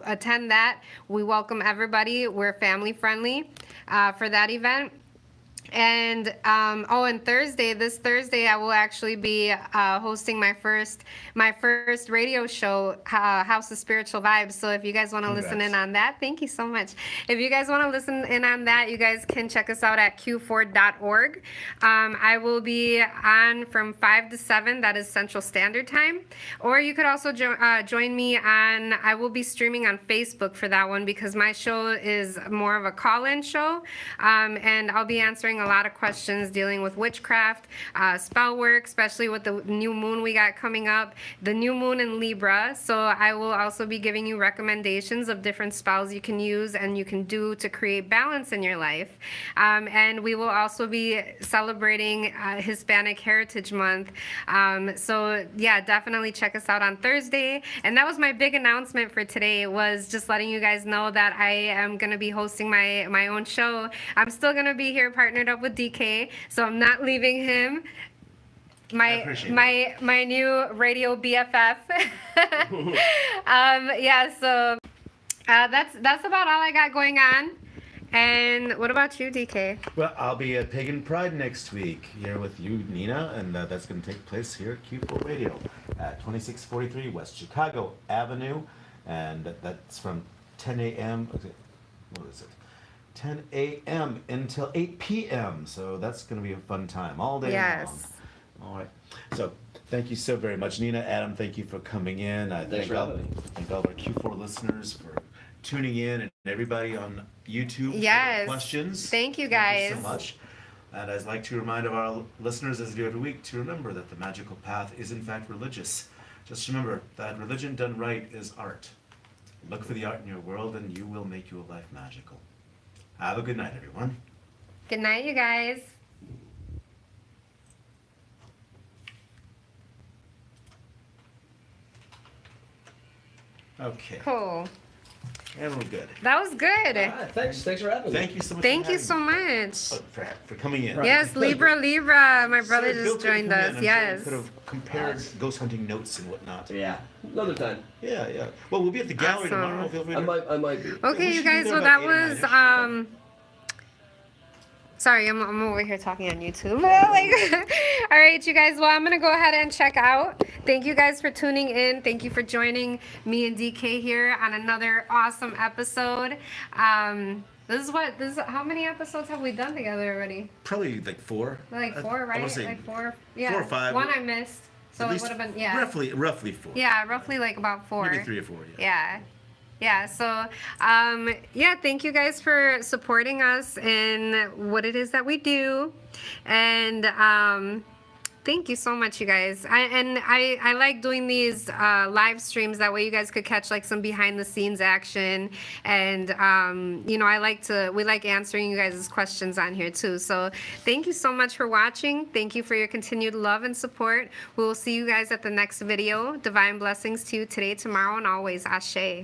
attend that, we welcome everybody. We're family friendly for that event. And and this Thursday I will actually be hosting my first radio show, House of Spiritual Vibes. So if you guys want to listen in on that, thank you so much. If you guys want to listen in on that, you guys can check us out at Que4.org. I will be on from 5 to 7, that is Central Standard Time. Or you could also join me on, I will be streaming on Facebook for that one because my show is more of a call-in show. And I'll be answering a lot of questions dealing with witchcraft, spell work, especially with the new moon we got coming up, the new moon in Libra. So I will also be giving you recommendations of different spells you can use and you can do to create balance in your life. And we will also be celebrating Hispanic Heritage Month. So yeah, definitely check us out on Thursday. And that was my big announcement for today, was just letting you guys know that I am going to be hosting my own show. I'm still going to be here partnered up with DK, so I'm not leaving him. My new radio BFF. So That's about all I got going on. And what about you, DK? Well, I'll be at Pagan Pride next week here with you, Nina, and that's going to take place here at Q4 Radio at 2643 West Chicago Avenue, and that's from 10 a.m. Okay, what is it? 10 a.m. until 8 p.m. So that's going to be a fun time all day Yes. long. All right. So thank you so very much, Nina. Adam, thank you for coming in. I Thanks for having me. thank all of our Q4 listeners for tuning in, and everybody on YouTube for Yes. questions. Thank you, Thank you guys. so much. And I'd like to remind our listeners, as I do every week, to remember that the magical path is in fact religious. Just remember that religion done right is art. Look for the art in your world and you will make your life magical. Have a good night, everyone. Good night, you guys. Okay. Cool. And we're good. That was good. Thanks for having me. Thank you so much. Thank for you having so me. much. For coming in. Yes, Libra. My brother Sir, feel just free to joined come in. us. I'm sure Yes. we could have compared ghost hunting notes and whatnot. Yeah, another time. Yeah. Well, we'll be at the gallery Awesome. tomorrow. Feel free to. I might be. Okay, we you should be guys. there Well, about that 8 or was 9-ish. Sorry, I'm over here talking on YouTube. Like, all right, you guys. Well, I'm gonna go ahead and check out. Thank you guys for tuning in. Thank you for joining me and DK here on another awesome episode. This is how many episodes have we done together already? Probably like 4. Like 4, I right? wanna say Like 4. Yeah. 4 or 5. One I missed, so At it least would have been roughly 4. Yeah, roughly like about 4. Maybe 3 or 4. Yeah. Yeah, so thank you guys for supporting us in what it is that we do. And thank you so much, you guys. I like doing these live streams. That way you guys could catch like some behind the scenes action. And we like answering you guys' questions on here too. So thank you so much for watching. Thank you for your continued love and support. We will see you guys at the next video. Divine blessings to you today, tomorrow, and always. Ashe.